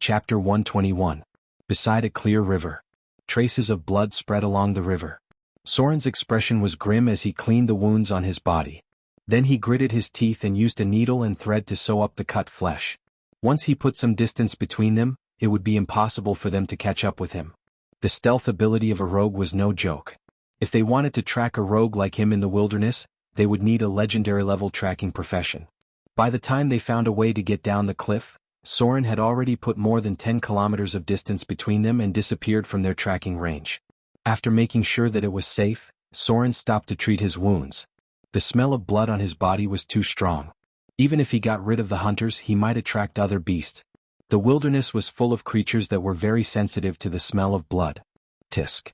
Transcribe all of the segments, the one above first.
Chapter 121. Beside a clear river. Traces of blood spread along the river. Soren's expression was grim as he cleaned the wounds on his body. Then he gritted his teeth and used a needle and thread to sew up the cut flesh. Once he put some distance between them, it would be impossible for them to catch up with him. The stealth ability of a rogue was no joke. If they wanted to track a rogue like him in the wilderness, they would need a legendary-level tracking profession. By the time they found a way to get down the cliff, Soren had already put more than 10 kilometers of distance between them and disappeared from their tracking range. After making sure that it was safe, Soren stopped to treat his wounds. The smell of blood on his body was too strong. Even if he got rid of the hunters, he might attract other beasts. The wilderness was full of creatures that were very sensitive to the smell of blood. Tisk.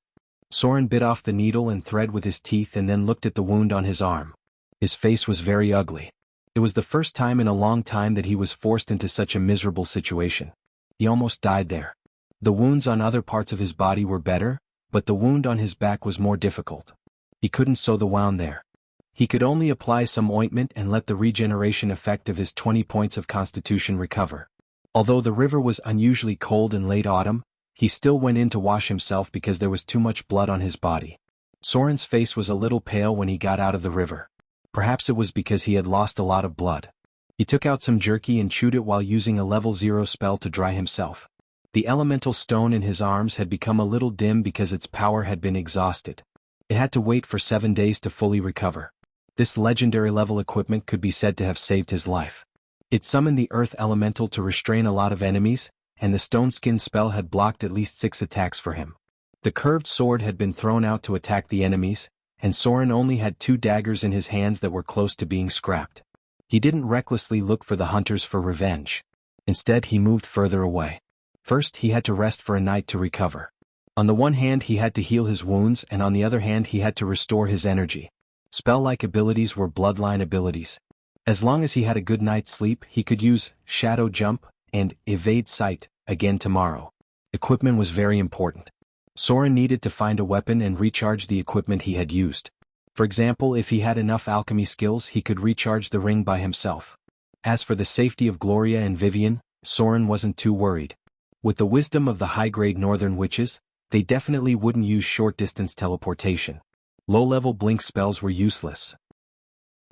Soren bit off the needle and thread with his teeth and then looked at the wound on his arm. His face was very ugly. It was the first time in a long time that he was forced into such a miserable situation. He almost died there. The wounds on other parts of his body were better, but the wound on his back was more difficult. He couldn't sew the wound there. He could only apply some ointment and let the regeneration effect of his 20 points of constitution recover. Although the river was unusually cold in late autumn, he still went in to wash himself because there was too much blood on his body. Soren's face was a little pale when he got out of the river. Perhaps it was because he had lost a lot of blood. He took out some jerky and chewed it while using a level 0 spell to dry himself. The elemental stone in his arms had become a little dim because its power had been exhausted. It had to wait for 7 days to fully recover. This legendary level equipment could be said to have saved his life. It summoned the earth elemental to restrain a lot of enemies, and the stone skin spell had blocked at least 6 attacks for him. The curved sword had been thrown out to attack the enemies, and Soren only had 2 daggers in his hands that were close to being scrapped. He didn't recklessly look for the hunters for revenge. Instead, he moved further away. First, he had to rest for a night to recover. On the one hand, he had to heal his wounds, and on the other hand, he had to restore his energy. Spell-like abilities were bloodline abilities. As long as he had a good night's sleep, he could use Shadow Jump and Evade Sight again tomorrow. Equipment was very important. Soren needed to find a weapon and recharge the equipment he had used. For example, if he had enough alchemy skills, he could recharge the ring by himself. As for the safety of Gloria and Vivian, Soren wasn't too worried. With the wisdom of the high-grade northern witches, they definitely wouldn't use short-distance teleportation. Low-level blink spells were useless.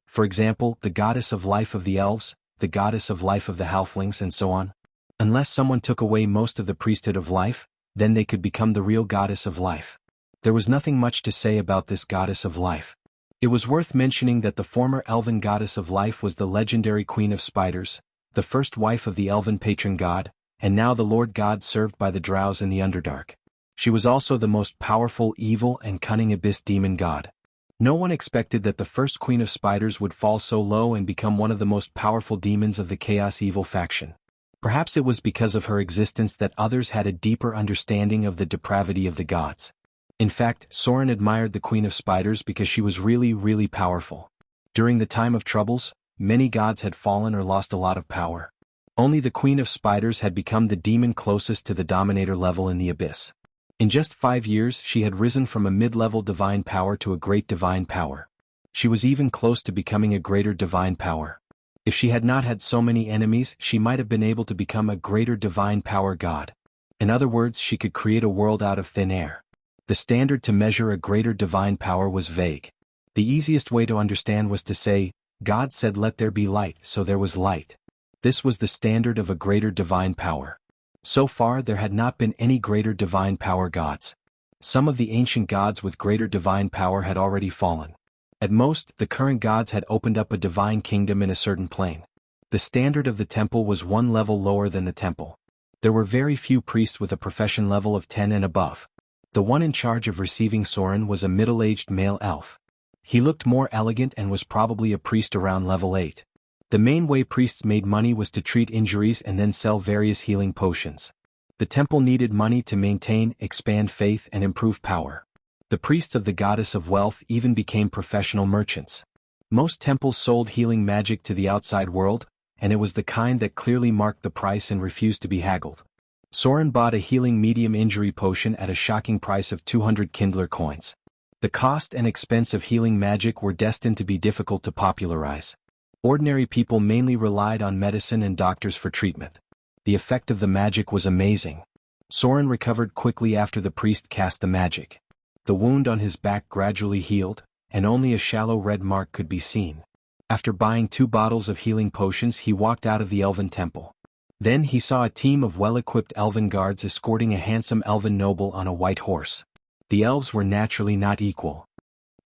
For example, the goddess of life of the elves, the goddess of life of the halflings, and so on. Unless someone took away most of the priesthood of life, then they could become the real goddess of life. There was nothing much to say about this goddess of life. It was worth mentioning that the former elven goddess of life was the legendary queen of spiders, the first wife of the elven patron god, and now the lord god served by the drows in the Underdark. She was also the most powerful, evil, and cunning abyss demon god. No one expected that the first queen of spiders would fall so low and become one of the most powerful demons of the Chaos Evil faction. Perhaps it was because of her existence that others had a deeper understanding of the depravity of the gods. In fact, Soren admired the Queen of Spiders because she was really powerful. During the time of troubles, many gods had fallen or lost a lot of power. Only the Queen of Spiders had become the demon closest to the Dominator level in the Abyss. In just 5 years, she had risen from a mid-level divine power to a great divine power. She was even close to becoming a greater divine power. If she had not had so many enemies, she might have been able to become a greater divine power god. In other words, she could create a world out of thin air. The standard to measure a greater divine power was vague. The easiest way to understand was to say, God said let there be light, so there was light. This was the standard of a greater divine power. So far there had not been any greater divine power gods. Some of the ancient gods with greater divine power had already fallen. At most, the current gods had opened up a divine kingdom in a certain plane. The standard of the temple was 1 level lower than the temple. There were very few priests with a profession level of 10 and above. The one in charge of receiving Soren was a middle-aged male elf. He looked more elegant and was probably a priest around level 8. The main way priests made money was to treat injuries and then sell various healing potions. The temple needed money to maintain, expand faith, and improve power. The priests of the goddess of wealth even became professional merchants. Most temples sold healing magic to the outside world, and it was the kind that clearly marked the price and refused to be haggled. Soren bought a healing medium injury potion at a shocking price of 200 Kindler coins. The cost and expense of healing magic were destined to be difficult to popularize. Ordinary people mainly relied on medicine and doctors for treatment. The effect of the magic was amazing. Soren recovered quickly after the priest cast the magic. The wound on his back gradually healed, and only a shallow red mark could be seen. After buying 2 bottles of healing potions, he walked out of the elven temple. Then he saw a team of well-equipped elven guards escorting a handsome elven noble on a white horse. The elves were naturally not equal.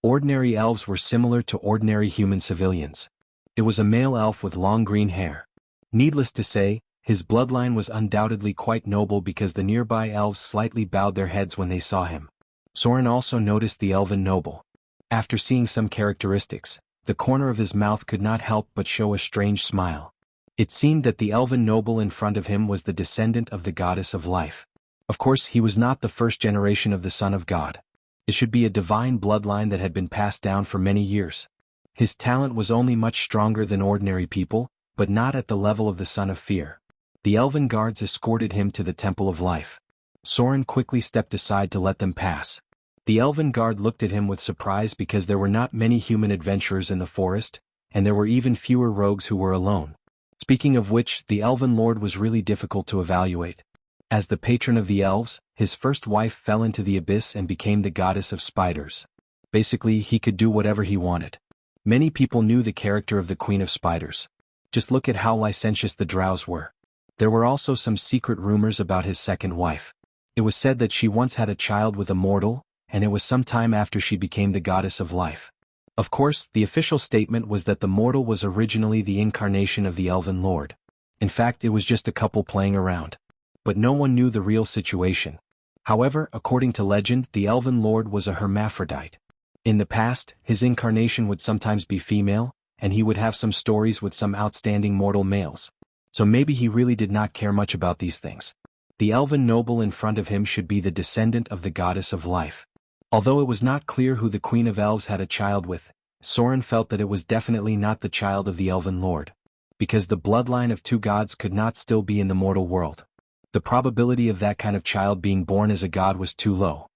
Ordinary elves were similar to ordinary human civilians. It was a male elf with long green hair. Needless to say, his bloodline was undoubtedly quite noble because the nearby elves slightly bowed their heads when they saw him. Soren also noticed the elven noble. After seeing some characteristics, the corner of his mouth could not help but show a strange smile. It seemed that the elven noble in front of him was the descendant of the goddess of life. Of course, he was not the first generation of the Son of God. It should be a divine bloodline that had been passed down for many years. His talent was only much stronger than ordinary people, but not at the level of the Son of Fear. The elven guards escorted him to the Temple of Life. Soren quickly stepped aside to let them pass. The elven guard looked at him with surprise because there were not many human adventurers in the forest, and there were even fewer rogues who were alone. Speaking of which, the elven lord was really difficult to evaluate. As the patron of the elves, his first wife fell into the abyss and became the goddess of spiders. Basically, he could do whatever he wanted. Many people knew the character of the Queen of Spiders. Just look at how licentious the drows were. There were also some secret rumors about his second wife. It was said that she once had a child with a mortal, and it was some time after she became the goddess of life. Of course, the official statement was that the mortal was originally the incarnation of the elven lord. In fact, it was just a couple playing around. But no one knew the real situation. However, according to legend, the elven lord was a hermaphrodite. In the past, his incarnation would sometimes be female, and he would have some stories with some outstanding mortal males. So maybe he really did not care much about these things. The elven noble in front of him should be the descendant of the goddess of life. Although it was not clear who the Queen of Elves had a child with, Soren felt that it was definitely not the child of the elven lord. Because the bloodline of 2 gods could not still be in the mortal world. The probability of that kind of child being born as a god was too low.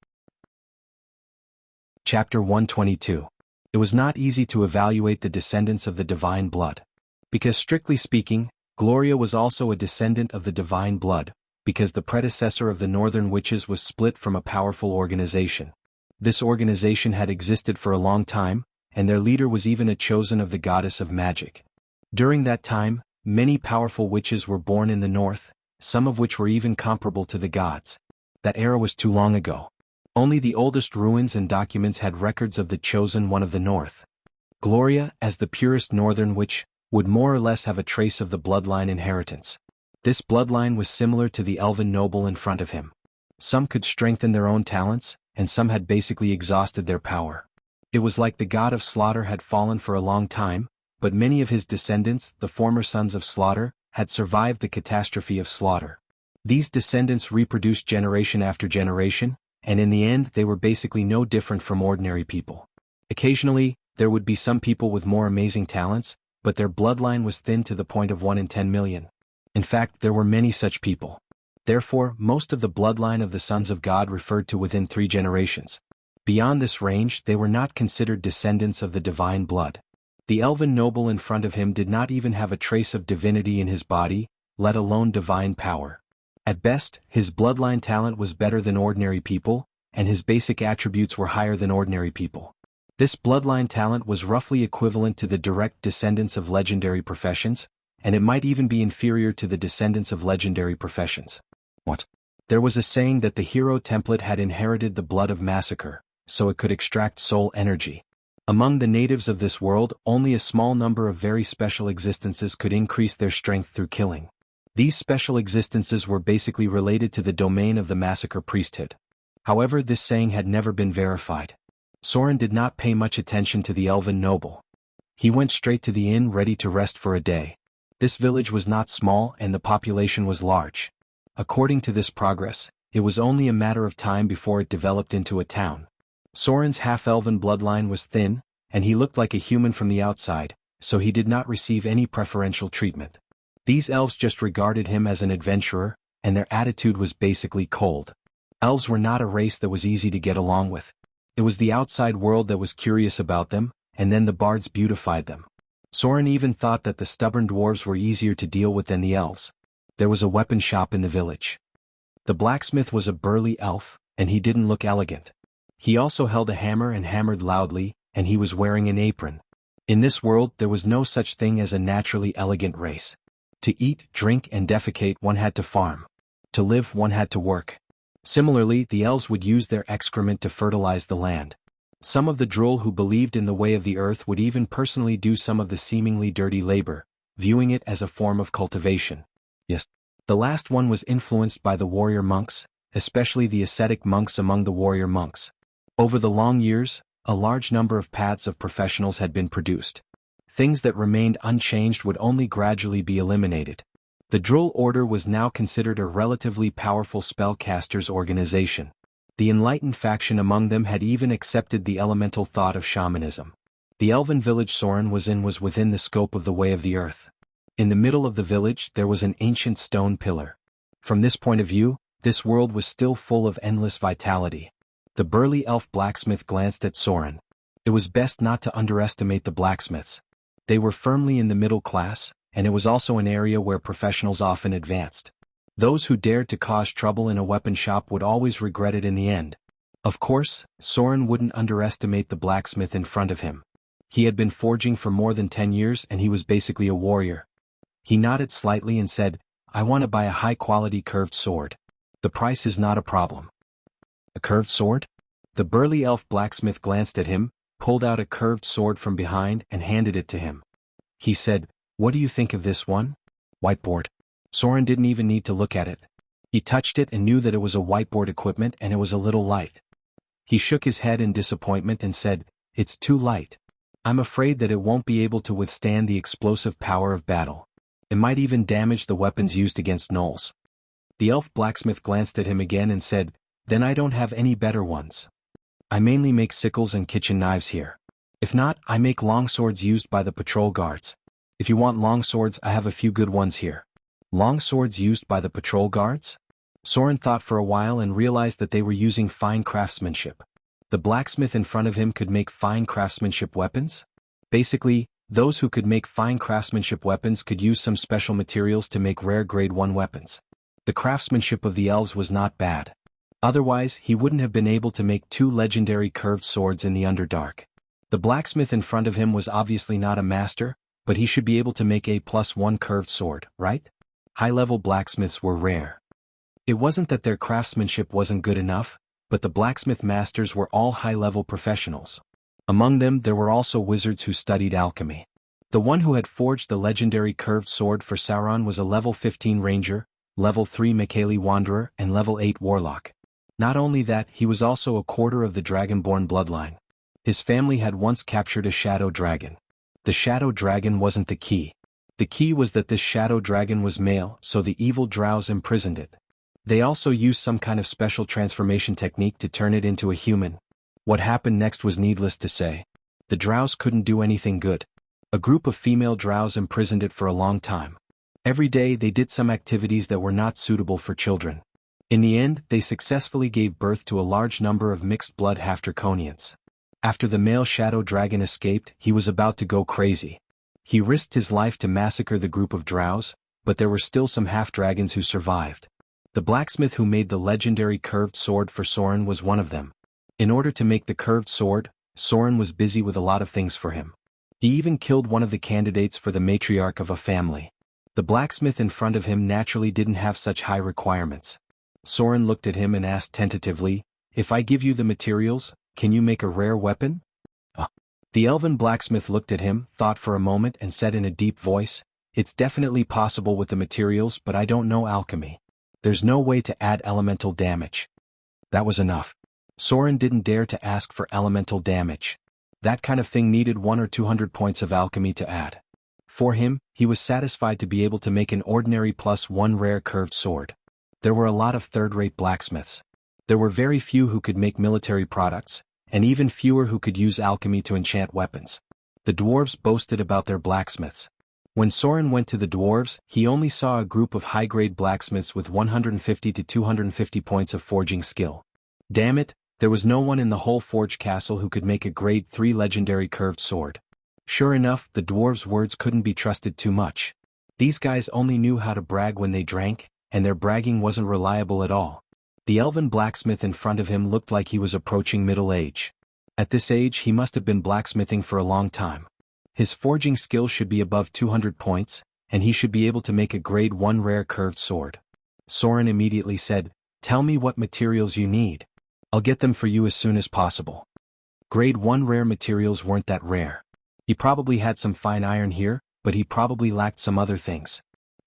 Chapter 122. It was not easy to evaluate the descendants of the divine blood. Because strictly speaking, Gloria was also a descendant of the divine blood, because the predecessor of the Northern Witches was split from a powerful organization. This organization had existed for a long time, and their leader was even a chosen of the goddess of magic. During that time, many powerful witches were born in the north, some of which were even comparable to the gods. That era was too long ago. Only the oldest ruins and documents had records of the chosen one of the north. Gloria, as the purest northern witch, would more or less have a trace of the bloodline inheritance. This bloodline was similar to the elven noble in front of him. Some could strengthen their own talents, and some had basically exhausted their power. It was like the god of slaughter had fallen for a long time, but many of his descendants, the former sons of slaughter, had survived the catastrophe of slaughter. These descendants reproduced generation after generation, and in the end they were basically no different from ordinary people. Occasionally, there would be some people with more amazing talents, but their bloodline was thin to the point of 1 in 10 million. In fact, there were many such people. Therefore, most of the bloodline of the sons of God referred to within 3 generations. Beyond this range, they were not considered descendants of the divine blood. The elven noble in front of him did not even have a trace of divinity in his body, let alone divine power. At best, his bloodline talent was better than ordinary people, and his basic attributes were higher than ordinary people. This bloodline talent was roughly equivalent to the direct descendants of legendary professions, and it might even be inferior to the descendants of legendary professions. What? There was a saying that the hero template had inherited the blood of massacre, so it could extract soul energy. Among the natives of this world, only a small number of very special existences could increase their strength through killing. These special existences were basically related to the domain of the massacre priesthood. However, this saying had never been verified. Soren did not pay much attention to the elven noble. He went straight to the inn ready to rest for a day. This village was not small and the population was large. According to this progress, it was only a matter of time before it developed into a town. Soren's half-elven bloodline was thin, and he looked like a human from the outside, so he did not receive any preferential treatment. These elves just regarded him as an adventurer, and their attitude was basically cold. Elves were not a race that was easy to get along with. It was the outside world that was curious about them, and then the bards beautified them. Soren even thought that the stubborn dwarves were easier to deal with than the elves. there was a weapon shop in the village. The blacksmith was a burly elf, and he didn't look elegant. He also held a hammer and hammered loudly, and he was wearing an apron. In this world there was no such thing as a naturally elegant race. To eat, drink and defecate one had to farm. To live one had to work. Similarly, the elves would use their excrement to fertilize the land. Some of the droll who believed in the way of the earth would even personally do some of the seemingly dirty labor, viewing it as a form of cultivation. Yes. The last one was influenced by the warrior monks, especially the ascetic monks among the warrior monks. Over the long years, a large number of paths of professionals had been produced. Things that remained unchanged would only gradually be eliminated. The droll order was now considered a relatively powerful spellcasters' organization. The enlightened faction among them had even accepted the elemental thought of shamanism. The elven village Soren was in was within the scope of the way of the earth. In the middle of the village there was an ancient stone pillar. From this point of view, this world was still full of endless vitality. The burly elf blacksmith glanced at Soren. It was best not to underestimate the blacksmiths. They were firmly in the middle class, and it was also an area where professionals often advanced. Those who dared to cause trouble in a weapon shop would always regret it in the end. Of course, Soren wouldn't underestimate the blacksmith in front of him. He had been forging for more than 10 years and he was basically a warrior. He nodded slightly and said, "I want to buy a high-quality curved sword. The price is not a problem." "A curved sword?" The burly elf blacksmith glanced at him, pulled out a curved sword from behind and handed it to him. He said, "What do you think of this one?" "Whiteboard." Soren didn't even need to look at it. He touched it and knew that it was a whiteboard equipment and it was a little light. He shook his head in disappointment and said, "It's too light. I'm afraid that it won't be able to withstand the explosive power of battle. It might even damage the weapons used against gnolls." The elf blacksmith glanced at him again and said, "Then I don't have any better ones. I mainly make sickles and kitchen knives here. If not, I make longswords used by the patrol guards. If you want longswords, I have a few good ones here." Longswords used by the patrol guards? Soren thought for a while and realized that they were using fine craftsmanship. The blacksmith in front of him could make fine craftsmanship weapons? Basically, those who could make fine craftsmanship weapons could use some special materials to make rare grade 1 weapons. The craftsmanship of the elves was not bad. Otherwise, he wouldn't have been able to make 2 legendary curved swords in the Underdark. The blacksmith in front of him was obviously not a master, but he should be able to make a +1 curved sword, right? High-level blacksmiths were rare. It wasn't that their craftsmanship wasn't good enough, but the blacksmith masters were all high-level professionals. Among them there were also wizards who studied alchemy. The one who had forged the legendary curved sword for Sauron was a level 15 ranger, level 3 Michaeli wanderer and level 8 warlock. Not only that, he was also a quarter of the dragonborn bloodline. His family had once captured a shadow dragon. The shadow dragon wasn't the key. The key was that this shadow dragon was male, so the evil drows imprisoned it. They also used some kind of special transformation technique to turn it into a human. What happened next was needless to say. The drows couldn't do anything good. A group of female drows imprisoned it for a long time. Every day they did some activities that were not suitable for children. In the end, they successfully gave birth to a large number of mixed-blood half-draconians. After the male shadow dragon escaped, he was about to go crazy. He risked his life to massacre the group of drows, but there were still some half-dragons who survived. The blacksmith who made the legendary curved sword for Soren was one of them. In order to make the curved sword, Soren was busy with a lot of things for him. He even killed one of the candidates for the matriarch of a family. The blacksmith in front of him naturally didn't have such high requirements. Soren looked at him and asked tentatively, "If I give you the materials, can you make a rare weapon?" The elven blacksmith looked at him, thought for a moment and said in a deep voice, "It's definitely possible with the materials, but I don't know alchemy. There's no way to add elemental damage." That was enough. Soren didn't dare to ask for elemental damage. That kind of thing needed 100 or 200 points of alchemy to add. For him, he was satisfied to be able to make an ordinary +1 rare curved sword. There were a lot of third-rate blacksmiths. There were very few who could make military products, and even fewer who could use alchemy to enchant weapons. The dwarves boasted about their blacksmiths. When Soren went to the dwarves, he only saw a group of high-grade blacksmiths with 150 to 250 points of forging skill. Damn it, there was no one in the whole Forge Castle who could make a grade 3 legendary curved sword. Sure enough, the dwarves' words couldn't be trusted too much. These guys only knew how to brag when they drank, and their bragging wasn't reliable at all. The elven blacksmith in front of him looked like he was approaching middle age. At this age he must have been blacksmithing for a long time. His forging skill should be above 200 points, and he should be able to make a grade 1 rare curved sword. Soren immediately said, "Tell me what materials you need. I'll get them for you as soon as possible." Grade 1 rare materials weren't that rare. He probably had some fine iron here, but he probably lacked some other things.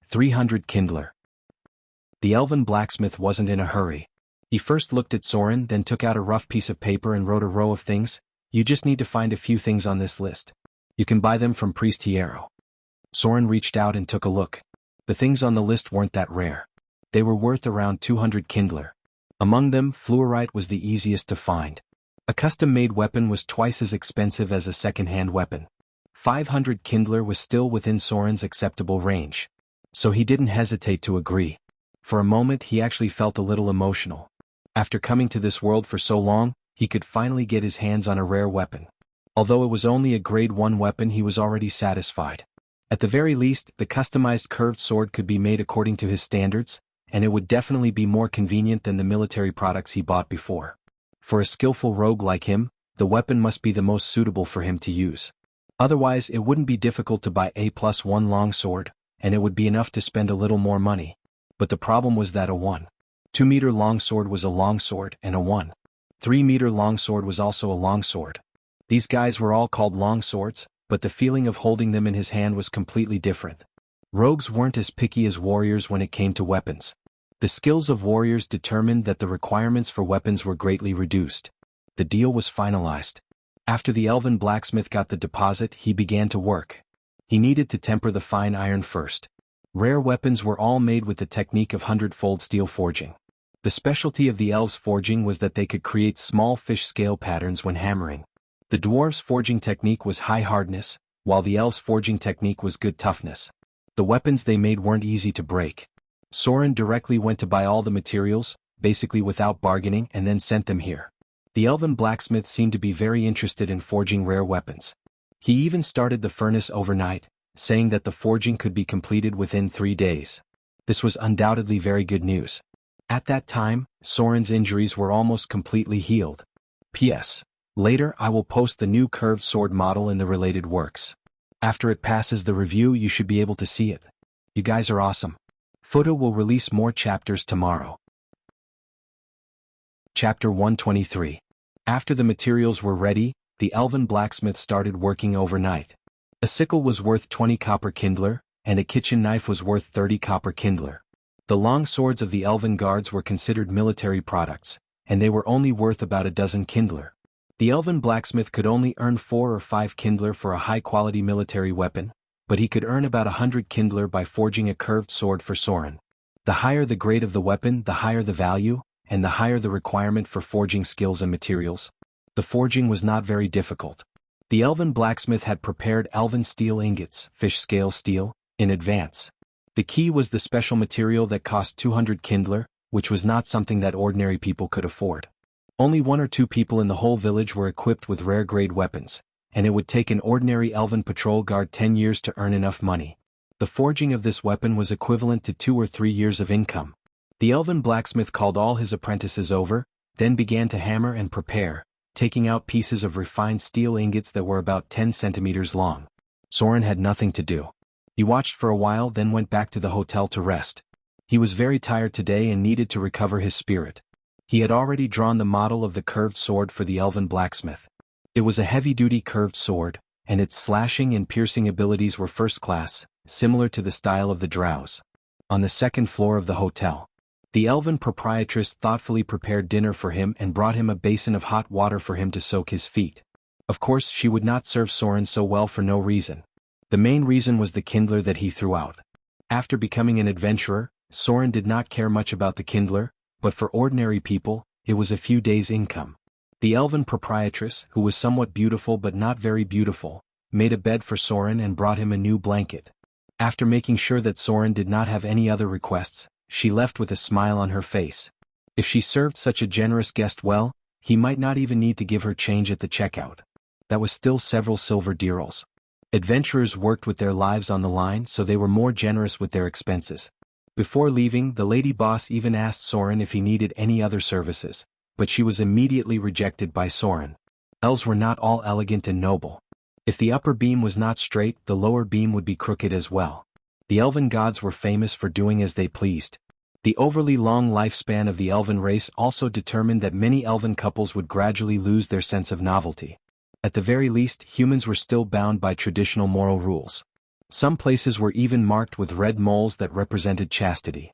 300 kindler. The elven blacksmith wasn't in a hurry. He first looked at Soren, then took out a rough piece of paper and wrote a row of things. "You just need to find a few things on this list. You can buy them from Priest Hierro." Soren reached out and took a look. The things on the list weren't that rare. They were worth around 200 kindler. Among them, fluorite was the easiest to find. A custom-made weapon was twice as expensive as a second-hand weapon. 500 kindler was still within Soren's acceptable range. So he didn't hesitate to agree. For a moment he actually felt a little emotional. After coming to this world for so long, he could finally get his hands on a rare weapon. Although it was only a grade 1 weapon, he was already satisfied. At the very least, the customized curved sword could be made according to his standards, and it would definitely be more convenient than the military products he bought before. For a skillful rogue like him, the weapon must be the most suitable for him to use. Otherwise it wouldn't be difficult to buy a +1 longsword, and it would be enough to spend a little more money. But the problem was that a 1.2 meter longsword was a longsword, and a 1.3 meter longsword was also a longsword. These guys were all called longswords, but the feeling of holding them in his hand was completely different. Rogues weren't as picky as warriors when it came to weapons. The skills of warriors determined that the requirements for weapons were greatly reduced. The deal was finalized. After the elven blacksmith got the deposit, he began to work. He needed to temper the fine iron first. Rare weapons were all made with the technique of 100-fold steel forging. The specialty of the elves' forging was that they could create small fish scale patterns when hammering. The dwarves' forging technique was high hardness, while the elves' forging technique was good toughness. The weapons they made weren't easy to break. Soren directly went to buy all the materials, basically without bargaining, and then sent them here. The elven blacksmith seemed to be very interested in forging rare weapons. He even started the furnace overnight, saying that the forging could be completed within 3 days. This was undoubtedly very good news. At that time, Soren's injuries were almost completely healed. P.S. Later I will post the new curved sword model in the related works. After it passes the review you should be able to see it. You guys are awesome. Futo will release more chapters tomorrow. Chapter 123. After the materials were ready, the elven blacksmith started working overnight. A sickle was worth 20 copper kindler, and a kitchen knife was worth 30 copper kindler. The long swords of the elven guards were considered military products, and they were only worth about a dozen kindler. The elven blacksmith could only earn 4 or 5 kindler for a high-quality military weapon, but he could earn about 100 kindler by forging a curved sword for Soren. The higher the grade of the weapon, the higher the value, and the higher the requirement for forging skills and materials. The forging was not very difficult. The elven blacksmith had prepared elven steel ingots, fish scale steel, in advance. The key was the special material that cost 200 kindler, which was not something that ordinary people could afford. Only 1 or 2 people in the whole village were equipped with rare-grade weapons, and it would take an ordinary elven patrol guard 10 years to earn enough money. The forging of this weapon was equivalent to 2 or 3 years of income. The elven blacksmith called all his apprentices over, then began to hammer and prepare, taking out pieces of refined steel ingots that were about 10 centimeters long. Soren had nothing to do. He watched for a while, then went back to the hotel to rest. He was very tired today and needed to recover his spirit. He had already drawn the model of the curved sword for the elven blacksmith. It was a heavy-duty curved sword, and its slashing and piercing abilities were first-class, similar to the style of the drows. On the second floor of the hotel, the elven proprietress thoughtfully prepared dinner for him and brought him a basin of hot water for him to soak his feet. Of course, she would not serve Soren so well for no reason. The main reason was the kindler that he threw out. After becoming an adventurer, Soren did not care much about the kindler, but for ordinary people, it was a few days' income. The elven proprietress, who was somewhat beautiful but not very beautiful, made a bed for Soren and brought him a new blanket. After making sure that Soren did not have any other requests, she left with a smile on her face. If she served such a generous guest well, he might not even need to give her change at the checkout. That was still several silver dirhams. Adventurers worked with their lives on the line, so they were more generous with their expenses. Before leaving, the lady boss even asked Soren if he needed any other services, but she was immediately rejected by Soren. Elves were not all elegant and noble. If the upper beam was not straight, the lower beam would be crooked as well. The elven gods were famous for doing as they pleased. The overly long lifespan of the elven race also determined that many elven couples would gradually lose their sense of novelty. At the very least, humans were still bound by traditional moral rules. Some places were even marked with red moles that represented chastity.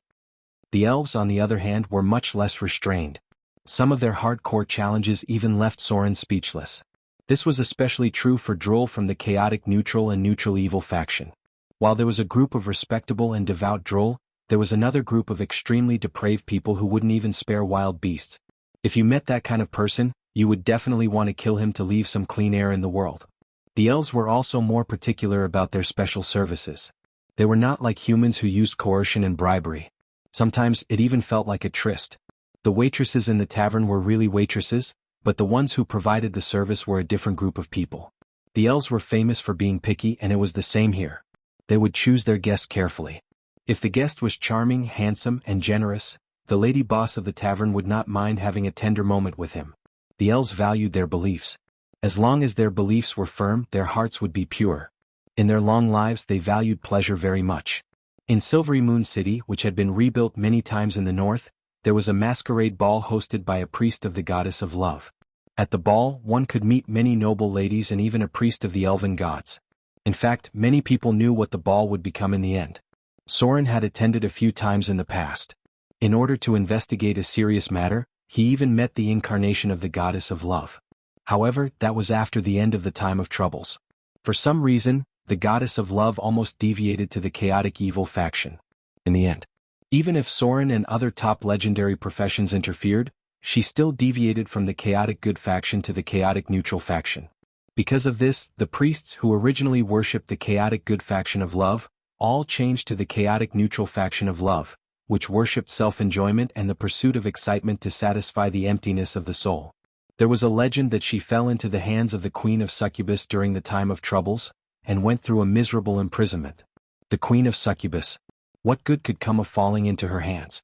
The elves, on the other hand, were much less restrained. Some of their hardcore challenges even left Soren speechless. This was especially true for Droll from the chaotic neutral and neutral evil faction. While there was a group of respectable and devout Droll, there was another group of extremely depraved people who wouldn't even spare wild beasts. If you met that kind of person, you would definitely want to kill him to leave some clean air in the world. The elves were also more particular about their special services. They were not like humans who used coercion and bribery. Sometimes it even felt like a tryst. The waitresses in the tavern were really waitresses, but the ones who provided the service were a different group of people. The elves were famous for being picky, and it was the same here. They would choose their guests carefully. If the guest was charming, handsome, and generous, the lady boss of the tavern would not mind having a tender moment with him. The elves valued their beliefs. As long as their beliefs were firm, their hearts would be pure. In their long lives they valued pleasure very much. In Silvery Moon City, which had been rebuilt many times in the north, there was a masquerade ball hosted by a priest of the goddess of love. At the ball, one could meet many noble ladies and even a priest of the elven gods. In fact, many people knew what the ball would become in the end. Soren had attended a few times in the past. In order to investigate a serious matter, he even met the incarnation of the goddess of love. However, that was after the end of the time of troubles. For some reason, the goddess of love almost deviated to the chaotic evil faction. In the end, even if Soren and other top legendary professions interfered, she still deviated from the chaotic good faction to the chaotic neutral faction. Because of this, the priests who originally worshipped the chaotic good faction of love, all changed to the chaotic neutral faction of love, which worshipped self-enjoyment and the pursuit of excitement to satisfy the emptiness of the soul. There was a legend that she fell into the hands of the Queen of Succubus during the time of troubles, and went through a miserable imprisonment. The Queen of Succubus. What good could come of falling into her hands?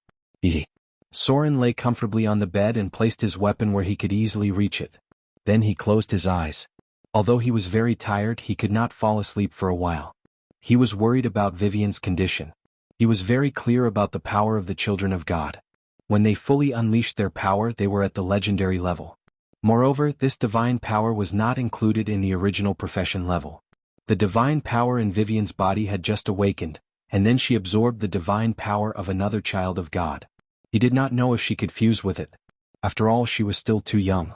Soren lay comfortably on the bed and placed his weapon where he could easily reach it. Then he closed his eyes. Although he was very tired, he could not fall asleep for a while. He was worried about Vivian's condition. He was very clear about the power of the children of God. When they fully unleashed their power, they were at the legendary level. Moreover, this divine power was not included in the original profession level. The divine power in Vivian's body had just awakened, and then she absorbed the divine power of another child of God. He did not know if she could fuse with it. After all, she was still too young.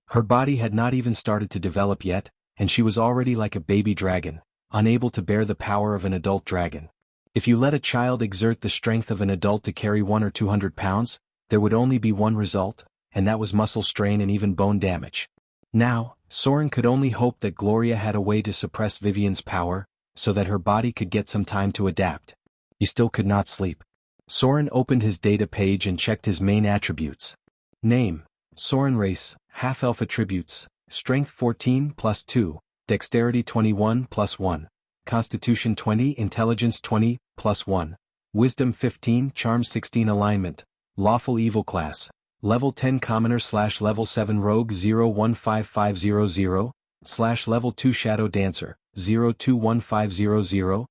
Her body had not even started to develop yet, and she was already like a baby dragon, unable to bear the power of an adult dragon. If you let a child exert the strength of an adult to carry 100 or 200 pounds, there would only be one result, and that was muscle strain and even bone damage. Now, Soren could only hope that Gloria had a way to suppress Vivian's power, so that her body could get some time to adapt. He still could not sleep. Soren opened his data page and checked his main attributes. Name: Soren. Race: half-elf. Attributes: Strength 14 plus 2, Dexterity 21 plus 1, Constitution 20, Intelligence 20 plus 1, Wisdom 15, Charm 16. Alignment: Lawful Evil Class, Level 10 Commoner / Level 7 Rogue 015500 / Level 2 Shadow Dancer 021500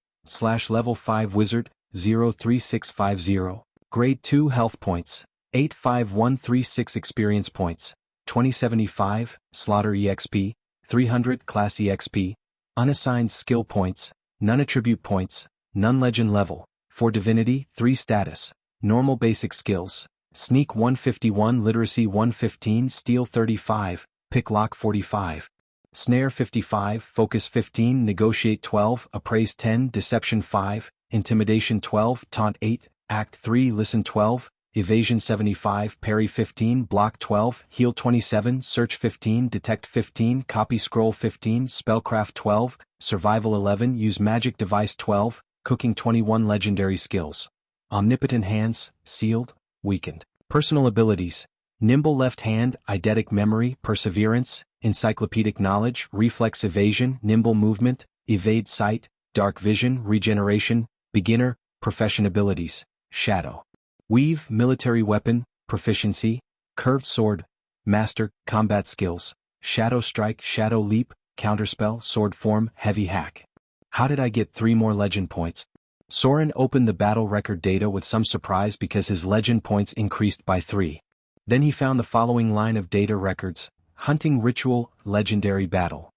/ Level 5 Wizard 03650. Grade 2 Health Points 85136. Experience Points 2075. Slaughter EXP 300. Class EXP. Unassigned Skill Points, none. Attribute Points, none. Legend Level 4. Divinity 3. Status: Normal. Basic Skills: Sneak 151, Literacy 115, Steal 35, Picklock 45, Snare 55, Focus 15, Negotiate 12, Appraise 10, Deception 5, Intimidation 12, Taunt 8, Act 3, Listen 12, Evasion 75, Parry 15, Block 12, Heal 27, Search 15, Detect 15, Copy Scroll 15, Spellcraft 12, Survival 11, Use Magic Device 12, Cooking 21. Legendary Skills: Omnipotent Hands, Sealed, Weakened. Personal Abilities: Nimble Left Hand, Eidetic Memory, Perseverance, Encyclopedic Knowledge, Reflex Evasion, Nimble Movement, evade sight, dark vision, regeneration, beginner, profession abilities, shadow. Weave, military weapon, proficiency, curved sword, master, combat skills, shadow strike, shadow leap, counterspell, sword form, heavy hack. How did I get 3 more legend points? Soren opened the battle record data with some surprise because his legend points increased by 3. Then he found the following line of data records: Hunting Ritual, Legendary Battle.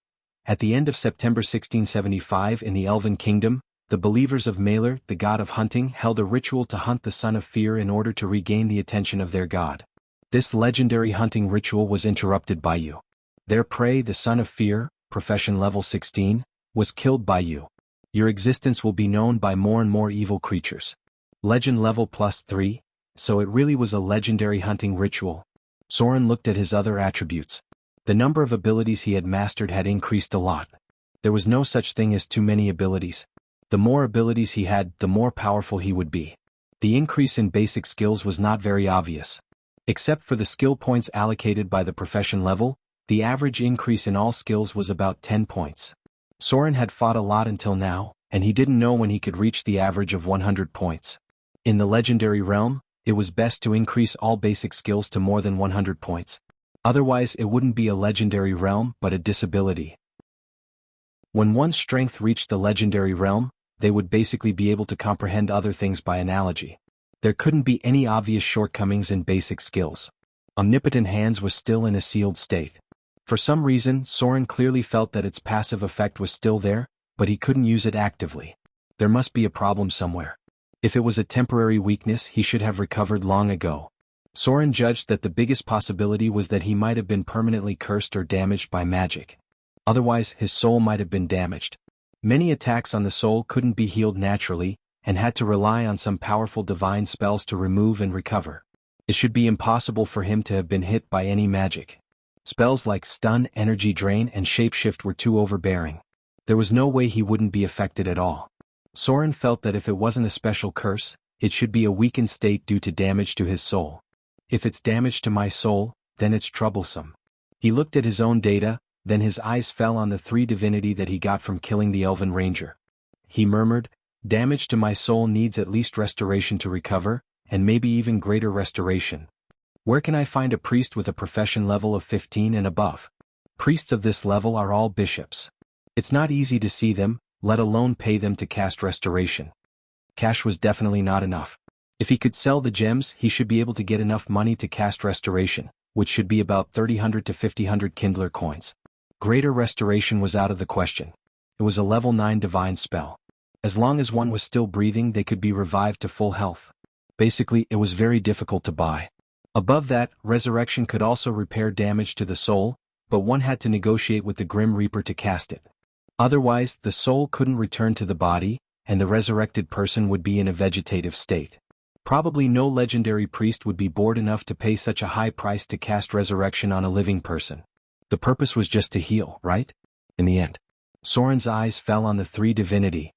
At the end of September 1675 in the Elven Kingdom, the believers of Malur, the god of hunting, held a ritual to hunt the Son of Fear in order to regain the attention of their god. This legendary hunting ritual was interrupted by you. Their prey, the Son of Fear, profession level 16, was killed by you. Your existence will be known by more and more evil creatures. Legend level +3, so it really was a legendary hunting ritual. Soren looked at his other attributes. The number of abilities he had mastered had increased a lot. There was no such thing as too many abilities. The more abilities he had, the more powerful he would be. The increase in basic skills was not very obvious. Except for the skill points allocated by the profession level, the average increase in all skills was about 10 points. Soren had fought a lot until now, and he didn't know when he could reach the average of 100 points. In the legendary realm, it was best to increase all basic skills to more than 100 points. Otherwise it wouldn't be a legendary realm but a disability. When one's strength reached the legendary realm, they would basically be able to comprehend other things by analogy. There couldn't be any obvious shortcomings in basic skills. Omnipotent Hands was still in a sealed state. For some reason, Soren clearly felt that its passive effect was still there, but he couldn't use it actively. There must be a problem somewhere. If it was a temporary weakness, he should have recovered long ago. Soren judged that the biggest possibility was that he might have been permanently cursed or damaged by magic. Otherwise, his soul might have been damaged. Many attacks on the soul couldn't be healed naturally, and had to rely on some powerful divine spells to remove and recover. It should be impossible for him to have been hit by any magic. Spells like stun, energy drain, and shapeshift were too overbearing. There was no way he wouldn't be affected at all. Soren felt that if it wasn't a special curse, it should be a weakened state due to damage to his soul. If it's damage to my soul, then it's troublesome. He looked at his own data, then his eyes fell on the 3 divinity that he got from killing the Elven Ranger. He murmured, "Damage to my soul needs at least restoration to recover, and maybe even greater restoration. Where can I find a priest with a profession level of 15 and above? Priests of this level are all bishops. It's not easy to see them, let alone pay them to cast restoration." Cash was definitely not enough. If he could sell the gems, he should be able to get enough money to cast restoration, which should be about 300 to 500 Kindler coins. Greater restoration was out of the question. It was a level 9 divine spell. As long as one was still breathing, they could be revived to full health. Basically, it was very difficult to buy. Above that, resurrection could also repair damage to the soul, but one had to negotiate with the Grim Reaper to cast it. Otherwise, the soul couldn't return to the body, and the resurrected person would be in a vegetative state. Probably no legendary priest would be bored enough to pay such a high price to cast resurrection on a living person. The purpose was just to heal, right? In the end, Soren's eyes fell on the 3 divinity.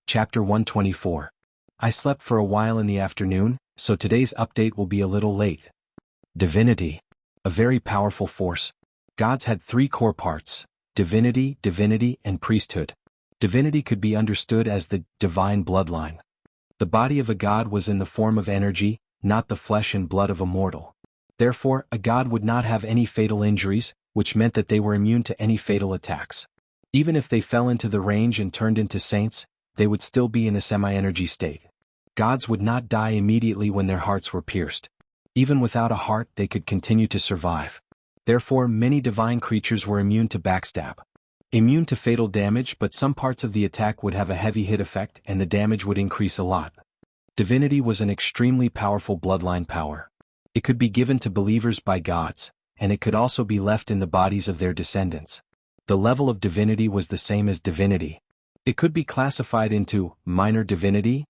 Chapter 124. I slept for a while in the afternoon, so today's update will be a little late. Divinity. A very powerful force. Gods had 3 core parts: divinity, divinity, and priesthood. Divinity could be understood as the divine bloodline. The body of a god was in the form of energy, not the flesh and blood of a mortal. Therefore, a god would not have any fatal injuries, which meant that they were immune to any fatal attacks. Even if they fell into the range and turned into saints, they would still be in a semi-energy state. Gods would not die immediately when their hearts were pierced. Even without a heart, they could continue to survive. Therefore, many divine creatures were immune to backstab. Immune to fatal damage, but some parts of the attack would have a heavy hit effect and the damage would increase a lot. Divinity was an extremely powerful bloodline power. It could be given to believers by gods, and it could also be left in the bodies of their descendants. The level of divinity was the same as divinity. It could be classified into minor divinity,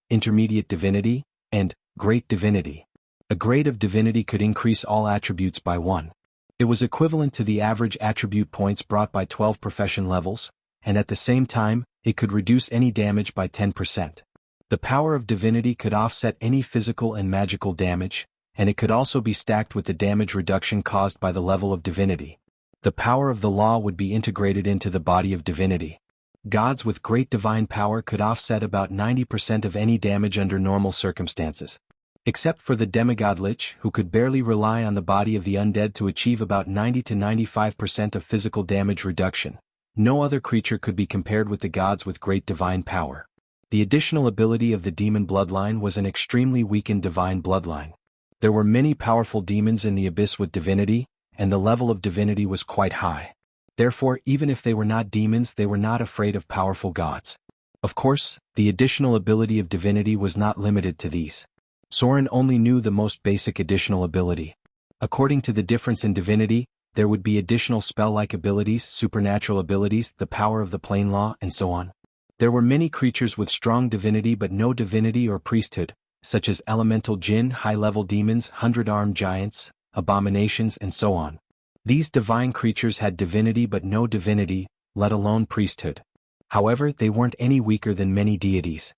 intermediate divinity, and great divinity. A grade of divinity could increase all attributes by 1. It was equivalent to the average attribute points brought by 12 profession levels, and at the same time, it could reduce any damage by 10%. The power of divinity could offset any physical and magical damage, and it could also be stacked with the damage reduction caused by the level of divinity. The power of the law would be integrated into the body of divinity. Gods with great divine power could offset about 90% of any damage under normal circumstances. Except for the demigod Lich, who could barely rely on the body of the undead to achieve about 90 to 95% of physical damage reduction. No other creature could be compared with the gods with great divine power. The additional ability of the demon bloodline was an extremely weakened divine bloodline. There were many powerful demons in the abyss with divinity, and the level of divinity was quite high. Therefore, even if they were not demons, they were not afraid of powerful gods. Of course, the additional ability of divinity was not limited to these. Soren only knew the most basic additional ability. According to the difference in divinity, there would be additional spell-like abilities, supernatural abilities, the power of the plane law, and so on. There were many creatures with strong divinity but no divinity or priesthood, such as elemental jinn, high-level demons, hundred-armed giants, abominations, and so on. These divine creatures had divinity but no divinity, let alone priesthood. However, they weren't any weaker than many deities.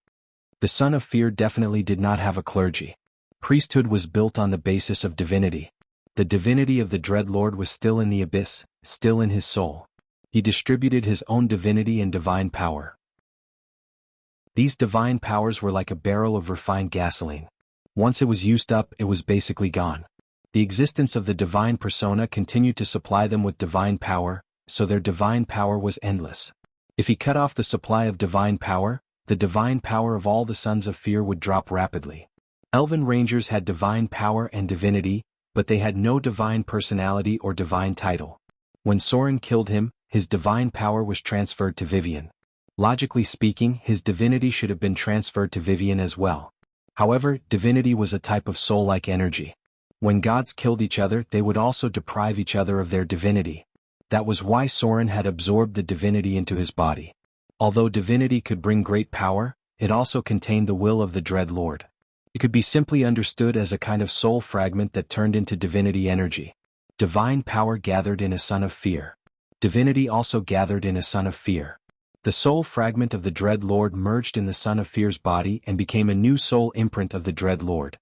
The Son of Fear definitely did not have a clergy. Priesthood was built on the basis of divinity. The divinity of the Dread Lord was still in the abyss, still in his soul. He distributed his own divinity and divine power. These divine powers were like a barrel of refined gasoline. Once it was used up, it was basically gone. The existence of the divine persona continued to supply them with divine power, so their divine power was endless. If he cut off the supply of divine power, the divine power of all the Sons of Fear would drop rapidly. Elven Rangers had divine power and divinity, but they had no divine personality or divine title. When Soren killed him, his divine power was transferred to Vivian. Logically speaking, his divinity should have been transferred to Vivian as well. However, divinity was a type of soul-like energy. When gods killed each other, they would also deprive each other of their divinity. That was why Soren had absorbed the divinity into his body. Although divinity could bring great power, it also contained the will of the Dread Lord. It could be simply understood as a kind of soul fragment that turned into divinity energy. Divine power gathered in a Son of Fear. Divinity also gathered in a Son of Fear. The soul fragment of the Dread Lord merged in the Son of Fear's body and became a new soul imprint of the Dread Lord.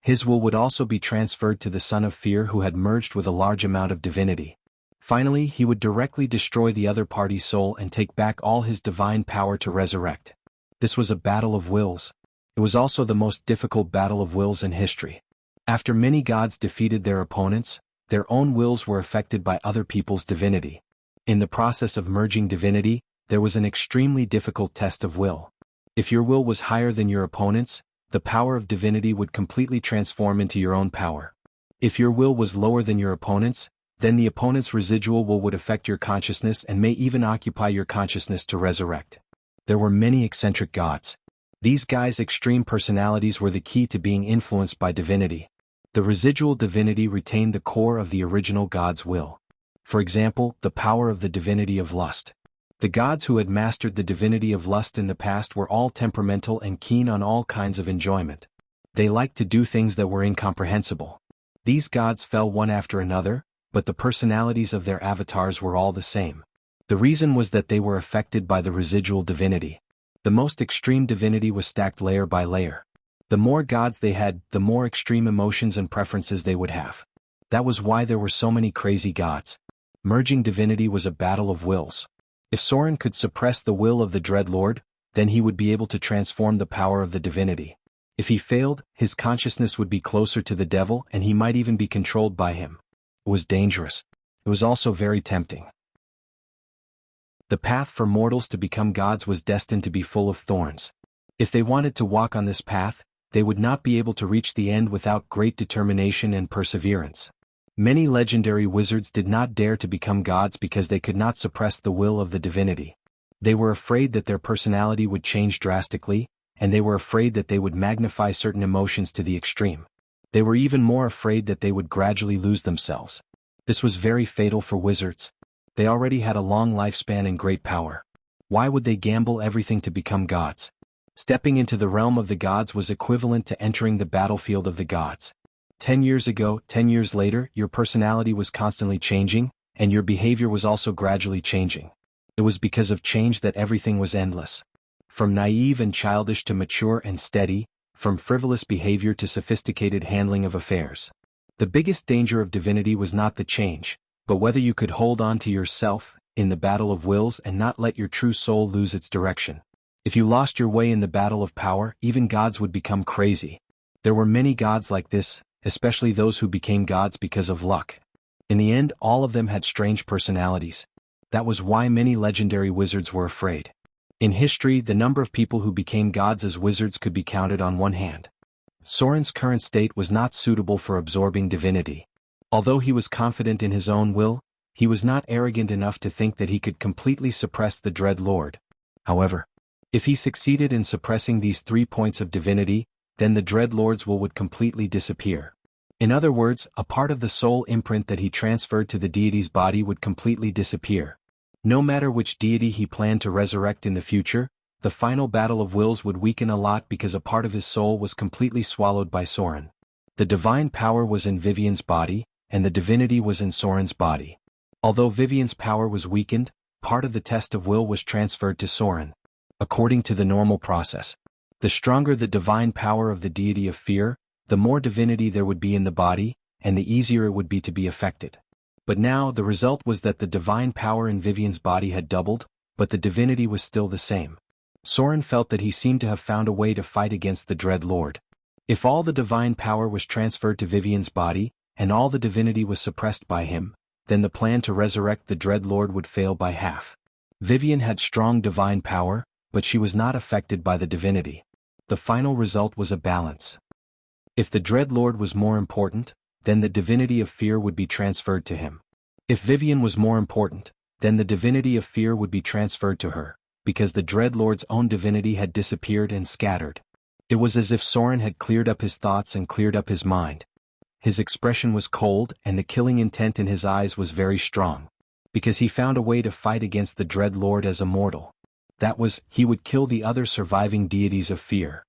His will would also be transferred to the Son of Fear, who had merged with a large amount of divinity. Finally, he would directly destroy the other party's soul and take back all his divine power to resurrect. This was a battle of wills. It was also the most difficult battle of wills in history. After many gods defeated their opponents, their own wills were affected by other people's divinity. In the process of merging divinity, there was an extremely difficult test of will. If your will was higher than your opponent's, the power of divinity would completely transform into your own power. If your will was lower than your opponent's, then the opponent's residual will would affect your consciousness and may even occupy your consciousness to resurrect. There were many eccentric gods. These guys' extreme personalities were the key to being influenced by divinity. The residual divinity retained the core of the original god's will. For example, the power of the divinity of lust. The gods who had mastered the divinity of lust in the past were all temperamental and keen on all kinds of enjoyment. They liked to do things that were incomprehensible. These gods fell one after another, but the personalities of their avatars were all the same. The reason was that they were affected by the residual divinity. The most extreme divinity was stacked layer by layer. The more gods they had, the more extreme emotions and preferences they would have. That was why there were so many crazy gods. Merging divinity was a battle of wills. If Soren could suppress the will of the Dread Lord, then he would be able to transform the power of the divinity. If he failed, his consciousness would be closer to the devil and he might even be controlled by him. It was dangerous. It was also very tempting. The path for mortals to become gods was destined to be full of thorns. If they wanted to walk on this path, they would not be able to reach the end without great determination and perseverance. Many legendary wizards did not dare to become gods because they could not suppress the will of the divinity. They were afraid that their personality would change drastically, and they were afraid that they would magnify certain emotions to the extreme. They were even more afraid that they would gradually lose themselves. This was very fatal for wizards. They already had a long lifespan and great power. Why would they gamble everything to become gods? Stepping into the realm of the gods was equivalent to entering the battlefield of the gods. 10 years ago, 10 years later, your personality was constantly changing, and your behavior was also gradually changing. It was because of change that everything was endless. From naive and childish to mature and steady, from frivolous behavior to sophisticated handling of affairs. The biggest danger of divinity was not the change, but whether you could hold on to yourself in the battle of wills and not let your true soul lose its direction. If you lost your way in the battle of power, even gods would become crazy. There were many gods like this, especially those who became gods because of luck. In the end, all of them had strange personalities. That was why many legendary wizards were afraid. In history, the number of people who became gods as wizards could be counted on one hand. Soren's current state was not suitable for absorbing divinity. Although he was confident in his own will, he was not arrogant enough to think that he could completely suppress the Dread Lord. However, if he succeeded in suppressing these 3 points of divinity, then the Dread Lord's will would completely disappear. In other words, a part of the soul imprint that he transferred to the deity's body would completely disappear. No matter which deity he planned to resurrect in the future, the final battle of wills would weaken a lot because a part of his soul was completely swallowed by Soren. The divine power was in Vivian's body, and the divinity was in Soren's body. Although Vivian's power was weakened, part of the test of will was transferred to Soren. According to the normal process, the stronger the divine power of the deity of fear, the more divinity there would be in the body, and the easier it would be to be affected. But now the result was that the divine power in Vivian's body had doubled, but the divinity was still the same. Soren felt that he seemed to have found a way to fight against the Dread Lord. If all the divine power was transferred to Vivian's body, and all the divinity was suppressed by him, then the plan to resurrect the Dread Lord would fail by half. Vivian had strong divine power, but she was not affected by the divinity. The final result was a balance. If the Dread Lord was more important, then the divinity of fear would be transferred to him. If Vivian was more important, then the divinity of fear would be transferred to her, because the Dread Lord's own divinity had disappeared and scattered. It was as if Soren had cleared up his thoughts and cleared up his mind. His expression was cold and the killing intent in his eyes was very strong, because he found a way to fight against the Dread Lord as a mortal. That was, he would kill the other surviving deities of fear.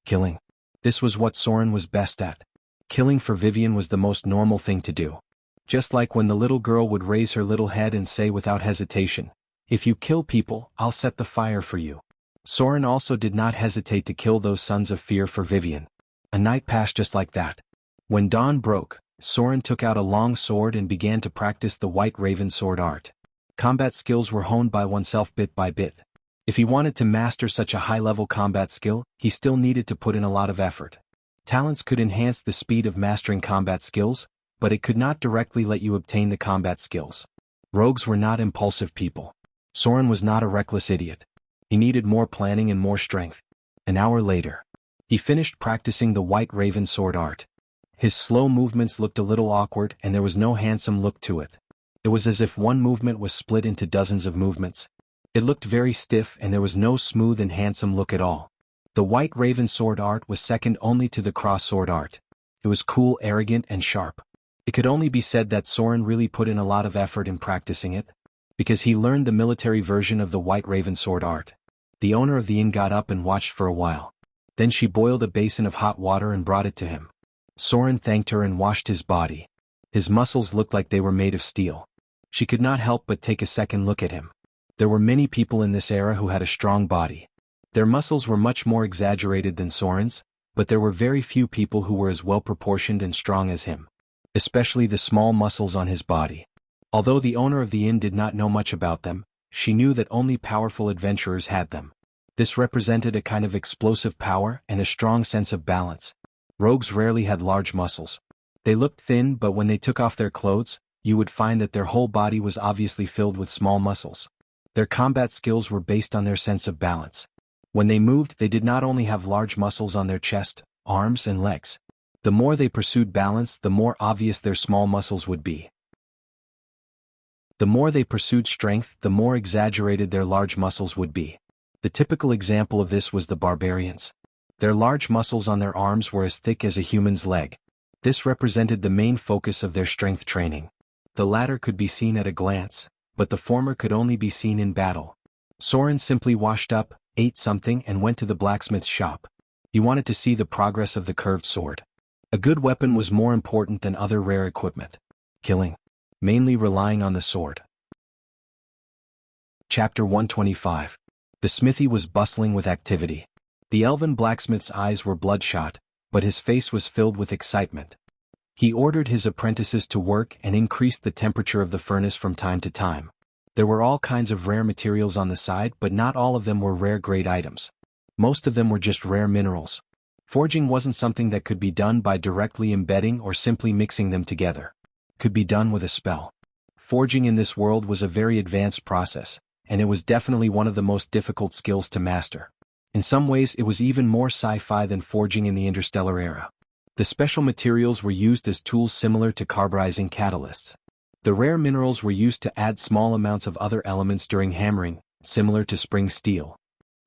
Killing. This was what Soren was best at. Killing for Vivian was the most normal thing to do. Just like when the little girl would raise her little head and say without hesitation, "If you kill people, I'll set the fire for you." Soren also did not hesitate to kill those sons of fear for Vivian. A night passed just like that. When dawn broke, Soren took out a long sword and began to practice the White Raven sword art. Combat skills were honed by oneself bit by bit. If he wanted to master such a high-level combat skill, he still needed to put in a lot of effort. Talents could enhance the speed of mastering combat skills, but it could not directly let you obtain the combat skills. Rogues were not impulsive people. Soren was not a reckless idiot. He needed more planning and more strength. An hour later, he finished practicing the White Raven sword art. His slow movements looked a little awkward and there was no handsome look to it. It was as if one movement was split into dozens of movements. It looked very stiff and there was no smooth and handsome look at all. The White Raven sword art was second only to the cross sword art. It was cool, arrogant, and sharp. It could only be said that Soren really put in a lot of effort in practicing it, because he learned the military version of the White Raven sword art. The owner of the inn got up and watched for a while. Then she boiled a basin of hot water and brought it to him. Soren thanked her and washed his body. His muscles looked like they were made of steel. She could not help but take a second look at him. There were many people in this era who had a strong body. Their muscles were much more exaggerated than Soren's, but there were very few people who were as well proportioned and strong as him. Especially the small muscles on his body. Although the owner of the inn did not know much about them, she knew that only powerful adventurers had them. This represented a kind of explosive power and a strong sense of balance. Rogues rarely had large muscles. They looked thin, but when they took off their clothes, you would find that their whole body was obviously filled with small muscles. Their combat skills were based on their sense of balance. When they moved, they did not only have large muscles on their chest, arms, and legs. The more they pursued balance, the more obvious their small muscles would be. The more they pursued strength, the more exaggerated their large muscles would be. The typical example of this was the barbarians. Their large muscles on their arms were as thick as a human's leg. This represented the main focus of their strength training. The latter could be seen at a glance, but the former could only be seen in battle. Soren simply washed up, ate something, and went to the blacksmith's shop. He wanted to see the progress of the curved sword. A good weapon was more important than other rare equipment. Killing. Mainly relying on the sword. Chapter 125. The smithy was bustling with activity. The elven blacksmith's eyes were bloodshot, but his face was filled with excitement. He ordered his apprentices to work and increased the temperature of the furnace from time to time. There were all kinds of rare materials on the side, but not all of them were rare-grade items. Most of them were just rare minerals. Forging wasn't something that could be done by directly embedding or simply mixing them together. It could be done with a spell. Forging in this world was a very advanced process, and it was definitely one of the most difficult skills to master. In some ways it was even more sci-fi than forging in the interstellar era. The special materials were used as tools similar to carburizing catalysts. The rare minerals were used to add small amounts of other elements during hammering, similar to spring steel.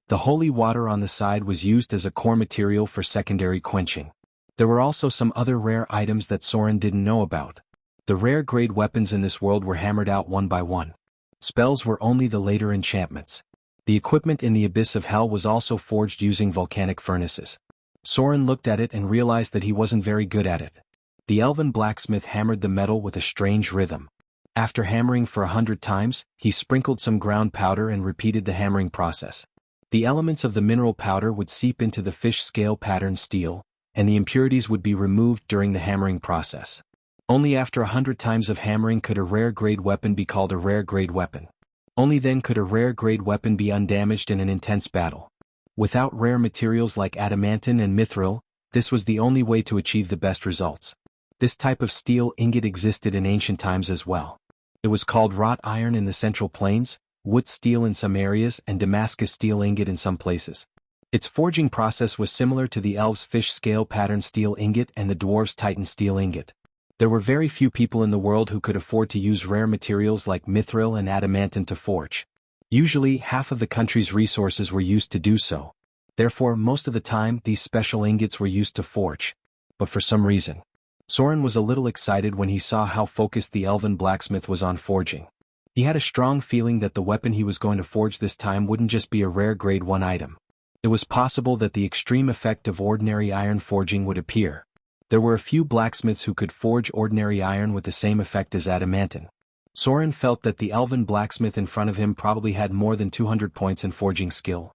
The holy water on the side was used as a core material for secondary quenching. There were also some other rare items that Soren didn't know about. The rare-grade weapons in this world were hammered out one by one. Spells were only the later enchantments. The equipment in the abyss of hell was also forged using volcanic furnaces. Soren looked at it and realized that he wasn't very good at it. The elven blacksmith hammered the metal with a strange rhythm. After hammering for 100 times, he sprinkled some ground powder and repeated the hammering process. The elements of the mineral powder would seep into the fish scale pattern steel, and the impurities would be removed during the hammering process. Only after 100 times of hammering could a rare-grade weapon be called a rare-grade weapon. Only then could a rare-grade weapon be undamaged in an intense battle. Without rare materials like adamantine and mithril, this was the only way to achieve the best results. This type of steel ingot existed in ancient times as well. It was called wrought iron in the Central Plains, wood steel in some areas, and Damascus steel ingot in some places. Its forging process was similar to the elves' fish scale pattern steel ingot and the dwarves' titan steel ingot. There were very few people in the world who could afford to use rare materials like mithril and adamantine to forge. Usually, half of the country's resources were used to do so. Therefore, most of the time, these special ingots were used to forge. But for some reason, Soren was a little excited when he saw how focused the elven blacksmith was on forging. He had a strong feeling that the weapon he was going to forge this time wouldn't just be a rare grade 1 item. It was possible that the extreme effect of ordinary iron forging would appear. There were a few blacksmiths who could forge ordinary iron with the same effect as adamantine. Soren felt that the elven blacksmith in front of him probably had more than 200 points in forging skill.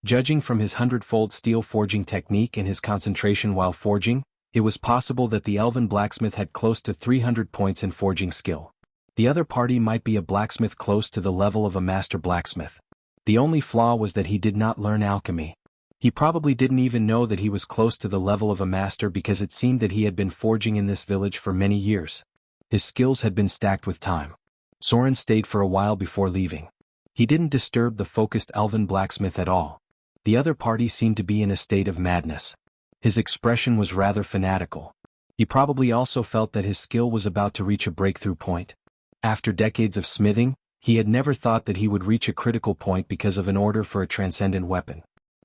Judging from his 100-fold steel forging technique and his concentration while forging, it was possible that the elven blacksmith had close to 300 points in forging skill. The other party might be a blacksmith close to the level of a master blacksmith. The only flaw was that he did not learn alchemy. He probably didn't even know that he was close to the level of a master because it seemed that he had been forging in this village for many years. His skills had been stacked with time. Soren stayed for a while before leaving. He didn't disturb the focused elven blacksmith at all. The other party seemed to be in a state of madness. His expression was rather fanatical. He probably also felt that his skill was about to reach a breakthrough point. After decades of smithing, he had never thought that he would reach a critical point because of an order for a transcendent weapon.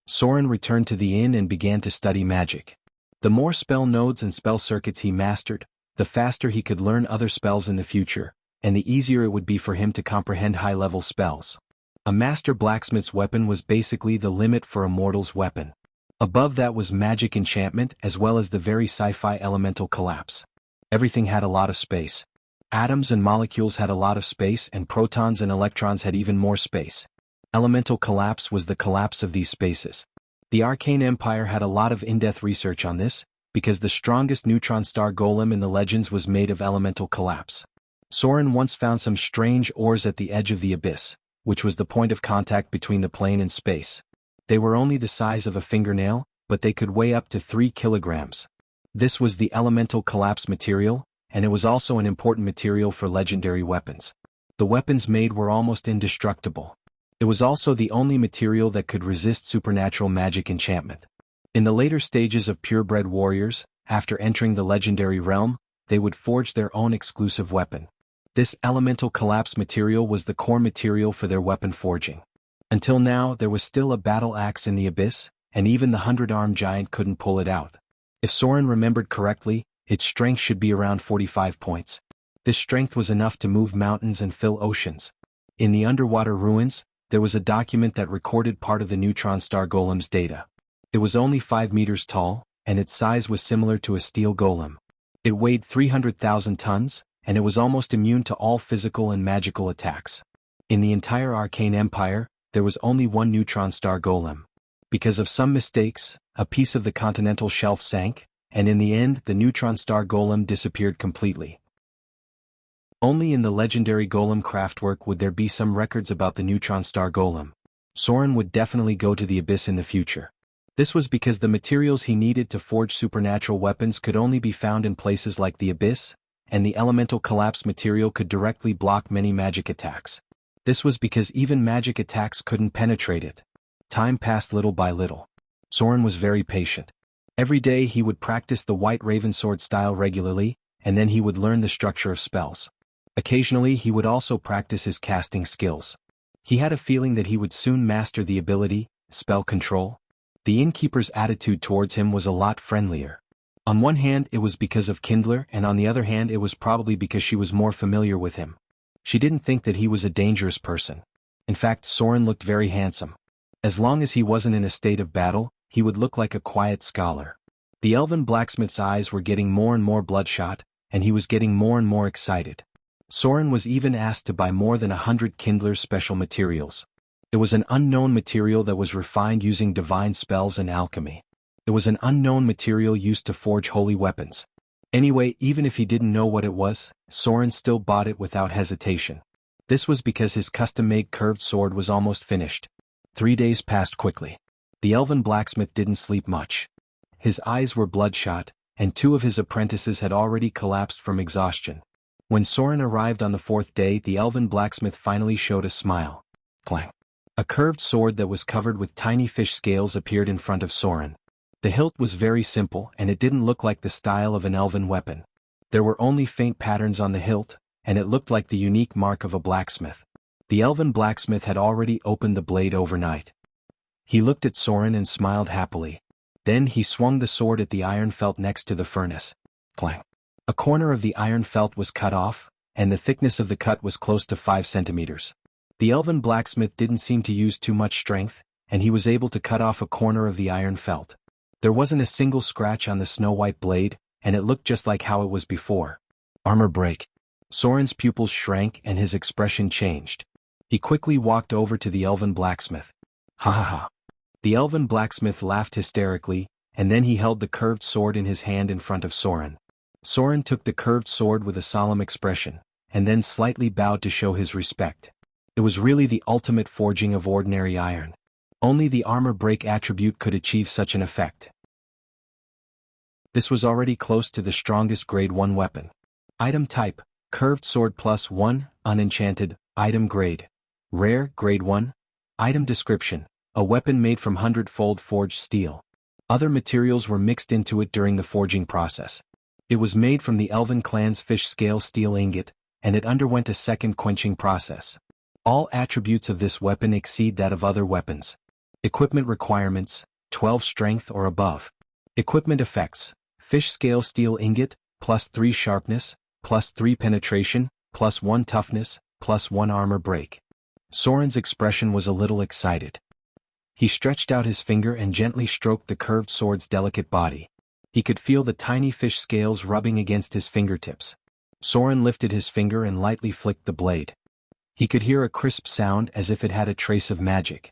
Soren returned to the inn and began to study magic. The more spell nodes and spell circuits he mastered, the faster he could learn other spells in the future, and the easier it would be for him to comprehend high-level spells. A master blacksmith's weapon was basically the limit for a mortal's weapon. Above that was magic enchantment as well as the very sci-fi elemental collapse. Everything had a lot of space. Atoms and molecules had a lot of space, and protons and electrons had even more space. Elemental collapse was the collapse of these spaces. The Arcane Empire had a lot of in-depth research on this, because the strongest neutron star golem in the legends was made of elemental collapse. Soren once found some strange ores at the edge of the abyss, which was the point of contact between the plane and space. They were only the size of a fingernail, but they could weigh up to 3 kilograms. This was the elemental collapse material, and it was also an important material for legendary weapons. The weapons made were almost indestructible. It was also the only material that could resist supernatural magic enchantment. In the later stages of purebred warriors, after entering the legendary realm, they would forge their own exclusive weapon. This elemental collapse material was the core material for their weapon forging. Until now, there was still a battle axe in the abyss, and even the 100-armed giant couldn't pull it out. If Soren remembered correctly, its strength should be around 45 points. This strength was enough to move mountains and fill oceans. In the underwater ruins, there was a document that recorded part of the neutron star golem's data. It was only 5 meters tall, and its size was similar to a steel golem. It weighed 300,000 tons, and it was almost immune to all physical and magical attacks. In the entire Arcane Empire, there was only one neutron star golem. Because of some mistakes, a piece of the continental shelf sank, and in the end the neutron star golem disappeared completely. Only in the legendary golem craftwork would there be some records about the neutron star golem. Soren would definitely go to the abyss in the future. This was because the materials he needed to forge supernatural weapons could only be found in places like the abyss, and the elemental collapse material could directly block many magic attacks. This was because even magic attacks couldn't penetrate it. Time passed little by little. Soren was very patient. Every day he would practice the White Raven sword style regularly, and then he would learn the structure of spells. Occasionally he would also practice his casting skills. He had a feeling that he would soon master the ability, spell control. The innkeeper's attitude towards him was a lot friendlier. On one hand it was because of Kindler, and on the other hand it was probably because she was more familiar with him. She didn't think that he was a dangerous person. In fact, Soren looked very handsome. As long as he wasn't in a state of battle, he would look like a quiet scholar. The elven blacksmith's eyes were getting more and more bloodshot, and he was getting more and more excited. Soren was even asked to buy more than 100 Kindler's special materials. It was an unknown material that was refined using divine spells and alchemy. It was an unknown material used to forge holy weapons. Anyway, even if he didn't know what it was, Soren still bought it without hesitation. This was because his custom-made curved sword was almost finished. 3 days passed quickly. The elven blacksmith didn't sleep much. His eyes were bloodshot, and 2 of his apprentices had already collapsed from exhaustion. When Soren arrived on the 4th day, the elven blacksmith finally showed a smile. Clang. A curved sword that was covered with tiny fish scales appeared in front of Soren. The hilt was very simple, and it didn't look like the style of an elven weapon. There were only faint patterns on the hilt, and it looked like the unique mark of a blacksmith. The elven blacksmith had already opened the blade overnight. He looked at Soren and smiled happily. Then he swung the sword at the iron felt next to the furnace. Clang. A corner of the iron felt was cut off, and the thickness of the cut was close to 5 centimeters. The elven blacksmith didn't seem to use too much strength, and he was able to cut off a corner of the iron felt. There wasn't a single scratch on the snow-white blade, and it looked just like how it was before. Armor break. Soren's pupils shrank and his expression changed. He quickly walked over to the elven blacksmith. Ha ha ha. The elven blacksmith laughed hysterically, and then he held the curved sword in his hand in front of Soren. Soren took the curved sword with a solemn expression, and then slightly bowed to show his respect. It was really the ultimate forging of ordinary iron. Only the armor break attribute could achieve such an effect. This was already close to the strongest grade 1 weapon. Item type, curved sword +1, unenchanted, item grade. Rare, grade 1. Item description, a weapon made from 100-fold forged steel. Other materials were mixed into it during the forging process. It was made from the Elven clan's fish scale steel ingot, and it underwent a second quenching process. All attributes of this weapon exceed that of other weapons. Equipment requirements, 12 strength or above. Equipment effects, fish scale steel ingot, +3 sharpness, +3 penetration, +1 toughness, +1 armor break. Soren's expression was a little excited. He stretched out his finger and gently stroked the curved sword's delicate body. He could feel the tiny fish scales rubbing against his fingertips. Soren lifted his finger and lightly flicked the blade. He could hear a crisp sound as if it had a trace of magic.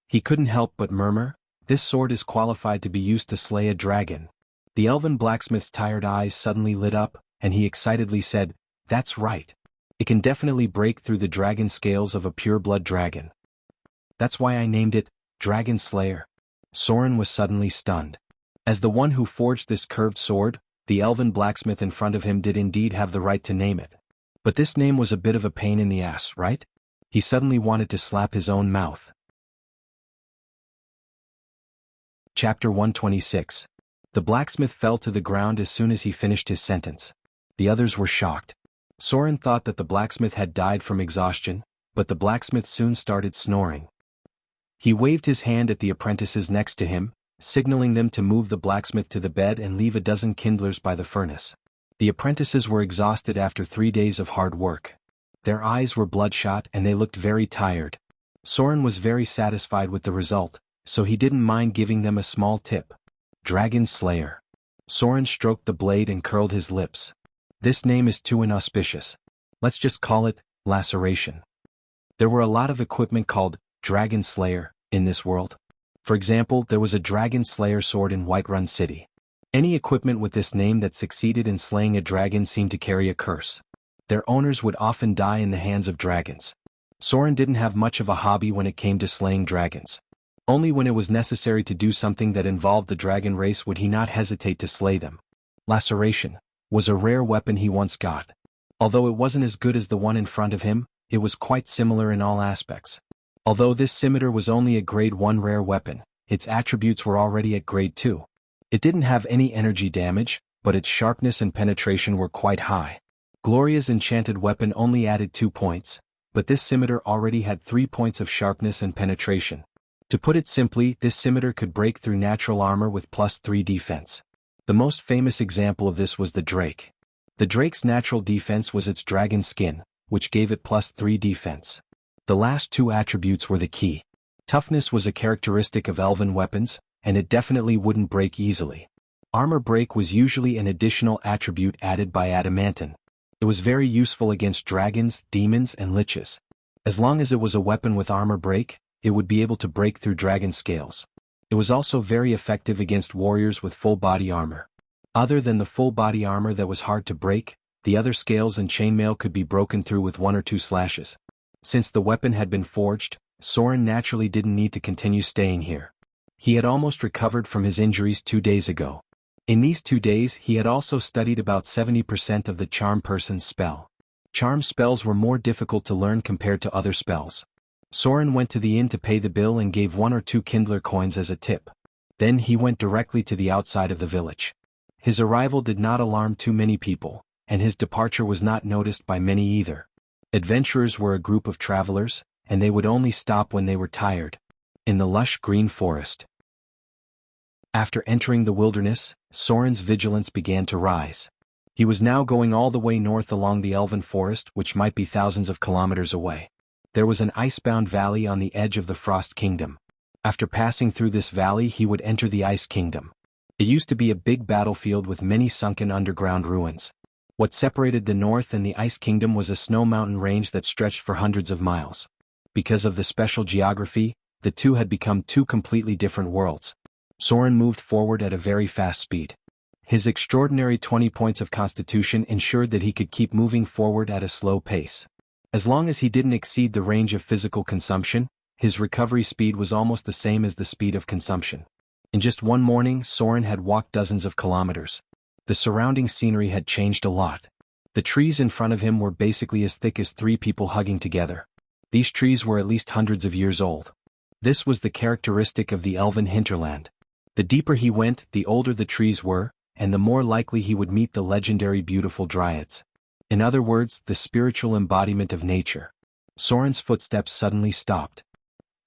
He couldn't help but murmur, "This sword is qualified to be used to slay a dragon." The elven blacksmith's tired eyes suddenly lit up, and he excitedly said, "That's right. It can definitely break through the dragon scales of a pure-blood dragon. That's why I named it Dragon Slayer." Soren was suddenly stunned. As the one who forged this curved sword, the elven blacksmith in front of him did indeed have the right to name it. But this name was a bit of a pain in the ass, right? He suddenly wanted to slap his own mouth. Chapter 126. The blacksmith fell to the ground as soon as he finished his sentence. The others were shocked. Soren thought that the blacksmith had died from exhaustion, but the blacksmith soon started snoring. He waved his hand at the apprentices next to him, signaling them to move the blacksmith to the bed and leave a dozen kindlers by the furnace. The apprentices were exhausted after 3 days of hard work. Their eyes were bloodshot and they looked very tired. Soren was very satisfied with the result, so he didn't mind giving them a small tip. Dragon Slayer. Soren stroked the blade and curled his lips. This name is too inauspicious. Let's just call it Laceration. There were a lot of equipment called Dragon Slayer in this world. For example, there was a Dragon Slayer sword in Whiterun City. Any equipment with this name that succeeded in slaying a dragon seemed to carry a curse. Their owners would often die in the hands of dragons. Soren didn't have much of a hobby when it came to slaying dragons. Only when it was necessary to do something that involved the dragon race would he not hesitate to slay them. Laceration was a rare weapon he once got. Although it wasn't as good as the one in front of him, it was quite similar in all aspects. Although this scimitar was only a grade 1 rare weapon, its attributes were already at grade 2. It didn't have any energy damage, but its sharpness and penetration were quite high. Gloria's enchanted weapon only added 2 points, but this scimitar already had 3 points of sharpness and penetration. To put it simply, this scimitar could break through natural armor with +3 defense. The most famous example of this was the Drake. The Drake's natural defense was its dragon skin, which gave it +3 defense. The last 2 attributes were the key. Toughness was a characteristic of elven weapons, and it definitely wouldn't break easily. Armor break was usually an additional attribute added by adamantine. It was very useful against dragons, demons, and liches. As long as it was a weapon with armor break, it would be able to break through dragon scales. It was also very effective against warriors with full body armor. Other than the full body armor that was hard to break, the other scales and chainmail could be broken through with 1 or 2 slashes. Since the weapon had been forged, Soren naturally didn't need to continue staying here. He had almost recovered from his injuries 2 days ago. In these 2 days he had also studied about 70% of the charm person's spell. Charm spells were more difficult to learn compared to other spells. Soren went to the inn to pay the bill and gave 1 or 2 kindler coins as a tip. Then he went directly to the outside of the village. His arrival did not alarm too many people, and his departure was not noticed by many either. Adventurers were a group of travelers, and they would only stop when they were tired. In the lush green forest. After entering the wilderness, Soren's vigilance began to rise. He was now going all the way north along the elven forest, which might be thousands of kilometers away. There was an icebound valley on the edge of the Frost Kingdom. After passing through this valley he would enter the Ice Kingdom. It used to be a big battlefield with many sunken underground ruins. What separated the North and the Ice Kingdom was a snow mountain range that stretched for hundreds of miles. Because of the special geography, the two had become 2 completely different worlds. Soren moved forward at a very fast speed. His extraordinary 20 points of constitution ensured that he could keep moving forward at a slow pace. As long as he didn't exceed the range of physical consumption, his recovery speed was almost the same as the speed of consumption. In just one morning, Soren had walked dozens of kilometers. The surrounding scenery had changed a lot. The trees in front of him were basically as thick as 3 people hugging together. These trees were at least hundreds of years old. This was the characteristic of the elven hinterland. The deeper he went, the older the trees were, and the more likely he would meet the legendary beautiful dryads. In other words, the spiritual embodiment of nature. Soren's footsteps suddenly stopped.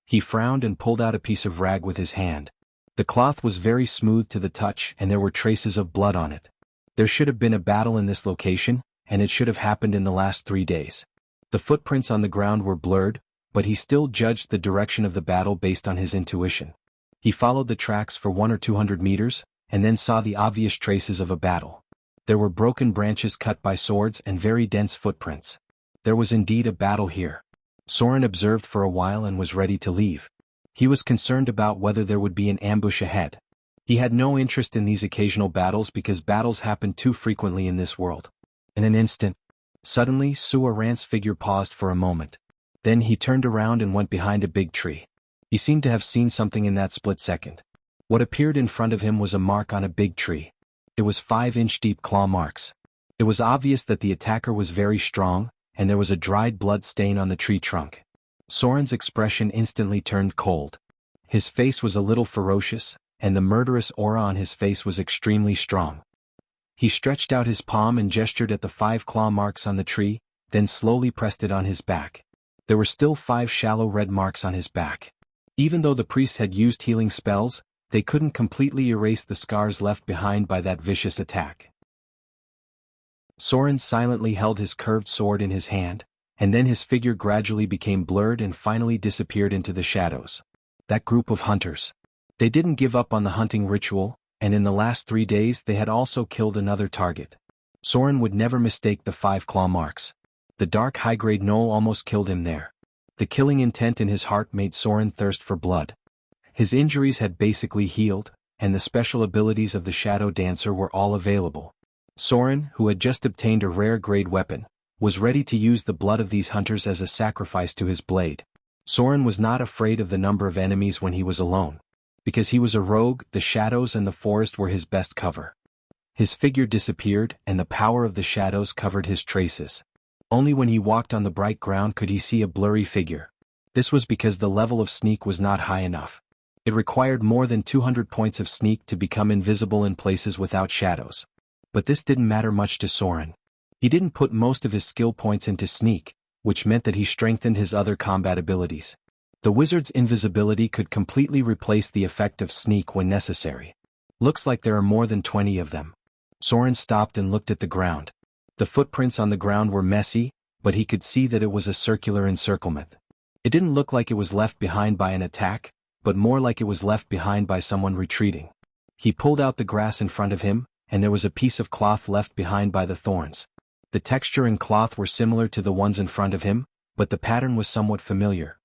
He frowned and pulled out a piece of rag with his hand. The cloth was very smooth to the touch and there were traces of blood on it. There should have been a battle in this location, and it should have happened in the last 3 days. The footprints on the ground were blurred, but he still judged the direction of the battle based on his intuition. He followed the tracks for 100 or 200 meters, and then saw the obvious traces of a battle. There were broken branches cut by swords and very dense footprints. There was indeed a battle here. Soren observed for a while and was ready to leave. He was concerned about whether there would be an ambush ahead. He had no interest in these occasional battles because battles happen too frequently in this world. In an instant, suddenly Suarant's figure paused for a moment. Then he turned around and went behind a big tree. He seemed to have seen something in that split second. What appeared in front of him was a mark on a big tree. It was 5-inch deep claw marks. It was obvious that the attacker was very strong, and there was a dried blood stain on the tree trunk. Soren's expression instantly turned cold. His face was a little ferocious, and the murderous aura on his face was extremely strong. He stretched out his palm and gestured at the 5 claw marks on the tree, then slowly pressed it on his back. There were still 5 shallow red marks on his back. Even though the priests had used healing spells, they couldn't completely erase the scars left behind by that vicious attack. Soren silently held his curved sword in his hand, and then his figure gradually became blurred and finally disappeared into the shadows. That group of hunters. They didn't give up on the hunting ritual, and in the last 3 days they had also killed another target. Soren would never mistake the 5 claw marks. The dark high-grade gnoll almost killed him there. The killing intent in his heart made Soren thirst for blood. His injuries had basically healed, and the special abilities of the Shadow Dancer were all available. Soren, who had just obtained a rare-grade weapon, was ready to use the blood of these hunters as a sacrifice to his blade. Soren was not afraid of the number of enemies when he was alone. Because he was a rogue, the shadows and the forest were his best cover. His figure disappeared, and the power of the shadows covered his traces. Only when he walked on the bright ground could he see a blurry figure. This was because the level of sneak was not high enough. It required more than 200 points of sneak to become invisible in places without shadows. But this didn't matter much to Soren. He didn't put most of his skill points into sneak, which meant that he strengthened his other combat abilities. The wizard's invisibility could completely replace the effect of sneak when necessary. Looks like there are more than 20 of them. Soren stopped and looked at the ground. The footprints on the ground were messy, but he could see that it was a circular encirclement. It didn't look like it was left behind by an attack, but more like it was left behind by someone retreating. He pulled out the grass in front of him, and there was a piece of cloth left behind by the thorns. The texture and cloth were similar to the ones in front of him, but the pattern was somewhat familiar.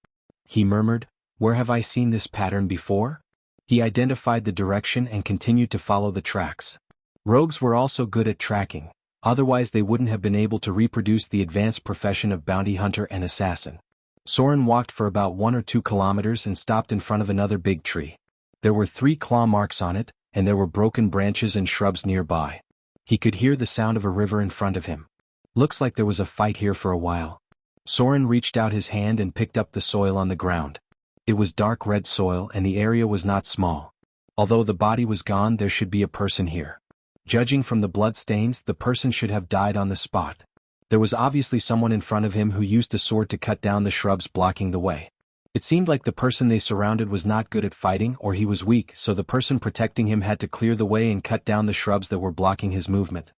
He murmured, "Where have I seen this pattern before?" He identified the direction and continued to follow the tracks. Rogues were also good at tracking, otherwise they wouldn't have been able to reproduce the advanced profession of bounty hunter and assassin. Soren walked for about 1 or 2 kilometers and stopped in front of another big tree. There were 3 claw marks on it, and there were broken branches and shrubs nearby. He could hear the sound of a river in front of him. Looks like there was a fight here for a while. Soren reached out his hand and picked up the soil on the ground. It was dark red soil and the area was not small. Although the body was gone, there should be a person here. Judging from the bloodstains, the person should have died on the spot. There was obviously someone in front of him who used a sword to cut down the shrubs blocking the way. It seemed like the person they surrounded was not good at fighting or he was weak, so the person protecting him had to clear the way and cut down the shrubs that were blocking his movement.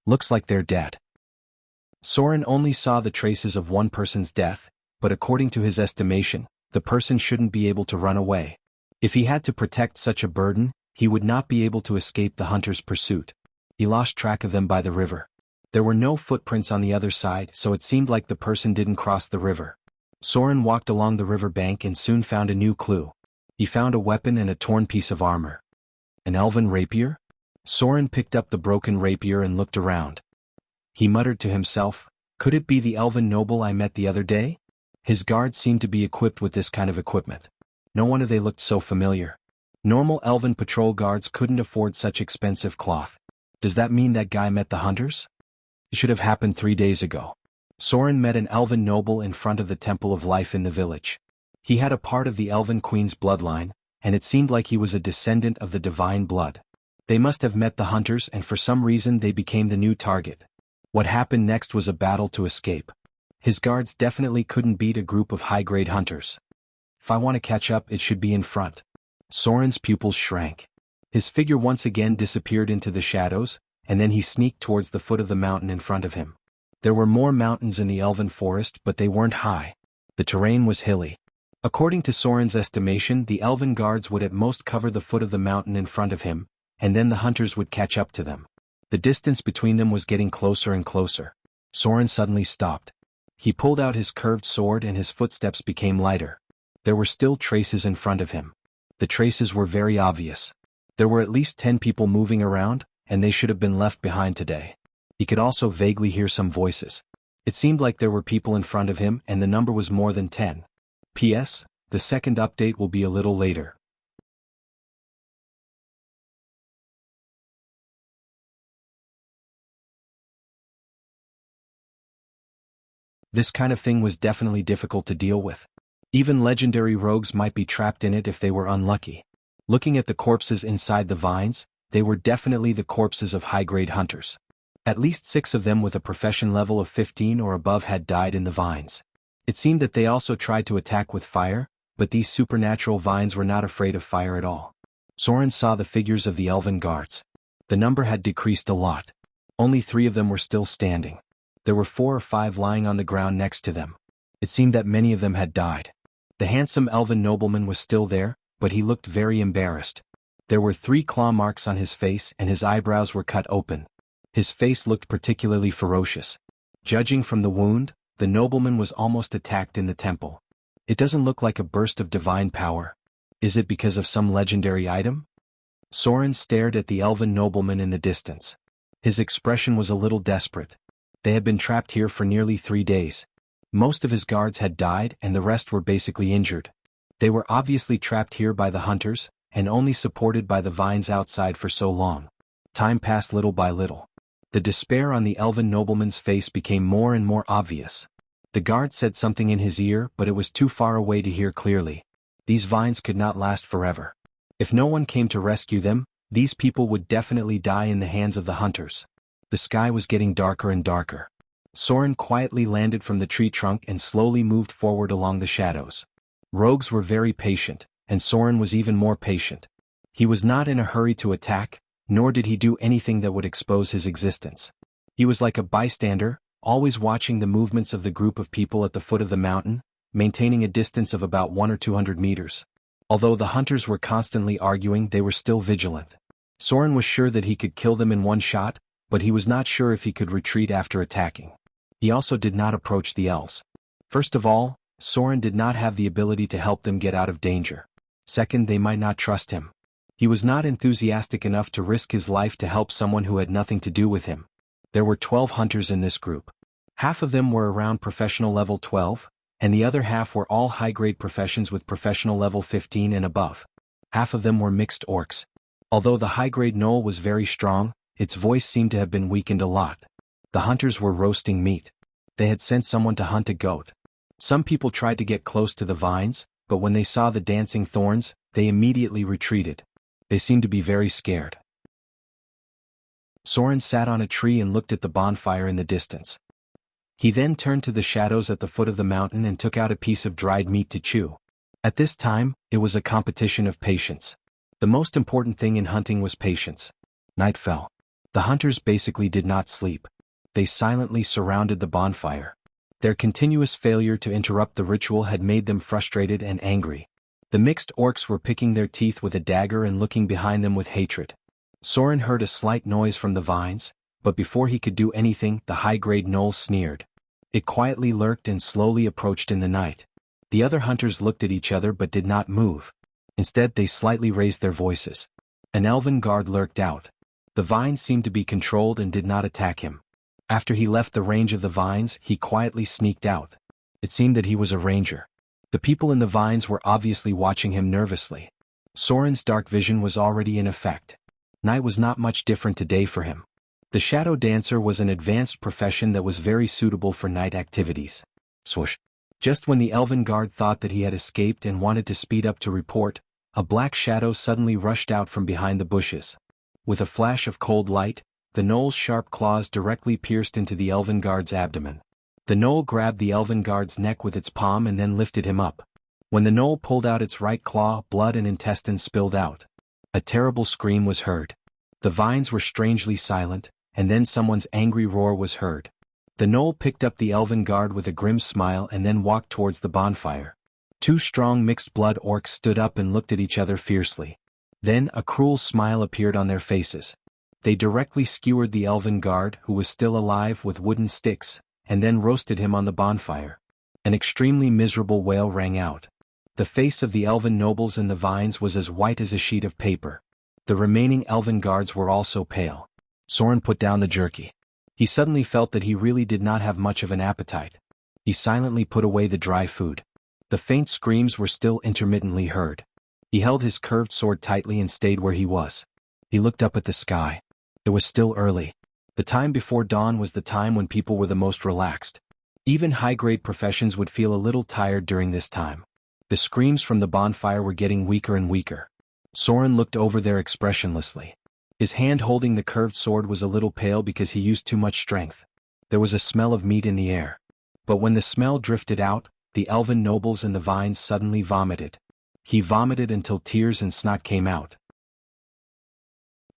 Looks like they're dead. Soren only saw the traces of one person's death, but according to his estimation, the person shouldn't be able to run away. If he had to protect such a burden, he would not be able to escape the hunter's pursuit. He lost track of them by the river. There were no footprints on the other side, so it seemed like the person didn't cross the river. Soren walked along the river bank and soon found a new clue. He found a weapon and a torn piece of armor. An elven rapier? Soren picked up the broken rapier and looked around. He muttered to himself, "Could it be the elven noble I met the other day?" His guards seemed to be equipped with this kind of equipment. No wonder they looked so familiar. Normal elven patrol guards couldn't afford such expensive cloth. Does that mean that guy met the hunters? It should have happened 3 days ago. Soren met an elven noble in front of the Temple of Life in the village. He had a part of the elven queen's bloodline, and it seemed like he was a descendant of the divine blood. They must have met the hunters and for some reason they became the new target. What happened next was a battle to escape. His guards definitely couldn't beat a group of high-grade hunters. If I want to catch up, it should be in front. Soren's pupils shrank. His figure once again disappeared into the shadows, and then he sneaked towards the foot of the mountain in front of him. There were more mountains in the elven forest, but they weren't high. The terrain was hilly. According to Soren's estimation, the elven guards would at most cover the foot of the mountain in front of him, and then the hunters would catch up to them. The distance between them was getting closer and closer. Soren suddenly stopped. He pulled out his curved sword and his footsteps became lighter. There were still traces in front of him. The traces were very obvious. There were at least 10 people moving around, and they should have been left behind today. He could also vaguely hear some voices. It seemed like there were people in front of him and the number was more than 10. P.S. The second update will be a little later. This kind of thing was definitely difficult to deal with. Even legendary rogues might be trapped in it if they were unlucky. Looking at the corpses inside the vines, they were definitely the corpses of high-grade hunters. At least 6 of them with a profession level of 15 or above had died in the vines. It seemed that they also tried to attack with fire, but these supernatural vines were not afraid of fire at all. Soren saw the figures of the elven guards. The number had decreased a lot. Only 3 of them were still standing. There were 4 or 5 lying on the ground next to them. It seemed that many of them had died. The handsome elven nobleman was still there, but he looked very embarrassed. There were 3 claw marks on his face and his eyebrows were cut open. His face looked particularly ferocious. Judging from the wound, the nobleman was almost attacked in the temple. It doesn't look like a burst of divine power. Is it because of some legendary item? Soren stared at the elven nobleman in the distance. His expression was a little desperate. They had been trapped here for nearly 3 days. Most of his guards had died and the rest were basically injured. They were obviously trapped here by the hunters, and only supported by the vines outside for so long. Time passed little by little. The despair on the elven nobleman's face became more and more obvious. The guard said something in his ear, but it was too far away to hear clearly. These vines could not last forever. If no one came to rescue them, these people would definitely die in the hands of the hunters. The sky was getting darker and darker. Soren quietly landed from the tree trunk and slowly moved forward along the shadows. Rogues were very patient, and Soren was even more patient. He was not in a hurry to attack, nor did he do anything that would expose his existence. He was like a bystander, always watching the movements of the group of people at the foot of the mountain, maintaining a distance of about 100 or 200 meters. Although the hunters were constantly arguing, they were still vigilant. Soren was sure that he could kill them in one shot, but he was not sure if he could retreat after attacking. He also did not approach the elves. First of all, Soren did not have the ability to help them get out of danger. Second, they might not trust him. He was not enthusiastic enough to risk his life to help someone who had nothing to do with him. There were 12 hunters in this group. Half of them were around professional level 12, and the other half were all high-grade professions with professional level 15 and above. Half of them were mixed orcs. Although the high-grade gnoll was very strong, its voice seemed to have been weakened a lot. The hunters were roasting meat. They had sent someone to hunt a goat. Some people tried to get close to the vines, but when they saw the dancing thorns, they immediately retreated. They seemed to be very scared. Soren sat on a tree and looked at the bonfire in the distance. He then turned to the shadows at the foot of the mountain and took out a piece of dried meat to chew. At this time, it was a competition of patience. The most important thing in hunting was patience. Night fell. The hunters basically did not sleep. They silently surrounded the bonfire. Their continuous failure to interrupt the ritual had made them frustrated and angry. The mixed orcs were picking their teeth with a dagger and looking behind them with hatred. Soren heard a slight noise from the vines, but before he could do anything, the high-grade gnoll sneered. It quietly lurked and slowly approached in the night. The other hunters looked at each other but did not move. Instead, they slightly raised their voices. An elven guard lurked out. The vines seemed to be controlled and did not attack him. After he left the range of the vines, he quietly sneaked out. It seemed that he was a ranger. The people in the vines were obviously watching him nervously. Soren's dark vision was already in effect. Night was not much different today for him. The shadow dancer was an advanced profession that was very suitable for night activities. Swoosh. Just when the elven guard thought that he had escaped and wanted to speed up to report, a black shadow suddenly rushed out from behind the bushes. With a flash of cold light, the gnoll's sharp claws directly pierced into the elven guard's abdomen. The gnoll grabbed the elven guard's neck with its palm and then lifted him up. When the gnoll pulled out its right claw, blood and intestines spilled out. A terrible scream was heard. The vines were strangely silent, and then someone's angry roar was heard. The gnoll picked up the elven guard with a grim smile and then walked towards the bonfire. Two strong mixed-blood orcs stood up and looked at each other fiercely. Then a cruel smile appeared on their faces. They directly skewered the elven guard, who was still alive, with wooden sticks, and then roasted him on the bonfire. An extremely miserable wail rang out. The face of the elven nobles in the vines was as white as a sheet of paper. The remaining elven guards were also pale. Soren put down the jerky. He suddenly felt that he really did not have much of an appetite. He silently put away the dry food. The faint screams were still intermittently heard. He held his curved sword tightly and stayed where he was. He looked up at the sky. It was still early. The time before dawn was the time when people were the most relaxed. Even high-grade professions would feel a little tired during this time. The screams from the bonfire were getting weaker and weaker. Soren looked over there expressionlessly. His hand holding the curved sword was a little pale because he used too much strength. There was a smell of meat in the air. But when the smell drifted out, the elven nobles in the vines suddenly vomited. He vomited until tears and snot came out.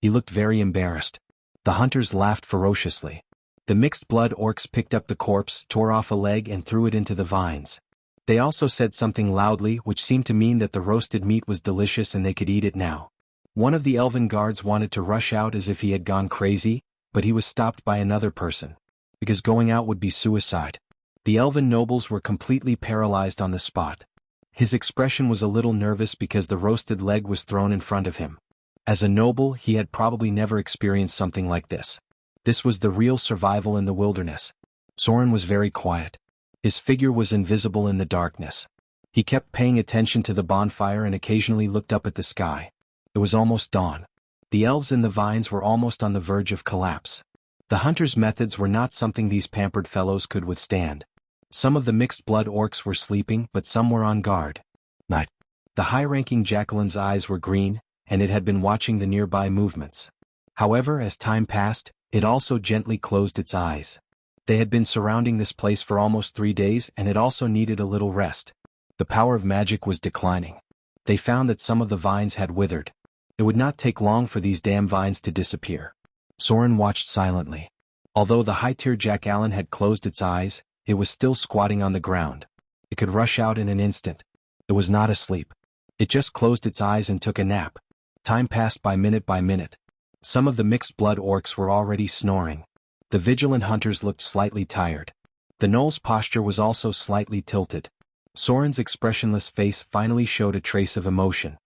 He looked very embarrassed. The hunters laughed ferociously. The mixed-blood orcs picked up the corpse, tore off a leg and threw it into the vines. They also said something loudly, which seemed to mean that the roasted meat was delicious and they could eat it now. One of the elven guards wanted to rush out as if he had gone crazy, but he was stopped by another person. Because going out would be suicide. The elven nobles were completely paralyzed on the spot. His expression was a little nervous because the roasted leg was thrown in front of him. As a noble, he had probably never experienced something like this. This was the real survival in the wilderness. Soren was very quiet. His figure was invisible in the darkness. He kept paying attention to the bonfire and occasionally looked up at the sky. It was almost dawn. The elves in the vines were almost on the verge of collapse. The hunters' methods were not something these pampered fellows could withstand. Some of the mixed-blood orcs were sleeping, but some were on guard. Night. The high-ranking Jacqueline's eyes were green, and it had been watching the nearby movements. However, as time passed, it also gently closed its eyes. They had been surrounding this place for almost 3 days, and it also needed a little rest. The power of magic was declining. They found that some of the vines had withered. It would not take long for these damn vines to disappear. Soren watched silently. Although the high-tier Jack-Allen had closed its eyes, it was still squatting on the ground. It could rush out in an instant. It was not asleep. It just closed its eyes and took a nap. Time passed by minute by minute. Some of the mixed-blood orcs were already snoring. The vigilant hunters looked slightly tired. The gnoll's posture was also slightly tilted. Soren's expressionless face finally showed a trace of emotion.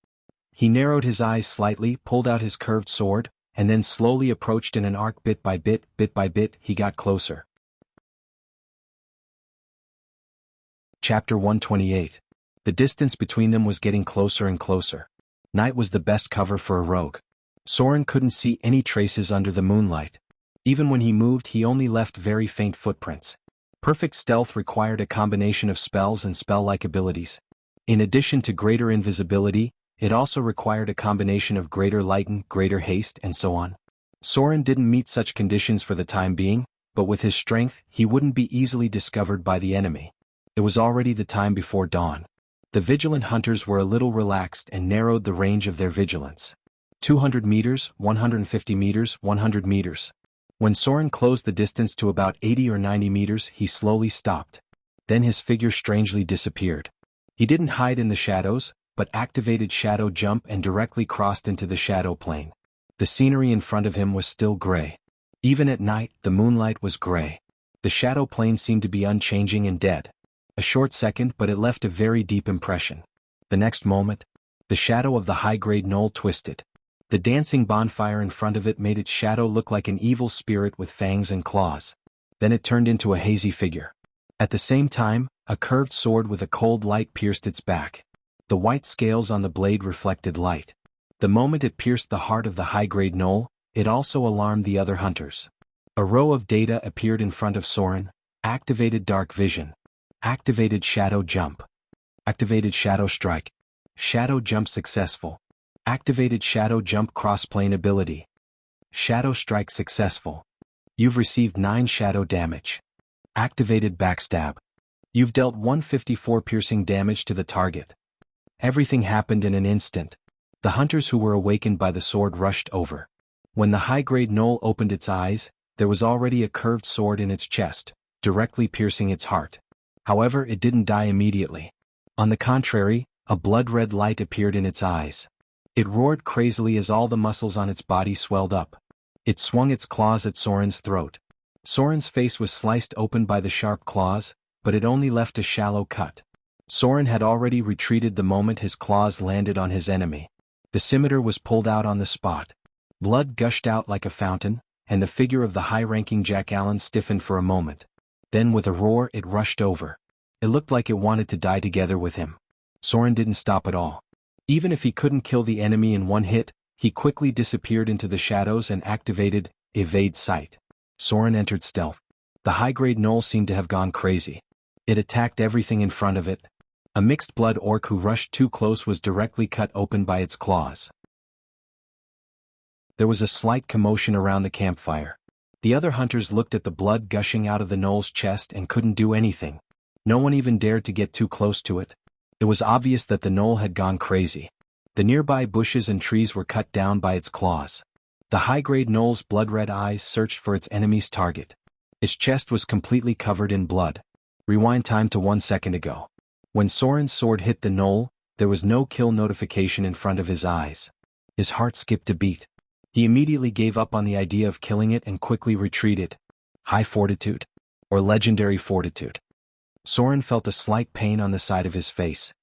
He narrowed his eyes slightly, pulled out his curved sword, and then slowly approached in an arc bit by bit, he got closer. Chapter 128. The distance between them was getting closer and closer. Night was the best cover for a rogue. Soren couldn't see any traces under the moonlight. Even when he moved, he only left very faint footprints. Perfect stealth required a combination of spells and spell-like abilities. In addition to greater invisibility, it also required a combination of greater lighten, greater haste, and so on. Soren didn't meet such conditions for the time being, but with his strength, he wouldn't be easily discovered by the enemy. It was already the time before dawn. The vigilant hunters were a little relaxed and narrowed the range of their vigilance. 200 meters, 150 meters, 100 meters. When Soren closed the distance to about 80 or 90 meters, he slowly stopped. Then his figure strangely disappeared. He didn't hide in the shadows, but activated shadow jump and directly crossed into the shadow plane. The scenery in front of him was still gray. Even at night, the moonlight was gray. The shadow plane seemed to be unchanging and dead. A short second, but it left a very deep impression. The next moment, the shadow of the high-grade knoll twisted. The dancing bonfire in front of it made its shadow look like an evil spirit with fangs and claws. Then it turned into a hazy figure. At the same time, a curved sword with a cold light pierced its back. The white scales on the blade reflected light. The moment it pierced the heart of the high-grade knoll, it also alarmed the other hunters. A row of data appeared in front of Soren. Activated dark vision. Activated shadow jump. Activated shadow strike. Shadow jump successful. Activated shadow jump crossplane ability. Shadow strike successful. You've received 9 shadow damage. Activated backstab. You've dealt 154 piercing damage to the target. Everything happened in an instant. The hunters who were awakened by the sword rushed over. When the high-grade knoll opened its eyes, there was already a curved sword in its chest, directly piercing its heart. However, it didn't die immediately. On the contrary, a blood-red light appeared in its eyes. It roared crazily as all the muscles on its body swelled up. It swung its claws at Soren's throat. Soren's face was sliced open by the sharp claws, but it only left a shallow cut. Soren had already retreated the moment his claws landed on his enemy. The scimitar was pulled out on the spot. Blood gushed out like a fountain, and the figure of the high-ranking Jack-Allen stiffened for a moment. Then with a roar it rushed over. It looked like it wanted to die together with him. Soren didn't stop at all. Even if he couldn't kill the enemy in one hit, he quickly disappeared into the shadows and activated evade sight. Soren entered stealth. The high-grade knoll seemed to have gone crazy. It attacked everything in front of it. A mixed-blood orc who rushed too close was directly cut open by its claws. There was a slight commotion around the campfire. The other hunters looked at the blood gushing out of the knoll's chest and couldn't do anything. No one even dared to get too close to it. It was obvious that the knoll had gone crazy. The nearby bushes and trees were cut down by its claws. The high-grade knoll's blood-red eyes searched for its enemy's target. Its chest was completely covered in blood. Rewind time to 1 second ago. When Soren's sword hit the knoll, there was no kill notification in front of his eyes. His heart skipped a beat. He immediately gave up on the idea of killing it and quickly retreated. High fortitude? Or legendary fortitude? Soren felt a slight pain on the side of his face.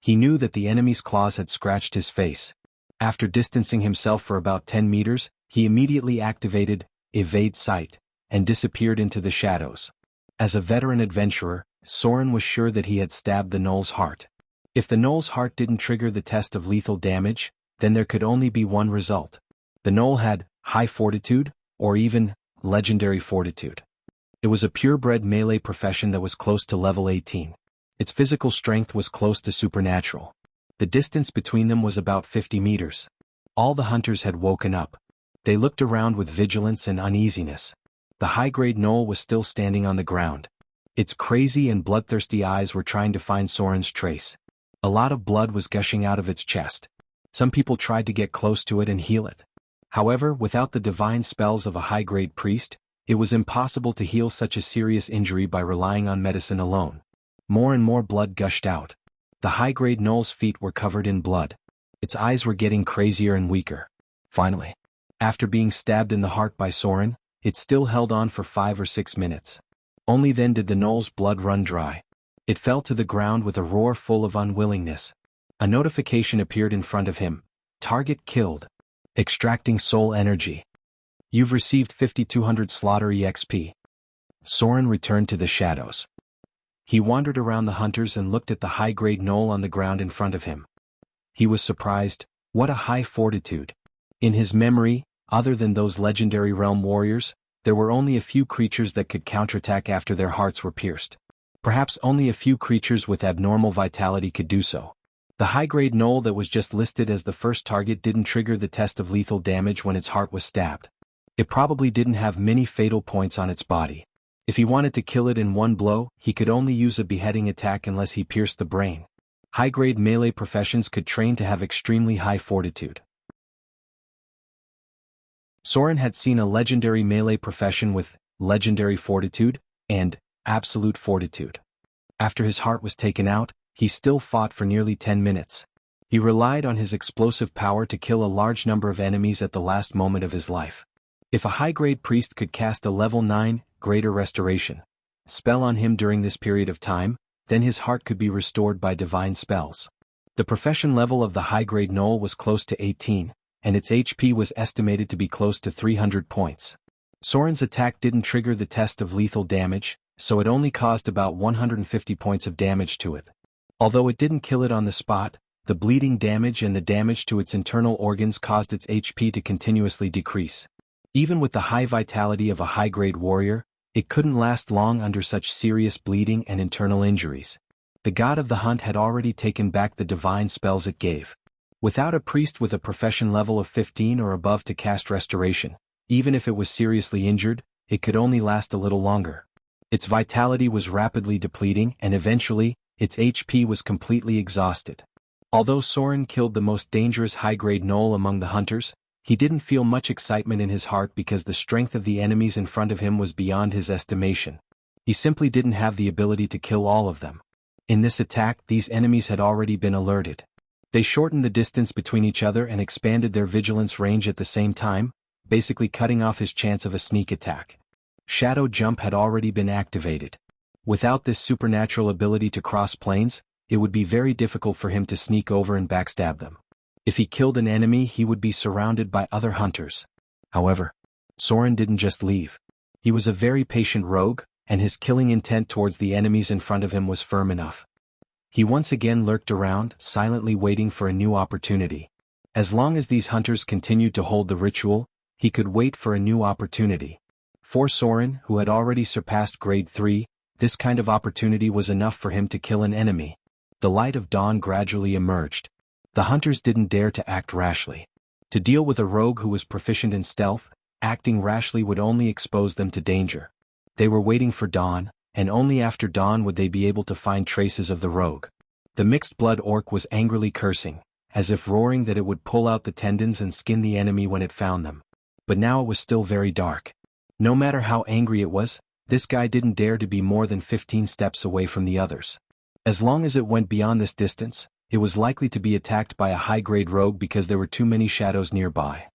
He knew that the enemy's claws had scratched his face. After distancing himself for about 10 meters, he immediately activated Evade Sight and disappeared into the shadows. As a veteran adventurer, Soren was sure that he had stabbed the gnoll's heart. If the gnoll's heart didn't trigger the test of lethal damage, then there could only be one result. The gnoll had high fortitude, or even legendary fortitude. It was a purebred melee profession that was close to level 18. Its physical strength was close to supernatural. The distance between them was about 50 meters. All the hunters had woken up. They looked around with vigilance and uneasiness. The high-grade gnoll was still standing on the ground. Its crazy and bloodthirsty eyes were trying to find Soren's trace. A lot of blood was gushing out of its chest. Some people tried to get close to it and heal it. However, without the divine spells of a high-grade priest, it was impossible to heal such a serious injury by relying on medicine alone. More and more blood gushed out. The high-grade gnoll's feet were covered in blood. Its eyes were getting crazier and weaker. Finally, after being stabbed in the heart by Soren, it still held on for 5 or 6 minutes. Only then did the gnoll's blood run dry. It fell to the ground with a roar full of unwillingness. A notification appeared in front of him. Target killed. Extracting soul energy. You've received 5200 slaughter EXP. Soren returned to the shadows. He wandered around the hunters and looked at the high-grade gnoll on the ground in front of him. He was surprised. What a high fortitude. In his memory, other than those legendary realm warriors, there were only a few creatures that could counterattack after their hearts were pierced. Perhaps only a few creatures with abnormal vitality could do so. The high-grade gnoll that was just listed as the first target didn't trigger the test of lethal damage when its heart was stabbed. It probably didn't have many fatal points on its body. If he wanted to kill it in one blow, he could only use a beheading attack unless he pierced the brain. High-grade melee professions could train to have extremely high fortitude. Soren had seen a legendary melee profession with legendary fortitude and absolute fortitude. After his heart was taken out, he still fought for nearly 10 minutes. He relied on his explosive power to kill a large number of enemies at the last moment of his life. If a high-grade priest could cast a level 9, Greater Restoration spell on him during this period of time, then his heart could be restored by divine spells. The profession level of the high-grade gnoll was close to 18, and its HP was estimated to be close to 300 points. Soren's attack didn't trigger the test of lethal damage, so it only caused about 150 points of damage to it. Although it didn't kill it on the spot, the bleeding damage and the damage to its internal organs caused its HP to continuously decrease. Even with the high vitality of a high-grade warrior, it couldn't last long under such serious bleeding and internal injuries. The god of the hunt had already taken back the divine spells it gave. Without a priest with a profession level of 15 or above to cast restoration, even if it was seriously injured, it could only last a little longer. Its vitality was rapidly depleting and eventually, its HP was completely exhausted. Although Soren killed the most dangerous high-grade gnoll among the hunters, he didn't feel much excitement in his heart because the strength of the enemies in front of him was beyond his estimation. He simply didn't have the ability to kill all of them. In this attack, these enemies had already been alerted. They shortened the distance between each other and expanded their vigilance range at the same time, basically cutting off his chance of a sneak attack. Shadow Jump had already been activated. Without this supernatural ability to cross planes, it would be very difficult for him to sneak over and backstab them. If he killed an enemy, he would be surrounded by other hunters. However, Soren didn't just leave. He was a very patient rogue, and his killing intent towards the enemies in front of him was firm enough. He once again lurked around, silently waiting for a new opportunity. As long as these hunters continued to hold the ritual, he could wait for a new opportunity. For Soren, who had already surpassed grade 3, this kind of opportunity was enough for him to kill an enemy. The light of dawn gradually emerged. The hunters didn't dare to act rashly. To deal with a rogue who was proficient in stealth, acting rashly would only expose them to danger. They were waiting for dawn, and only after dawn would they be able to find traces of the rogue. The mixed-blood orc was angrily cursing, as if roaring that it would pull out the tendons and skin the enemy when it found them. But now it was still very dark. No matter how angry it was, this guy didn't dare to be more than 15 steps away from the others. As long as it went beyond this distance, it was likely to be attacked by a high-grade rogue because there were too many shadows nearby.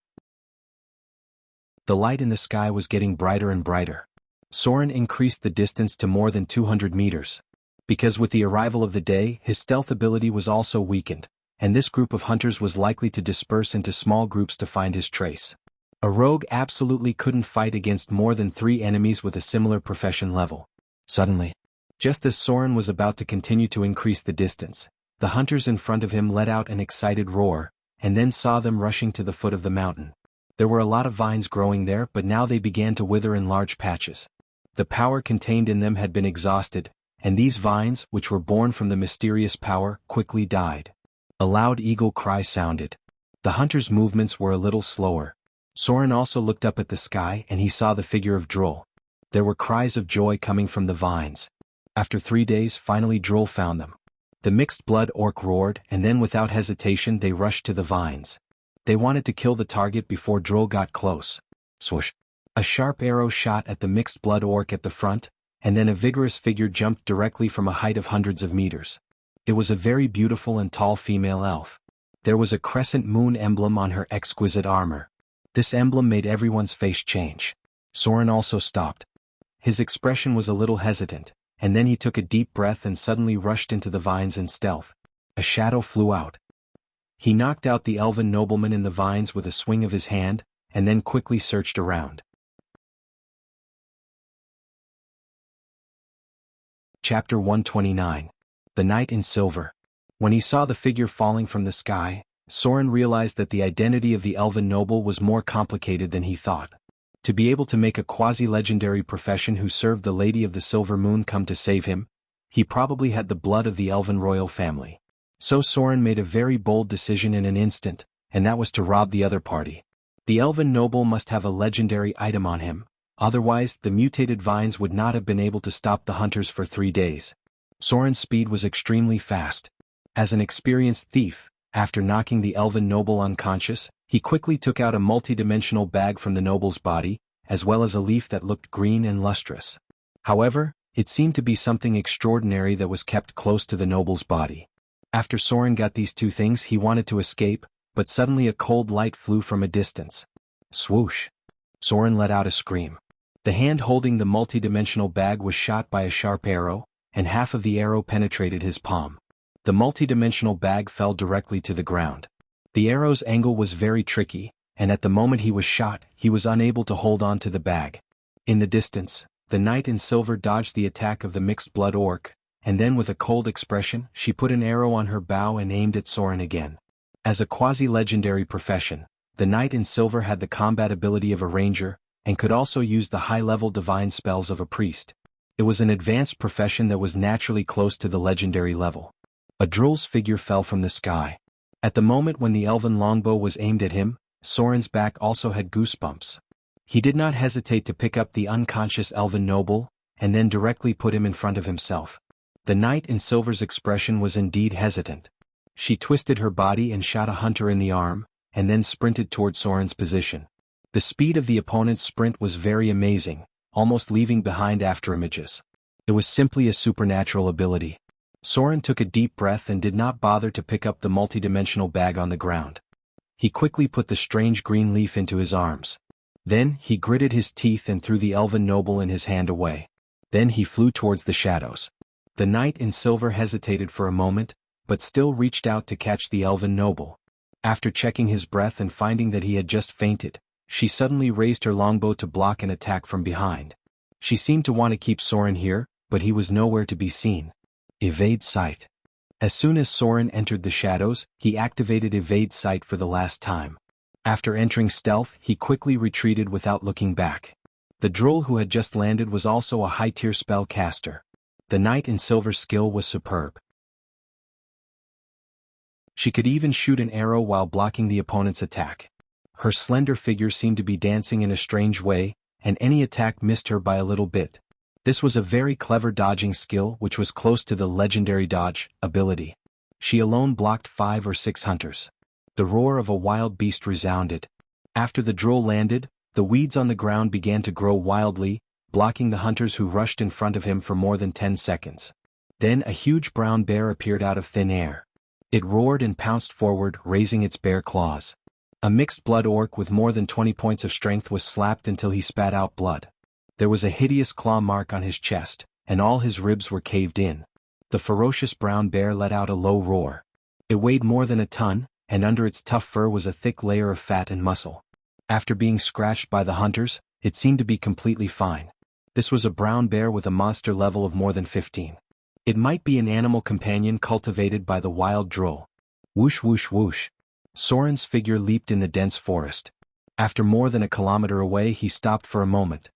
The light in the sky was getting brighter and brighter. Soren increased the distance to more than 200 meters. Because with the arrival of the day, his stealth ability was also weakened, and this group of hunters was likely to disperse into small groups to find his trace. A rogue absolutely couldn't fight against more than 3 enemies with a similar profession level. Suddenly, just as Soren was about to continue to increase the distance, the hunters in front of him let out an excited roar, and then saw them rushing to the foot of the mountain. There were a lot of vines growing there, but now they began to wither in large patches. The power contained in them had been exhausted, and these vines, which were born from the mysterious power, quickly died. A loud eagle cry sounded. The hunters' movements were a little slower. Soren also looked up at the sky and he saw the figure of Droll. There were cries of joy coming from the vines. After 3 days, finally Droll found them. The mixed-blood orc roared, and then without hesitation they rushed to the vines. They wanted to kill the target before Droll got close. Swoosh! A sharp arrow shot at the mixed-blood orc at the front, and then a vigorous figure jumped directly from a height of hundreds of meters. It was a very beautiful and tall female elf. There was a crescent moon emblem on her exquisite armor. This emblem made everyone's face change. Soren also stopped. His expression was a little hesitant, and then he took a deep breath and suddenly rushed into the vines in stealth. A shadow flew out. He knocked out the elven nobleman in the vines with a swing of his hand, and then quickly searched around. Chapter 129. The Knight in Silver. When he saw the figure falling from the sky, Soren realized that the identity of the elven noble was more complicated than he thought. To be able to make a quasi-legendary profession who served the Lady of the Silver Moon come to save him, he probably had the blood of the elven royal family. So Soren made a very bold decision in an instant, and that was to rob the other party. The elven noble must have a legendary item on him, otherwise the mutated vines would not have been able to stop the hunters for 3 days. Soren's speed was extremely fast. As an experienced thief, after knocking the elven noble unconscious, he quickly took out a multidimensional bag from the noble's body, as well as a leaf that looked green and lustrous. However, it seemed to be something extraordinary that was kept close to the noble's body. After Soren got these 2 things, he wanted to escape, but suddenly a cold light flew from a distance. Swoosh! Soren let out a scream. The hand holding the multidimensional bag was shot by a sharp arrow, and half of the arrow penetrated his palm. The multidimensional bag fell directly to the ground. The arrow's angle was very tricky, and at the moment he was shot, he was unable to hold on to the bag. In the distance, the knight in silver dodged the attack of the mixed-blood orc, and then with a cold expression, she put an arrow on her bow and aimed at Soren again. As a quasi-legendary profession, the knight in silver had the combat ability of a ranger, and could also use the high-level divine spells of a priest. It was an advanced profession that was naturally close to the legendary level. A Droll's figure fell from the sky. At the moment when the elven longbow was aimed at him, Soren's back also had goosebumps. He did not hesitate to pick up the unconscious elven noble, and then directly put him in front of himself. The knight in silver's expression was indeed hesitant. She twisted her body and shot a hunter in the arm, and then sprinted toward Soren's position. The speed of the opponent's sprint was very amazing, almost leaving behind afterimages. It was simply a supernatural ability. Soren took a deep breath and did not bother to pick up the multidimensional bag on the ground. He quickly put the strange green leaf into his arms. Then he gritted his teeth and threw the elven noble in his hand away. Then he flew towards the shadows. The knight in silver hesitated for a moment, but still reached out to catch the elven noble. After checking his breath and finding that he had just fainted, she suddenly raised her longbow to block an attack from behind. She seemed to want to keep Soren here, but he was nowhere to be seen. Evade sight. As soon as Soren entered the shadows, he activated evade sight for the last time. After entering stealth, he quickly retreated without looking back. The Droll who had just landed was also a high-tier spell caster. The knight in silver's skill was superb. She could even shoot an arrow while blocking the opponent's attack. Her slender figure seemed to be dancing in a strange way, and any attack missed her by a little bit. This was a very clever dodging skill which was close to the legendary dodge ability. She alone blocked 5 or 6 hunters. The roar of a wild beast resounded. After the Droll landed, the weeds on the ground began to grow wildly, blocking the hunters who rushed in front of him for more than 10 seconds. Then a huge brown bear appeared out of thin air. It roared and pounced forward, raising its bare claws. A mixed-blood orc with more than 20 points of strength was slapped until he spat out blood. There was a hideous claw mark on his chest, and all his ribs were caved in. The ferocious brown bear let out a low roar. It weighed more than a ton, and under its tough fur was a thick layer of fat and muscle. After being scratched by the hunters, it seemed to be completely fine. This was a brown bear with a monster level of more than 15. It might be an animal companion cultivated by the wild droll. Whoosh whoosh whoosh. Soren's figure leaped in the dense forest. After more than a kilometer away, he stopped for a moment.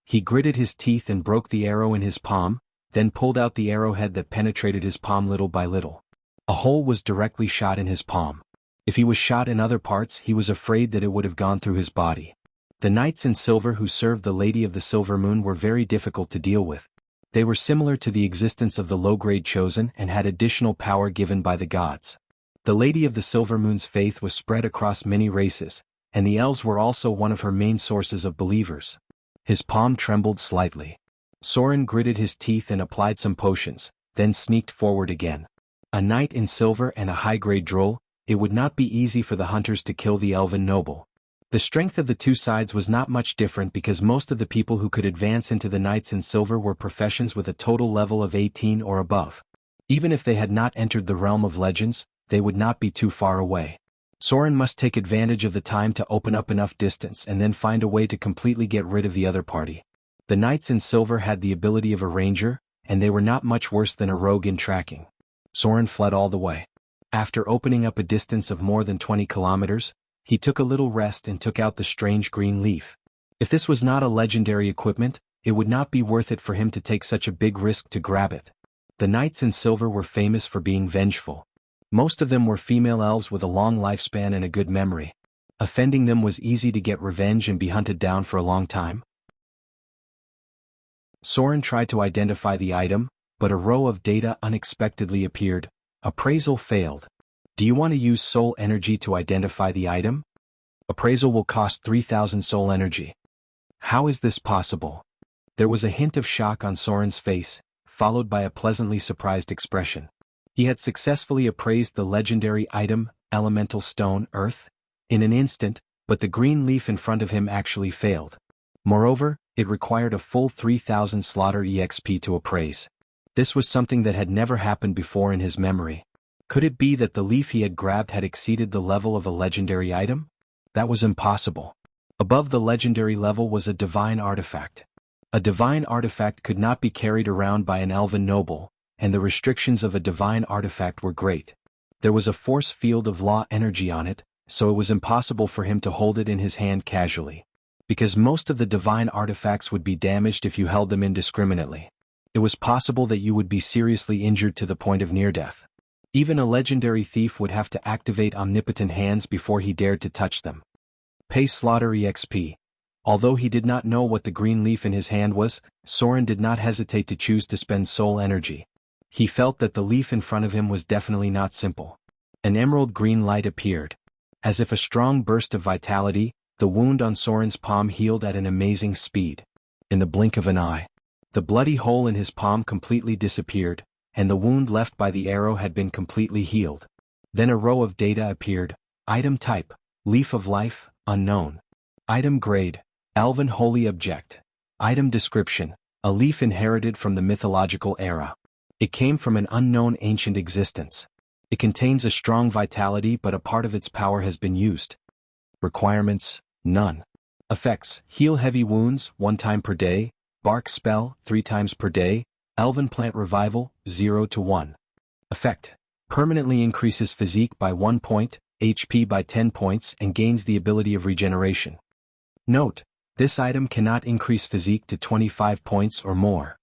He gritted his teeth and broke the arrow in his palm, then pulled out the arrowhead that penetrated his palm little by little. A hole was directly shot in his palm. If he was shot in other parts, he was afraid that it would have gone through his body. The knights in silver who served the Lady of the Silver Moon were very difficult to deal with. They were similar to the existence of the low-grade chosen and had additional power given by the gods. The Lady of the Silver Moon's faith was spread across many races, and the elves were also one of her main sources of believers. His palm trembled slightly. Soren gritted his teeth and applied some potions, then sneaked forward again. A knight in silver and a high-grade droll, it would not be easy for the hunters to kill the elven noble. The strength of the two sides was not much different because most of the people who could advance into the knights in silver were professions with a total level of 18 or above. Even if they had not entered the realm of legends, they would not be too far away. Soren must take advantage of the time to open up enough distance and then find a way to completely get rid of the other party. The knights in silver had the ability of a ranger, and they were not much worse than a rogue in tracking. Soren fled all the way. After opening up a distance of more than 20 kilometers, he took a little rest and took out the strange green leaf. If this was not a legendary equipment, it would not be worth it for him to take such a big risk to grab it. The knights in silver were famous for being vengeful. Most of them were female elves with a long lifespan and a good memory. Offending them was easy to get revenge and be hunted down for a long time. Soren tried to identify the item, but a row of data unexpectedly appeared. Appraisal failed. Do you want to use soul energy to identify the item? Appraisal will cost 3,000 soul energy. How is this possible? There was a hint of shock on Soren's face, followed by a pleasantly surprised expression. He had successfully appraised the legendary item, Elemental Stone, Earth, in an instant, but the green leaf in front of him actually failed. Moreover, it required a full 3,000 slaughter EXP to appraise. This was something that had never happened before in his memory. Could it be that the leaf he had grabbed had exceeded the level of a legendary item? That was impossible. Above the legendary level was a divine artifact. A divine artifact could not be carried around by an elven noble, and the restrictions of a divine artifact were great. There was a force field of law energy on it, so it was impossible for him to hold it in his hand casually. Because most of the divine artifacts would be damaged if you held them indiscriminately. It was possible that you would be seriously injured to the point of near death. Even a legendary thief would have to activate omnipotent hands before he dared to touch them. Pay slaughter EXP. Although he did not know what the green leaf in his hand was, Soren did not hesitate to choose to spend soul energy. He felt that the leaf in front of him was definitely not simple. An emerald green light appeared. As if a strong burst of vitality, the wound on Soren's palm healed at an amazing speed. In the blink of an eye, the bloody hole in his palm completely disappeared, and the wound left by the arrow had been completely healed. Then a row of data appeared. Item type, Leaf of Life, unknown. Item grade, Elven Holy Object. Item description, a leaf inherited from the mythological era. It came from an unknown ancient existence. It contains a strong vitality, but a part of its power has been used. Requirements, none. Effects, heal heavy wounds, 1 time per day. Bark spell, 3 times per day. Elven plant revival, 0 to 1. Effect, permanently increases physique by 1 point, HP by 10 points and gains the ability of regeneration. Note, this item cannot increase physique to 25 points or more.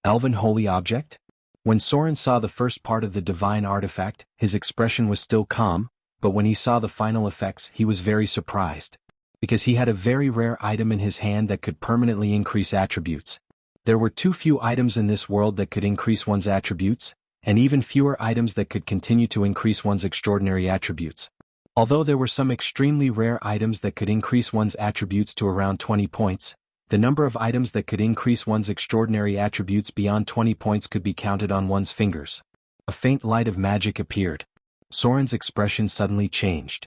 Elven Holy Object? When Soren saw the first part of the divine artifact, his expression was still calm, but when he saw the final effects he was very surprised. Because he had a very rare item in his hand that could permanently increase attributes. There were too few items in this world that could increase one's attributes, and even fewer items that could continue to increase one's extraordinary attributes. Although there were some extremely rare items that could increase one's attributes to around 20 points, the number of items that could increase one's extraordinary attributes beyond 20 points could be counted on one's fingers. A faint light of magic appeared. Soren's expression suddenly changed.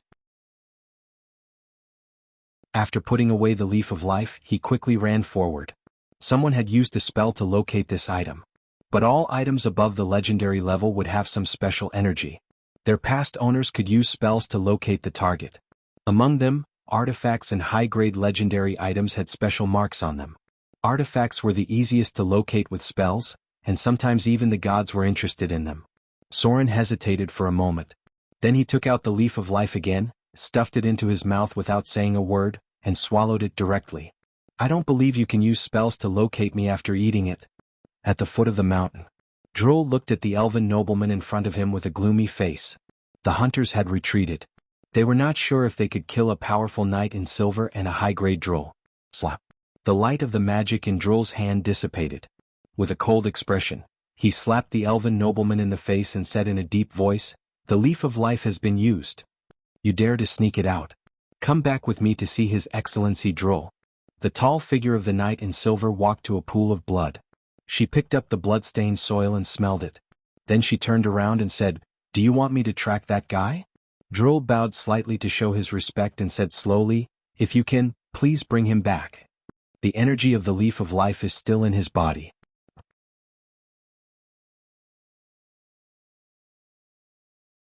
After putting away the Leaf of Life, he quickly ran forward. Someone had used a spell to locate this item. But all items above the legendary level would have some special energy. Their past owners could use spells to locate the target. Among them, artifacts and high-grade legendary items had special marks on them. Artifacts were the easiest to locate with spells, and sometimes even the gods were interested in them. Soren hesitated for a moment. Then he took out the leaf of life again, stuffed it into his mouth without saying a word, and swallowed it directly. I don't believe you can use spells to locate me after eating it. At the foot of the mountain, Droll looked at the elven nobleman in front of him with a gloomy face. The hunters had retreated. They were not sure if they could kill a powerful knight in silver and a high-grade Droll. Slap. The light of the magic in Droll's hand dissipated. With a cold expression, he slapped the elven nobleman in the face and said in a deep voice, "The leaf of life has been used. You dare to sneak it out? Come back with me to see His Excellency Droll." The tall figure of the knight in silver walked to a pool of blood. She picked up the blood-stained soil and smelled it. Then she turned around and said, "Do you want me to track that guy?" Droll bowed slightly to show his respect and said slowly, "If you can, please bring him back. The energy of the leaf of life is still in his body."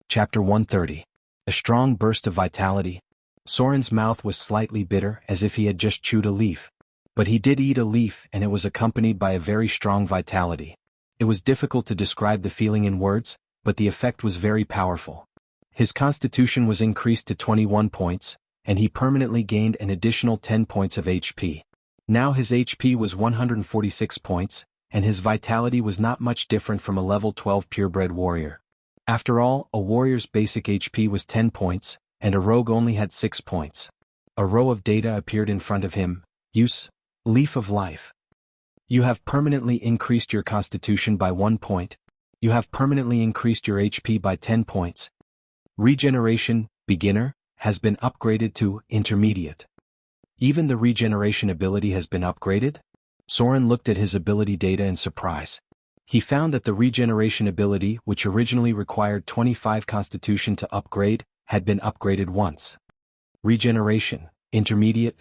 Chapter 130. A strong burst of vitality. Soren's mouth was slightly bitter, as if he had just chewed a leaf. But he did eat a leaf, and it was accompanied by a very strong vitality. It was difficult to describe the feeling in words, but the effect was very powerful. His constitution was increased to 21 points, and he permanently gained an additional 10 points of HP. Now his HP was 146 points, and his vitality was not much different from a level 12 purebred warrior. After all, a warrior's basic HP was 10 points, and a rogue only had 6 points. A row of data appeared in front of him. Use Leaf of Life. You have permanently increased your constitution by 1 point. You have permanently increased your HP by 10 points. Regeneration, Beginner, has been upgraded to Intermediate. Even the regeneration ability has been upgraded? Soren looked at his ability data in surprise. He found that the regeneration ability, which originally required 25 constitution to upgrade, had been upgraded once. Regeneration, Intermediate,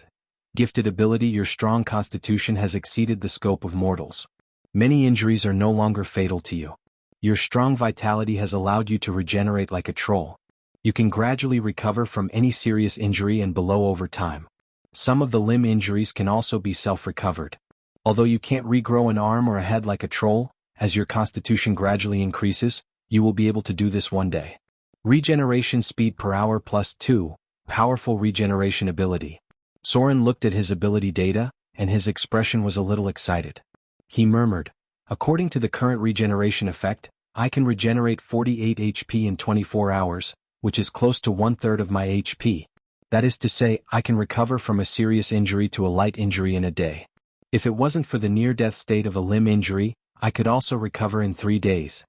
Gifted ability. Your strong constitution has exceeded the scope of mortals. Many injuries are no longer fatal to you. Your strong vitality has allowed you to regenerate like a troll. You can gradually recover from any serious injury and below over time. Some of the limb injuries can also be self-recovered. Although you can't regrow an arm or a head like a troll, as your constitution gradually increases, you will be able to do this one day. Regeneration speed per hour plus 2, powerful regeneration ability. Soren looked at his ability data, and his expression was a little excited. He murmured, "According to the current regeneration effect, I can regenerate 48 HP in 24 hours, which is close to 1/3 of my HP. That is to say, I can recover from a serious injury to a light injury in a day. If it wasn't for the near-death state of a limb injury, I could also recover in 3 days."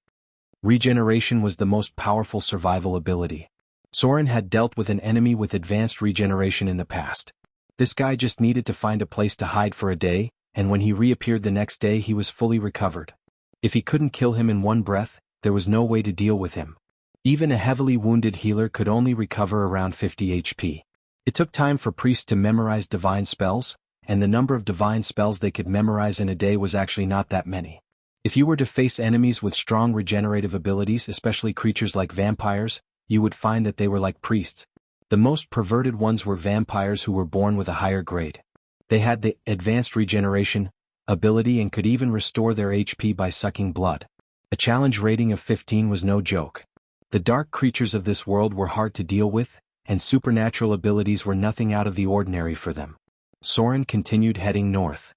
Regeneration was the most powerful survival ability. Soren had dealt with an enemy with advanced regeneration in the past. This guy just needed to find a place to hide for a day, and when he reappeared the next day he was fully recovered. If he couldn't kill him in one breath, there was no way to deal with him. Even a heavily wounded healer could only recover around 50 HP. It took time for priests to memorize divine spells, and the number of divine spells they could memorize in a day was actually not that many. If you were to face enemies with strong regenerative abilities, especially creatures like vampires, you would find that they were like priests. The most perverted ones were vampires who were born with a higher grade. They had the advanced regeneration ability and could even restore their HP by sucking blood. A challenge rating of 15 was no joke. The dark creatures of this world were hard to deal with, and supernatural abilities were nothing out of the ordinary for them. Soren continued heading north.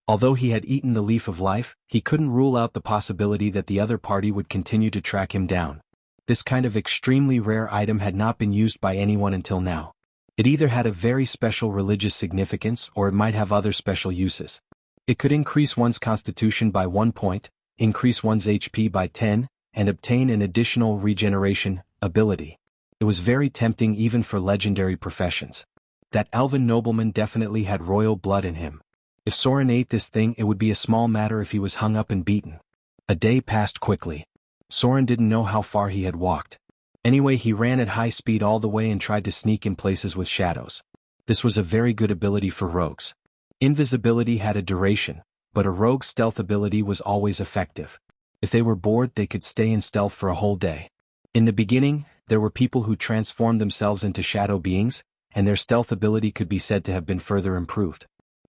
Although he had eaten the leaf of life, he couldn't rule out the possibility that the other party would continue to track him down. This kind of extremely rare item had not been used by anyone until now. It either had a very special religious significance or it might have other special uses. It could increase one's constitution by 1 point, increase one's HP by 10, and obtain an additional regeneration ability. It was very tempting even for legendary professions. That elven nobleman definitely had royal blood in him. If Soren ate this thing, it would be a small matter if he was hung up and beaten. A day passed quickly. Soren didn't know how far he had walked. Anyway, he ran at high speed all the way and tried to sneak in places with shadows. This was a very good ability for rogues. Invisibility had a duration, but a rogue's stealth ability was always effective. If they were bored, they could stay in stealth for a whole day. In the beginning, there were people who transformed themselves into shadow beings, and their stealth ability could be said to have been further improved.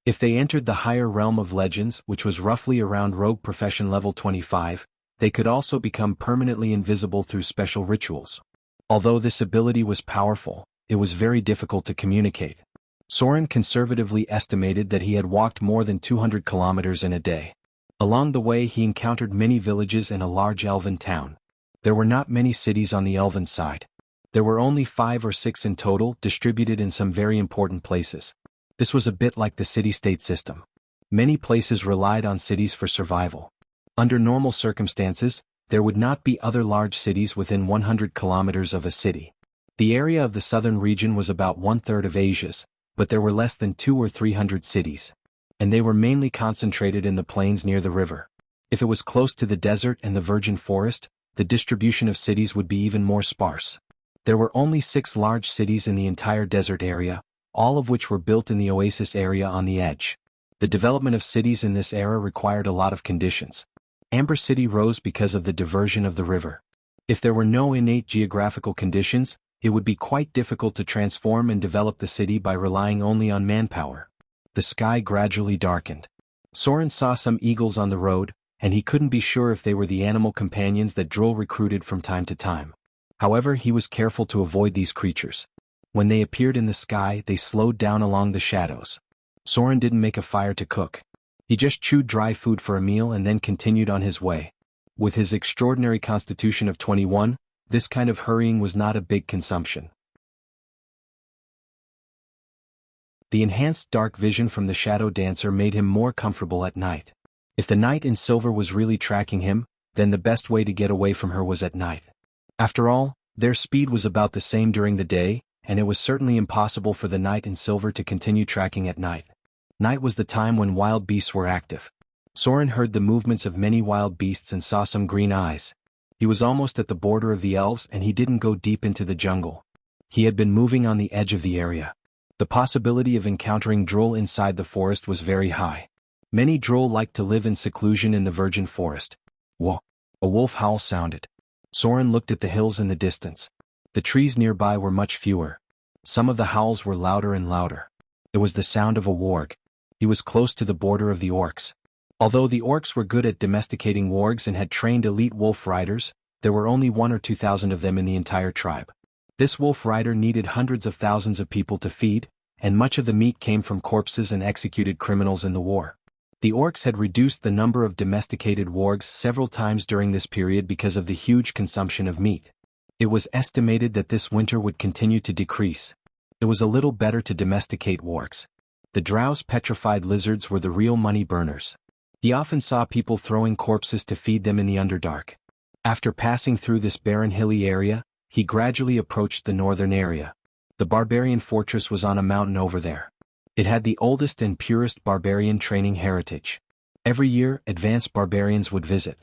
If they entered the higher realm of legends, which was roughly around rogue profession level 25, they could also become permanently invisible through special rituals. Although this ability was powerful, it was very difficult to communicate. Soren conservatively estimated that he had walked more than 200 kilometers in a day. Along the way he encountered many villages and a large elven town. There were not many cities on the elven side. There were only 5 or 6 in total, distributed in some very important places. This was a bit like the city-state system. Many places relied on cities for survival. Under normal circumstances, there would not be other large cities within 100 kilometers of a city. The area of the southern region was about 1/3 of Asia's, but there were less than 200 or 300 cities. And they were mainly concentrated in the plains near the river. If it was close to the desert and the virgin forest, the distribution of cities would be even more sparse. There were only 6 large cities in the entire desert area, all of which were built in the oasis area on the edge. The development of cities in this era required a lot of conditions. Amber City rose because of the diversion of the river. If there were no innate geographical conditions, it would be quite difficult to transform and develop the city by relying only on manpower. The sky gradually darkened. Soren saw some eagles on the road, and he couldn't be sure if they were the animal companions that Droll recruited from time to time. However, he was careful to avoid these creatures. When they appeared in the sky, they slowed down along the shadows. Soren didn't make a fire to cook. He just chewed dry food for a meal and then continued on his way. With his extraordinary constitution of 21, this kind of hurrying was not a big consumption. The enhanced dark vision from the Shadow Dancer made him more comfortable at night. If the knight in silver was really tracking him, then the best way to get away from her was at night. After all, their speed was about the same during the day, and it was certainly impossible for the knight in silver to continue tracking at night. Night was the time when wild beasts were active. Soren heard the movements of many wild beasts and saw some green eyes. He was almost at the border of the elves and he didn't go deep into the jungle. He had been moving on the edge of the area. The possibility of encountering Droll inside the forest was very high. Many Droll liked to live in seclusion in the virgin forest. Whoa! A wolf howl sounded. Soren looked at the hills in the distance. The trees nearby were much fewer. Some of the howls were louder and louder. It was the sound of a warg. He was close to the border of the orcs. Although the orcs were good at domesticating wargs and had trained elite wolf riders, there were only 1,000 or 2,000 of them in the entire tribe. This wolf rider needed hundreds of thousands of people to feed, and much of the meat came from corpses and executed criminals in the war. The orcs had reduced the number of domesticated wargs several times during this period because of the huge consumption of meat. It was estimated that this winter would continue to decrease. It was a little better to domesticate wargs. The drow's petrified lizards were the real money burners. He often saw people throwing corpses to feed them in the Underdark. After passing through this barren hilly area, he gradually approached the northern area. The barbarian fortress was on a mountain over there. It had the oldest and purest barbarian training heritage. Every year, advanced barbarians would visit.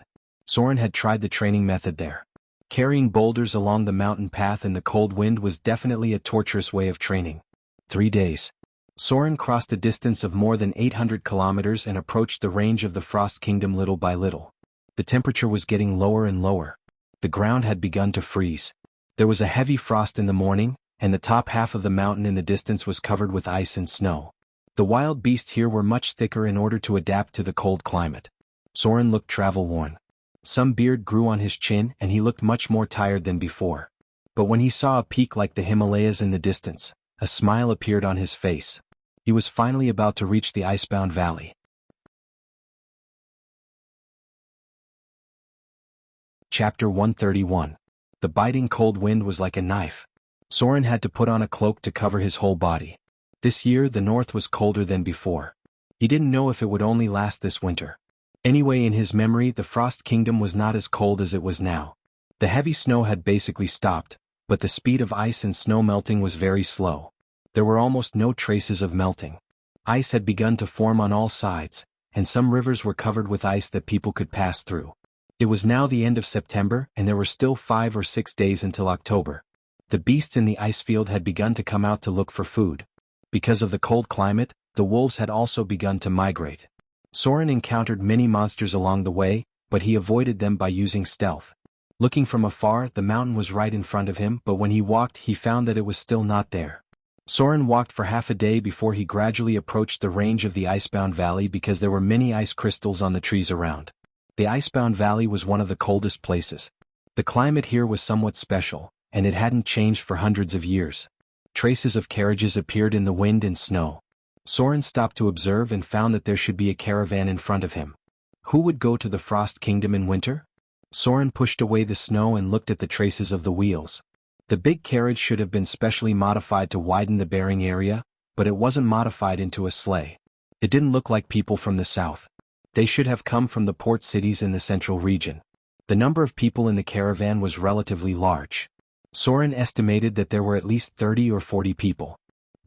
Soren had tried the training method there. Carrying boulders along the mountain path in the cold wind was definitely a torturous way of training. 3 days. Soren crossed a distance of more than 800 kilometers and approached the range of the Frost Kingdom little by little. The temperature was getting lower and lower. The ground had begun to freeze. There was a heavy frost in the morning, and the top half of the mountain in the distance was covered with ice and snow. The wild beasts here were much thicker in order to adapt to the cold climate. Soren looked travel-worn. Some beard grew on his chin and he looked much more tired than before. But when he saw a peak like the Himalayas in the distance, a smile appeared on his face. He was finally about to reach the icebound valley. Chapter 131. The biting cold wind was like a knife. Soren had to put on a cloak to cover his whole body. This year the north was colder than before. He didn't know if it would only last this winter. Anyway, in his memory the Frost Kingdom was not as cold as it was now. The heavy snow had basically stopped, but the speed of ice and snow melting was very slow. There were almost no traces of melting. Ice had begun to form on all sides, and some rivers were covered with ice that people could pass through. It was now the end of September and there were still 5 or 6 days until October. The beasts in the ice field had begun to come out to look for food. Because of the cold climate, the wolves had also begun to migrate. Soren encountered many monsters along the way, but he avoided them by using stealth. Looking from afar, the mountain was right in front of him, but when he walked he found that it was still not there. Soren walked for half a day before he gradually approached the range of the icebound valley because there were many ice crystals on the trees around. The icebound valley was one of the coldest places. The climate here was somewhat special, and it hadn't changed for hundreds of years. Traces of carriages appeared in the wind and snow. Soren stopped to observe and found that there should be a caravan in front of him. Who would go to the Frost Kingdom in winter? Soren pushed away the snow and looked at the traces of the wheels. The big carriage should have been specially modified to widen the bearing area, but it wasn't modified into a sleigh. It didn't look like people from the south. They should have come from the port cities in the central region. The number of people in the caravan was relatively large. Soren estimated that there were at least 30 or 40 people.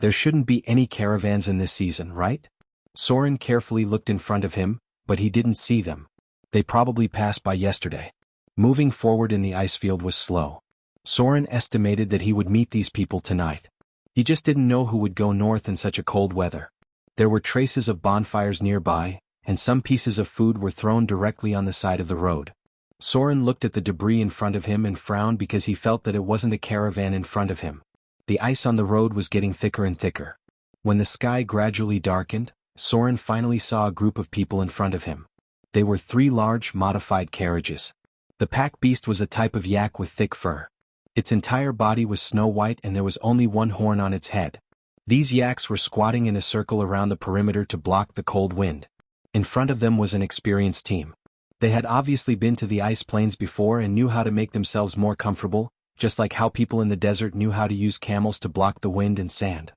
There shouldn't be any caravans in this season, right? Soren carefully looked in front of him, but he didn't see them. They probably passed by yesterday. Moving forward in the ice field was slow. Soren estimated that he would meet these people tonight. He just didn't know who would go north in such a cold weather. There were traces of bonfires nearby, and some pieces of food were thrown directly on the side of the road. Soren looked at the debris in front of him and frowned because he felt that it wasn't a caravan in front of him. The ice on the road was getting thicker and thicker. When the sky gradually darkened, Soren finally saw a group of people in front of him. They were 3 large, modified carriages. The pack beast was a type of yak with thick fur. Its entire body was snow-white and there was only one horn on its head. These yaks were squatting in a circle around the perimeter to block the cold wind. In front of them was an experienced team. They had obviously been to the ice plains before and knew how to make themselves more comfortable, just like how people in the desert knew how to use camels to block the wind and sand.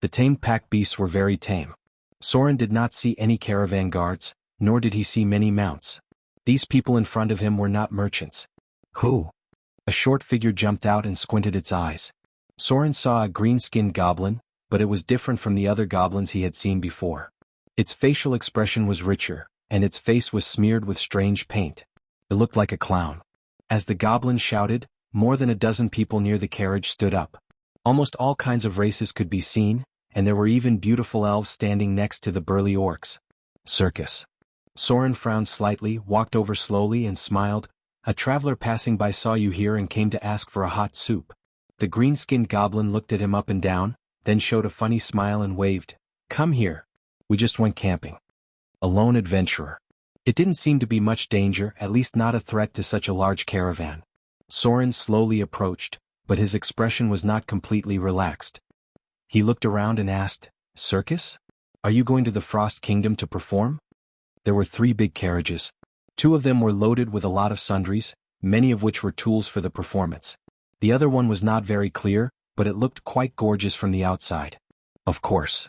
The tamed pack beasts were very tame. Soren did not see any caravan guards, nor did he see many mounts. These people in front of him were not merchants. Who? A short figure jumped out and squinted its eyes. Soren saw a green-skinned goblin, but it was different from the other goblins he had seen before. Its facial expression was richer, and its face was smeared with strange paint. It looked like a clown. As the goblin shouted, more than a dozen people near the carriage stood up. Almost all kinds of races could be seen, and there were even beautiful elves standing next to the burly orcs. Circus. Soren frowned slightly, walked over slowly and smiled. A traveler passing by saw you here and came to ask for a hot soup. The green-skinned goblin looked at him up and down, then showed a funny smile and waved. Come here. We just went camping. A lone adventurer. It didn't seem to be much danger, at least not a threat to such a large caravan. Soren slowly approached, but his expression was not completely relaxed. He looked around and asked, Circus? Are you going to the Frost Kingdom to perform? There were 3 big carriages. 2 of them were loaded with a lot of sundries, many of which were tools for the performance. The other one was not very clear, but it looked quite gorgeous from the outside. Of course.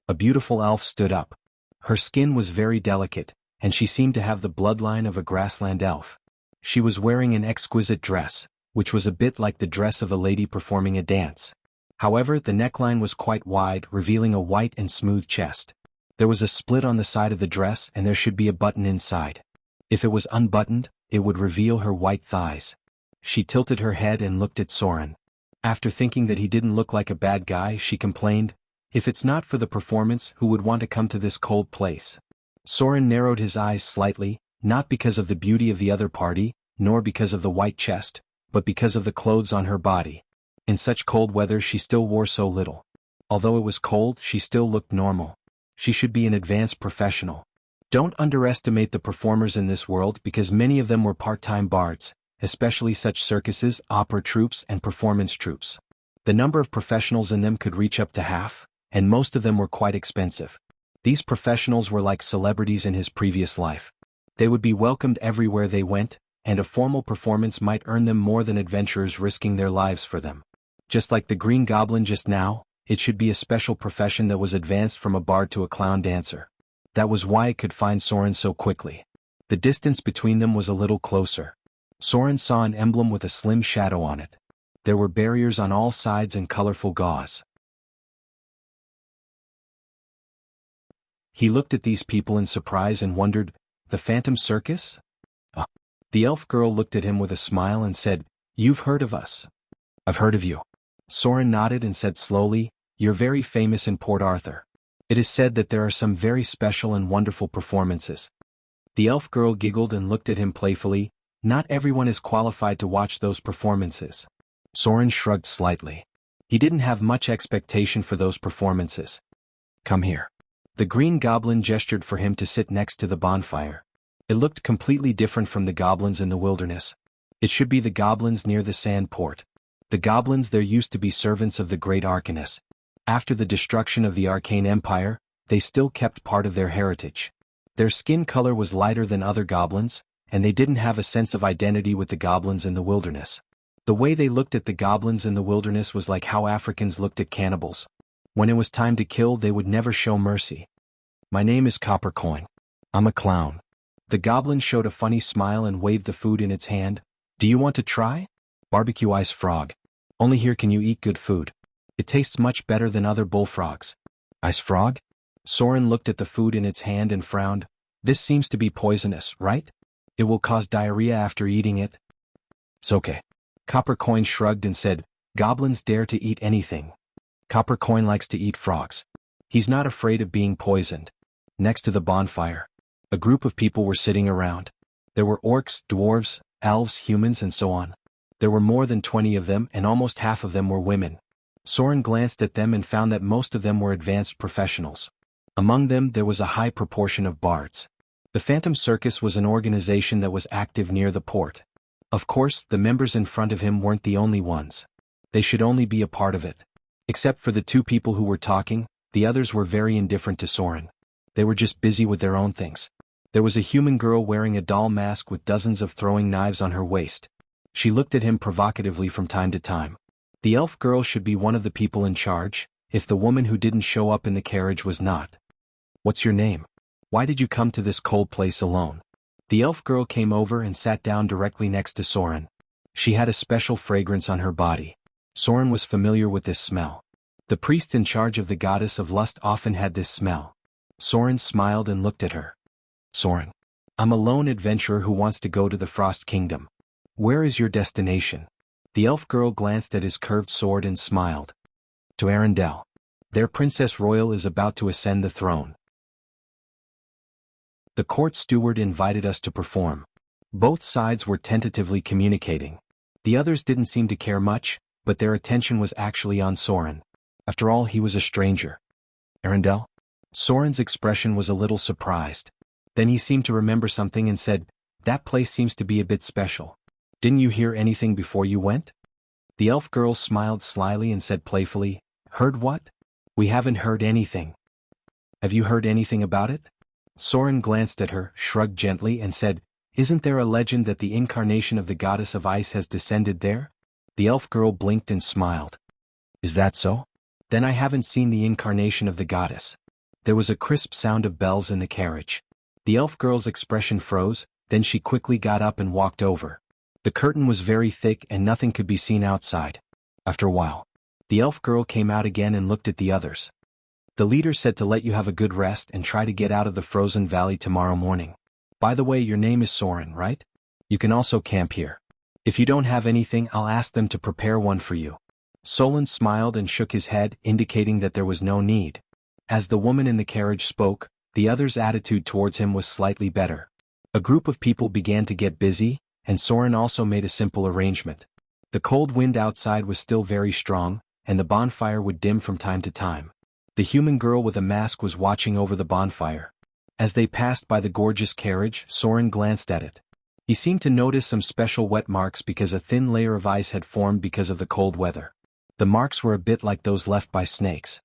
A beautiful elf stood up. Her skin was very delicate, and she seemed to have the bloodline of a grassland elf. She was wearing an exquisite dress, which was a bit like the dress of a lady performing a dance. However, the neckline was quite wide, revealing a white and smooth chest. There was a split on the side of the dress and there should be a button inside. If it was unbuttoned, it would reveal her white thighs. She tilted her head and looked at Soren. After thinking that he didn't look like a bad guy, she complained, If it's not for the performance, who would want to come to this cold place? Soren narrowed his eyes slightly, not because of the beauty of the other party, nor because of the white chest, but because of the clothes on her body. In such cold weather she still wore so little. Although it was cold, she still looked normal. She should be an advanced professional. Don't underestimate the performers in this world because many of them were part-time bards, especially such circuses, opera troupes, and performance troupes. The number of professionals in them could reach up to half, and most of them were quite expensive. These professionals were like celebrities in his previous life. They would be welcomed everywhere they went, and a formal performance might earn them more than adventurers risking their lives for them. Just like the Green Goblin just now, it should be a special profession that was advanced from a bard to a clown dancer. That was why it could find Soren so quickly. The distance between them was a little closer. Soren saw an emblem with a slim shadow on it. There were barriers on all sides and colorful gauze. He looked at these people in surprise and wondered, the Phantom Circus? The elf girl looked at him with a smile and said, You've heard of us. I've heard of you. Soren nodded and said slowly, You're very famous in Port Arthur. It is said that there are some very special and wonderful performances. The elf girl giggled and looked at him playfully. Not everyone is qualified to watch those performances. Soren shrugged slightly. He didn't have much expectation for those performances. Come here. The green goblin gestured for him to sit next to the bonfire. It looked completely different from the goblins in the wilderness. It should be the goblins near the sand port. The goblins there used to be servants of the great Arcanus. After the destruction of the Arcane Empire, they still kept part of their heritage. Their skin color was lighter than other goblins, and they didn't have a sense of identity with the goblins in the wilderness. The way they looked at the goblins in the wilderness was like how Africans looked at cannibals. When it was time to kill, they would never show mercy. My name is Copper Coin. I'm a clown. The goblin showed a funny smile and waved the food in its hand. Do you want to try? Barbecue ice frog. Only here can you eat good food. It tastes much better than other bullfrogs. Ice frog? Soren looked at the food in its hand and frowned. This seems to be poisonous, right? It will cause diarrhea after eating it. It's okay. Copper Coin shrugged and said, goblins dare to eat anything. Copper Coin likes to eat frogs. He's not afraid of being poisoned. Next to the bonfire, a group of people were sitting around. There were orcs, dwarves, elves, humans, and so on. There were more than 20 of them, and almost half of them were women. Soren glanced at them and found that most of them were advanced professionals. Among them there was a high proportion of bards. The Phantom Circus was an organization that was active near the port. Of course, the members in front of him weren't the only ones. They should only be a part of it. Except for the two people who were talking, the others were very indifferent to Soren. They were just busy with their own things. There was a human girl wearing a doll mask with dozens of throwing knives on her waist. She looked at him provocatively from time to time. The elf girl should be one of the people in charge, if the woman who didn't show up in the carriage was not. What's your name? Why did you come to this cold place alone? The elf girl came over and sat down directly next to Soren. She had a special fragrance on her body. Soren was familiar with this smell. The priest in charge of the goddess of lust often had this smell. Soren smiled and looked at her. Soren. I'm a lone adventurer who wants to go to the Frost Kingdom. Where is your destination? The elf girl glanced at his curved sword and smiled. To Arendelle. Their Princess Royal is about to ascend the throne. The court steward invited us to perform. Both sides were tentatively communicating. The others didn't seem to care much, but their attention was actually on Soren. After all, he was a stranger. Arendelle? Soren's expression was a little surprised. Then he seemed to remember something and said, that place seems to be a bit special. Didn't you hear anything before you went? The elf girl smiled slyly and said playfully, heard what? We haven't heard anything. Have you heard anything about it? Soren glanced at her, shrugged gently and said, isn't there a legend that the incarnation of the goddess of ice has descended there? The elf girl blinked and smiled. Is that so? Then I haven't seen the incarnation of the goddess. There was a crisp sound of bells in the carriage. The elf girl's expression froze, then she quickly got up and walked over. The curtain was very thick and nothing could be seen outside. After a while, the elf girl came out again and looked at the others. The leader said to let you have a good rest and try to get out of the frozen valley tomorrow morning. By the way, your name is Soren, right? You can also camp here. If you don't have anything, I'll ask them to prepare one for you. Solon smiled and shook his head, indicating that there was no need. As the woman in the carriage spoke, the other's attitude towards him was slightly better. A group of people began to get busy, and Soren also made a simple arrangement. The cold wind outside was still very strong, and the bonfire would dim from time to time. The human girl with a mask was watching over the bonfire. As they passed by the gorgeous carriage, Soren glanced at it. He seemed to notice some special wet marks because a thin layer of ice had formed because of the cold weather. The marks were a bit like those left by snakes.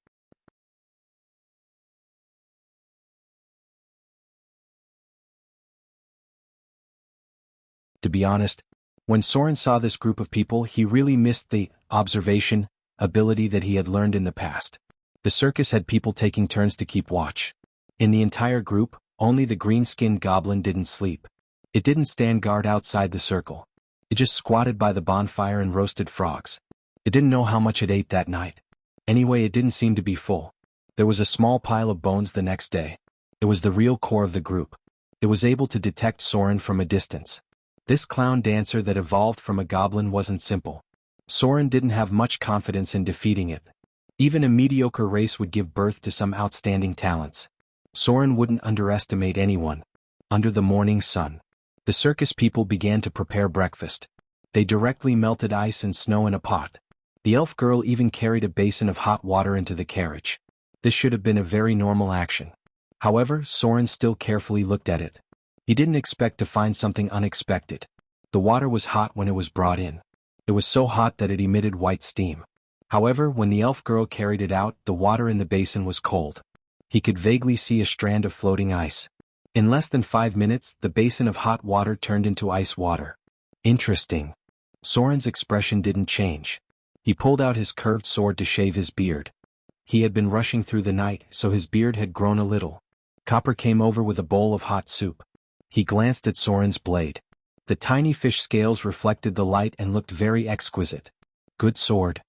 To be honest, when Soren saw this group of people, he really missed the observation ability that he had learned in the past. The circus had people taking turns to keep watch. In the entire group, only the green-skinned goblin didn't sleep. It didn't stand guard outside the circle. It just squatted by the bonfire and roasted frogs. It didn't know how much it ate that night. Anyway, it didn't seem to be full. There was a small pile of bones the next day. It was the real core of the group. It was able to detect Soren from a distance. This clown dancer that evolved from a goblin wasn't simple. Soren didn't have much confidence in defeating it. Even a mediocre race would give birth to some outstanding talents. Soren wouldn't underestimate anyone. Under the morning sun, the circus people began to prepare breakfast. They directly melted ice and snow in a pot. The elf girl even carried a basin of hot water into the carriage. This should have been a very normal action. However, Soren still carefully looked at it. He didn't expect to find something unexpected. The water was hot when it was brought in. It was so hot that it emitted white steam. However, when the elf girl carried it out, the water in the basin was cold. He could vaguely see a strand of floating ice. In less than 5 minutes, the basin of hot water turned into ice water. Interesting. Soren's expression didn't change. He pulled out his curved sword to shave his beard. He had been rushing through the night, so his beard had grown a little. Copper came over with a bowl of hot soup. He glanced at Soren's blade. The tiny fish scales reflected the light and looked very exquisite. Good sword.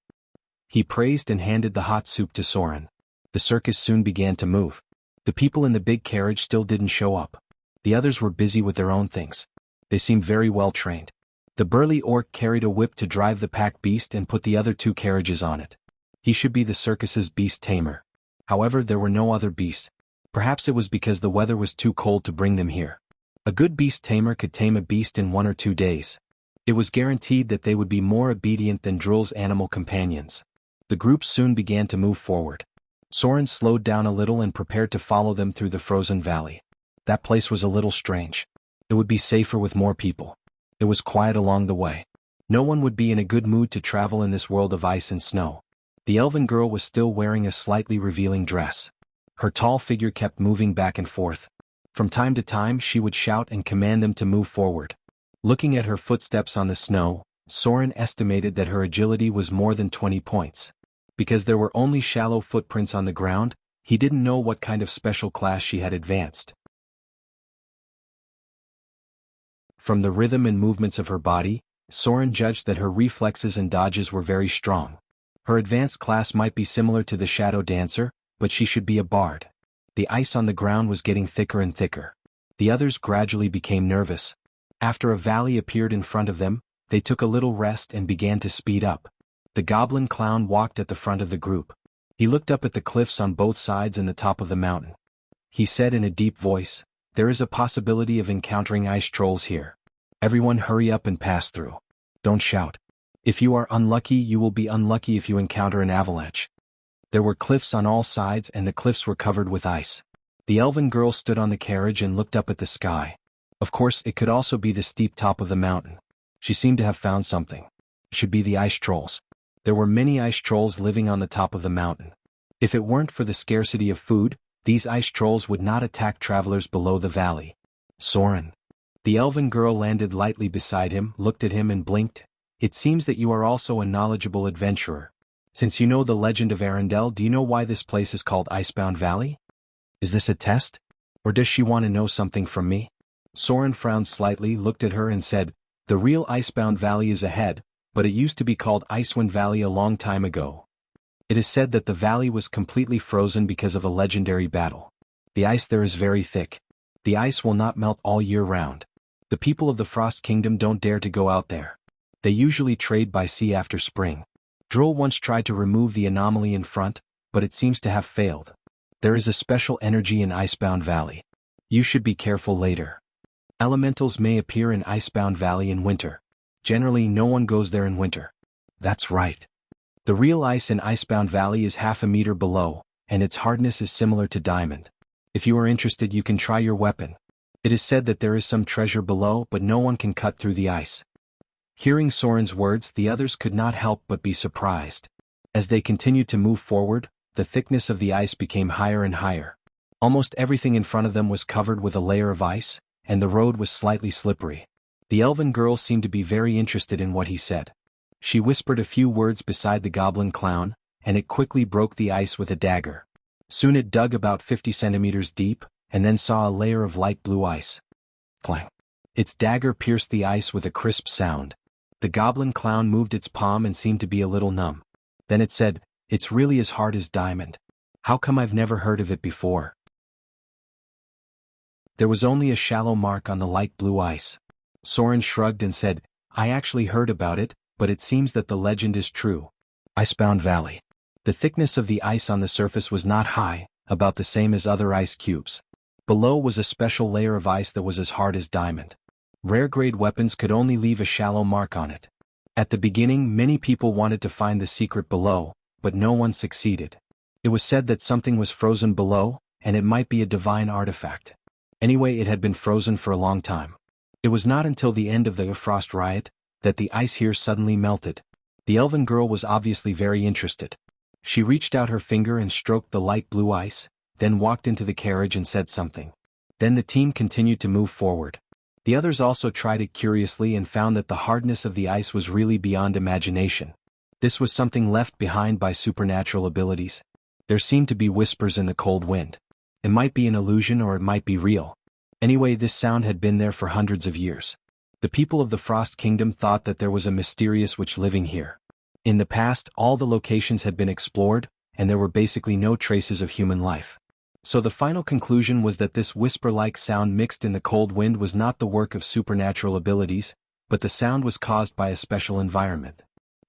He praised and handed the hot soup to Soren. The circus soon began to move. The people in the big carriage still didn't show up. The others were busy with their own things. They seemed very well trained. The burly orc carried a whip to drive the pack beast and put the other 2 carriages on it. He should be the circus's beast tamer. However, there were no other beasts. Perhaps it was because the weather was too cold to bring them here. A good beast tamer could tame a beast in 1 or 2 days. It was guaranteed that they would be more obedient than Drill's animal companions. The group soon began to move forward. Soren slowed down a little and prepared to follow them through the frozen valley. That place was a little strange. It would be safer with more people. It was quiet along the way. No one would be in a good mood to travel in this world of ice and snow. The elven girl was still wearing a slightly revealing dress. Her tall figure kept moving back and forth. From time to time she would shout and command them to move forward. Looking at her footsteps on the snow, Soren estimated that her agility was more than 20 points. Because there were only shallow footprints on the ground, he didn't know what kind of special class she had advanced. From the rhythm and movements of her body, Soren judged that her reflexes and dodges were very strong. Her advanced class might be similar to the shadow dancer, but she should be a bard. The ice on the ground was getting thicker and thicker. The others gradually became nervous. After a valley appeared in front of them, they took a little rest and began to speed up. The goblin clown walked at the front of the group. He looked up at the cliffs on both sides and the top of the mountain. He said in a deep voice, "There is a possibility of encountering ice trolls here. Everyone hurry up and pass through. Don't shout. If you are unlucky, you will be unlucky if you encounter an avalanche." There were cliffs on all sides and the cliffs were covered with ice. The elven girl stood on the carriage and looked up at the sky. Of course, it could also be the steep top of the mountain. She seemed to have found something. It should be the ice trolls. There were many ice trolls living on the top of the mountain. If it weren't for the scarcity of food, these ice trolls would not attack travelers below the valley. Soren. The elven girl landed lightly beside him, looked at him and blinked. "It seems that you are also a knowledgeable adventurer. Since you know the legend of Arendelle, do you know why this place is called Icebound Valley? Is this a test? Or does she want to know something from me?" Soren frowned slightly, looked at her and said, "The real Icebound Valley is ahead, but it used to be called Icewind Valley a long time ago. It is said that the valley was completely frozen because of a legendary battle. The ice there is very thick. The ice will not melt all year round. The people of the Frost Kingdom don't dare to go out there. They usually trade by sea after spring. Droll once tried to remove the anomaly in front, but it seems to have failed. There is a special energy in Icebound Valley. You should be careful later. Elementals may appear in Icebound Valley in winter. Generally, no one goes there in winter." "That's right. The real ice in Icebound Valley is half a meter below, and its hardness is similar to diamond. If you are interested, you can try your weapon. It is said that there is some treasure below, but no one can cut through the ice." Hearing Soren's words, the others could not help but be surprised. As they continued to move forward, the thickness of the ice became higher and higher. Almost everything in front of them was covered with a layer of ice, and the road was slightly slippery. The elven girl seemed to be very interested in what he said. She whispered a few words beside the goblin clown, and it quickly broke the ice with a dagger. Soon it dug about 50 centimeters deep, and then saw a layer of light blue ice. Clang! Its dagger pierced the ice with a crisp sound. The goblin clown moved its palm and seemed to be a little numb. Then it said, "It's really as hard as diamond. How come I've never heard of it before?" There was only a shallow mark on the light blue ice. Soren shrugged and said, "I actually heard about it, but it seems that the legend is true. Icebound Valley. The thickness of the ice on the surface was not high, about the same as other ice cubes. Below was a special layer of ice that was as hard as diamond. Rare-grade weapons could only leave a shallow mark on it. At the beginning, many people wanted to find the secret below, but no one succeeded. It was said that something was frozen below, and it might be a divine artifact. Anyway, it had been frozen for a long time. It was not until the end of the frost riot that the ice here suddenly melted. The elven girl was obviously very interested. She reached out her finger and stroked the light blue ice, then walked into the carriage and said something. Then the team continued to move forward. The others also tried it curiously and found that the hardness of the ice was really beyond imagination. This was something left behind by supernatural abilities. There seemed to be whispers in the cold wind. It might be an illusion or it might be real. Anyway, this sound had been there for hundreds of years. The people of the Frost Kingdom thought that there was a mysterious witch living here. In the past, all the locations had been explored, and there were basically no traces of human life. So the final conclusion was that this whisper-like sound mixed in the cold wind was not the work of supernatural abilities, but the sound was caused by a special environment.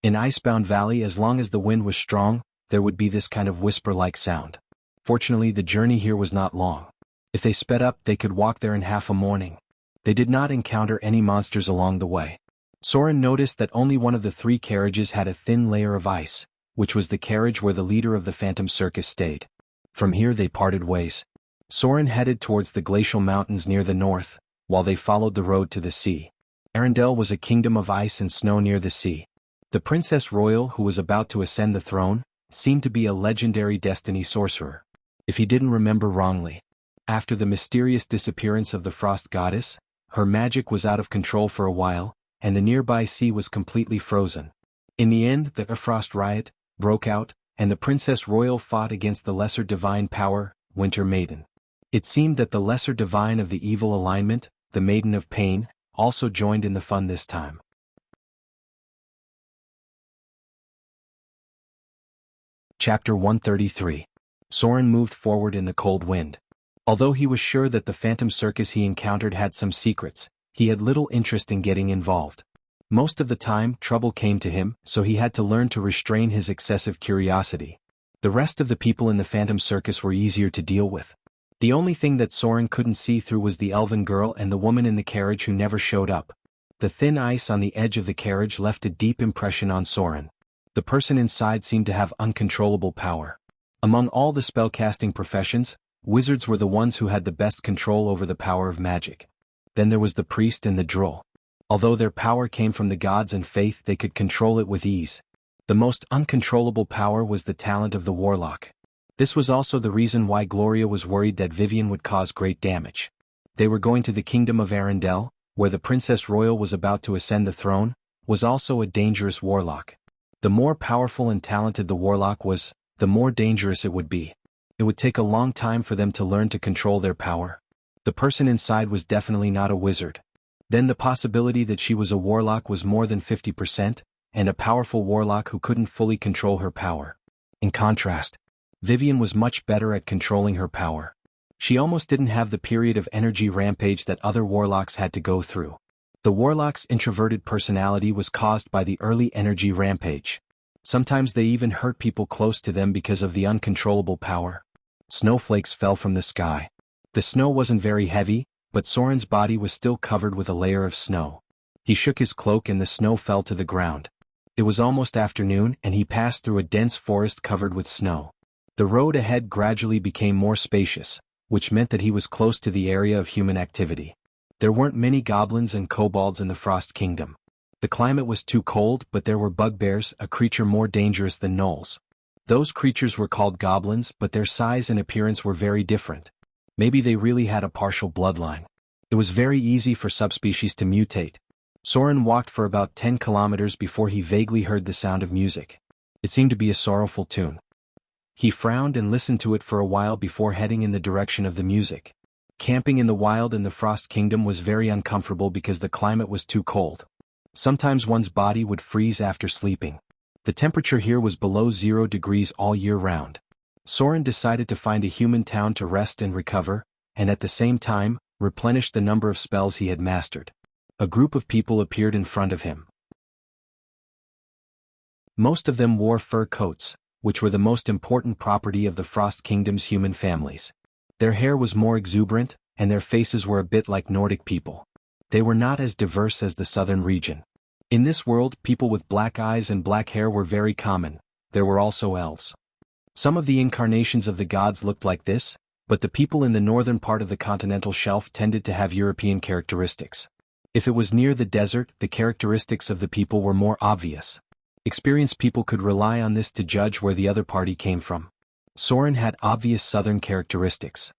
In Icebound Valley, as long as the wind was strong, there would be this kind of whisper-like sound. Fortunately, the journey here was not long. If they sped up, they could walk there in half a morning. They did not encounter any monsters along the way. Soren noticed that only one of the 3 carriages had a thin layer of ice, which was the carriage where the leader of the Phantom Circus stayed. From here they parted ways. Soren headed towards the glacial mountains near the north, while they followed the road to the sea. Arendelle was a kingdom of ice and snow near the sea. The Princess Royal, who was about to ascend the throne, seemed to be a legendary destiny sorcerer. If he didn't remember wrongly. After the mysterious disappearance of the Frost Goddess, her magic was out of control for a while, and the nearby sea was completely frozen. In the end, the Frost Riot broke out, and the Princess Royal fought against the lesser divine power, Winter Maiden. It seemed that the lesser divine of the evil alignment, the Maiden of Pain, also joined in the fun this time. Chapter 133. Soren moved forward in the cold wind. Although he was sure that the Phantom Circus he encountered had some secrets, he had little interest in getting involved. Most of the time, trouble came to him, so he had to learn to restrain his excessive curiosity. The rest of the people in the Phantom Circus were easier to deal with. The only thing that Soren couldn't see through was the elven girl and the woman in the carriage who never showed up. The thin ice on the edge of the carriage left a deep impression on Soren. The person inside seemed to have uncontrollable power. Among all the spellcasting professions, wizards were the ones who had the best control over the power of magic. Then there was the priest and the droll. Although their power came from the gods and faith, they could control it with ease. The most uncontrollable power was the talent of the warlock. This was also the reason why Gloria was worried that Vivian would cause great damage. They were going to the kingdom of Arendelle, where the Princess Royal was about to ascend the throne, was also a dangerous warlock. The more powerful and talented the warlock was, the more dangerous it would be. It would take a long time for them to learn to control their power. The person inside was definitely not a wizard. Then the possibility that she was a warlock was more than 50%, and a powerful warlock who couldn't fully control her power. In contrast, Vivian was much better at controlling her power. She almost didn't have the period of energy rampage that other warlocks had to go through. The warlock's introverted personality was caused by the early energy rampage. Sometimes they even hurt people close to them because of the uncontrollable power. Snowflakes fell from the sky. The snow wasn't very heavy, but Soren's body was still covered with a layer of snow. He shook his cloak and the snow fell to the ground. It was almost afternoon and he passed through a dense forest covered with snow. The road ahead gradually became more spacious, which meant that he was close to the area of human activity. There weren't many goblins and kobolds in the Frost Kingdom. The climate was too cold, but there were bugbears, a creature more dangerous than gnolls. Those creatures were called goblins, but their size and appearance were very different. Maybe they really had a partial bloodline. It was very easy for subspecies to mutate. Soren walked for about 10 kilometers before he vaguely heard the sound of music. It seemed to be a sorrowful tune. He frowned and listened to it for a while before heading in the direction of the music. Camping in the wild in the Frost Kingdom was very uncomfortable because the climate was too cold. Sometimes one's body would freeze after sleeping. The temperature here was below 0 degrees all year round. Soren decided to find a human town to rest and recover, and at the same time, replenish the number of spells he had mastered. A group of people appeared in front of him. Most of them wore fur coats, which were the most important property of the Frost Kingdom's human families. Their hair was more exuberant, and their faces were a bit like Nordic people. They were not as diverse as the southern region. In this world, people with black eyes and black hair were very common. There were also elves. Some of the incarnations of the gods looked like this, but the people in the northern part of the continental shelf tended to have European characteristics. If it was near the desert, the characteristics of the people were more obvious. Experienced people could rely on this to judge where the other party came from. Soren had obvious southern characteristics.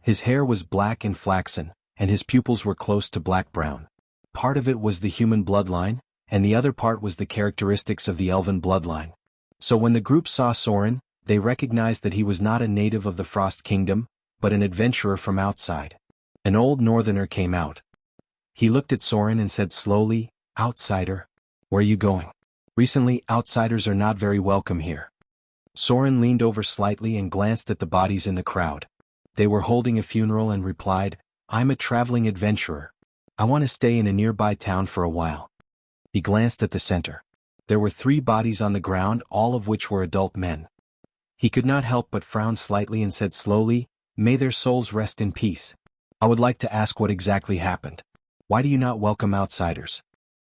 His hair was black and flaxen, and his pupils were close to black-brown. Part of it was the human bloodline, and the other part was the characteristics of the elven bloodline. So when the group saw Soren, they recognized that he was not a native of the Frost Kingdom, but an adventurer from outside. An old northerner came out. He looked at Soren and said slowly, "Outsider, where are you going? Recently, outsiders are not very welcome here." Soren leaned over slightly and glanced at the bodies in the crowd. They were holding a funeral and replied, "I'm a traveling adventurer. I want to stay in a nearby town for a while." He glanced at the center. There were 3 bodies on the ground, all of which were adult men. He could not help but frown slightly and said slowly, "May their souls rest in peace. I would like to ask what exactly happened. Why do you not welcome outsiders?"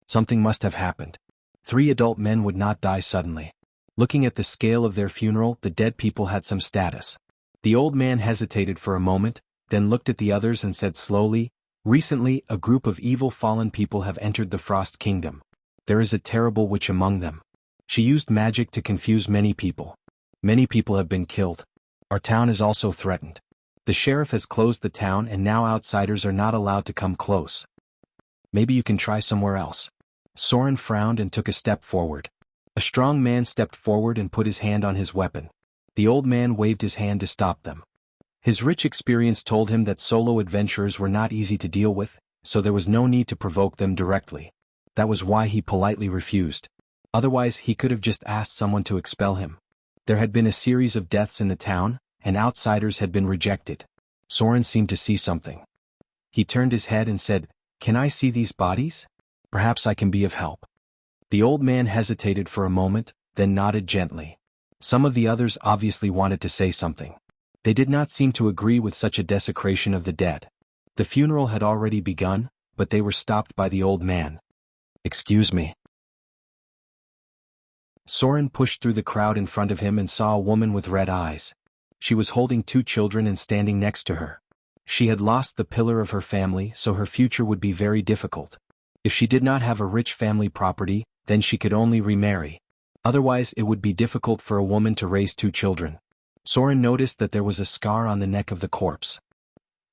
Something must have happened. 3 adult men would not die suddenly. Looking at the scale of their funeral, the dead people had some status. The old man hesitated for a moment, then looked at the others and said slowly, "Recently, a group of evil fallen people have entered the Frost Kingdom. There is a terrible witch among them. She used magic to confuse many people. Many people have been killed. Our town is also threatened. The sheriff has closed the town and now outsiders are not allowed to come close. Maybe you can try somewhere else." Soren frowned and took a step forward. A strong man stepped forward and put his hand on his weapon. The old man waved his hand to stop them. His rich experience told him that solo adventurers were not easy to deal with, so there was no need to provoke them directly. That was why he politely refused. Otherwise, he could have just asked someone to expel him. There had been a series of deaths in the town, and outsiders had been rejected. Soren seemed to see something. He turned his head and said, "Can I see these bodies? Perhaps I can be of help." The old man hesitated for a moment, then nodded gently. Some of the others obviously wanted to say something. They did not seem to agree with such a desecration of the dead. The funeral had already begun, but they were stopped by the old man. "Excuse me." Soren pushed through the crowd in front of him and saw a woman with red eyes. She was holding 2 children and standing next to her. She had lost the pillar of her family, so her future would be very difficult. If she did not have a rich family property, then she could only remarry. Otherwise, it would be difficult for a woman to raise 2 children. Soren noticed that there was a scar on the neck of the corpse.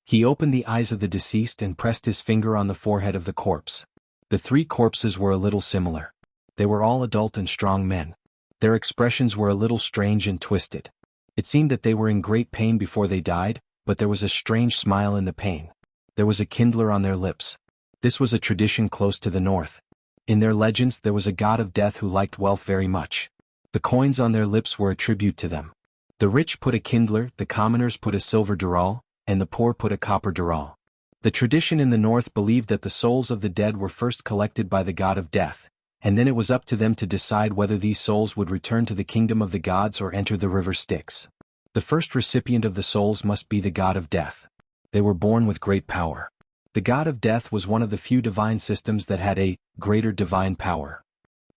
He opened the eyes of the deceased and pressed his finger on the forehead of the corpse. The 3 corpses were a little similar. They were all adult and strong men. Their expressions were a little strange and twisted. It seemed that they were in great pain before they died, but there was a strange smile in the pain. There was a kindler on their lips. This was a tradition close to the north. In their legends there was a god of death who liked wealth very much. The coins on their lips were a tribute to them. The rich put a kindler, the commoners put a silver dural, and the poor put a copper dural. The tradition in the north believed that the souls of the dead were first collected by the god of death, and then it was up to them to decide whether these souls would return to the kingdom of the gods or enter the river Styx. The first recipient of the souls must be the god of death. They were born with great power. The god of death was one of the few divine systems that had a greater divine power.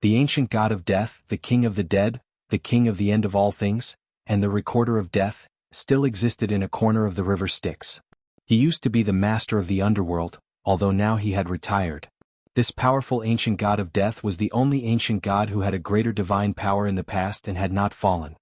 The ancient god of death, the king of the dead, the king of the end of all things, and the recorder of death, still existed in a corner of the river Styx. He used to be the master of the underworld, although now he had retired. This powerful ancient god of death was the only ancient god who had a greater divine power in the past and had not fallen.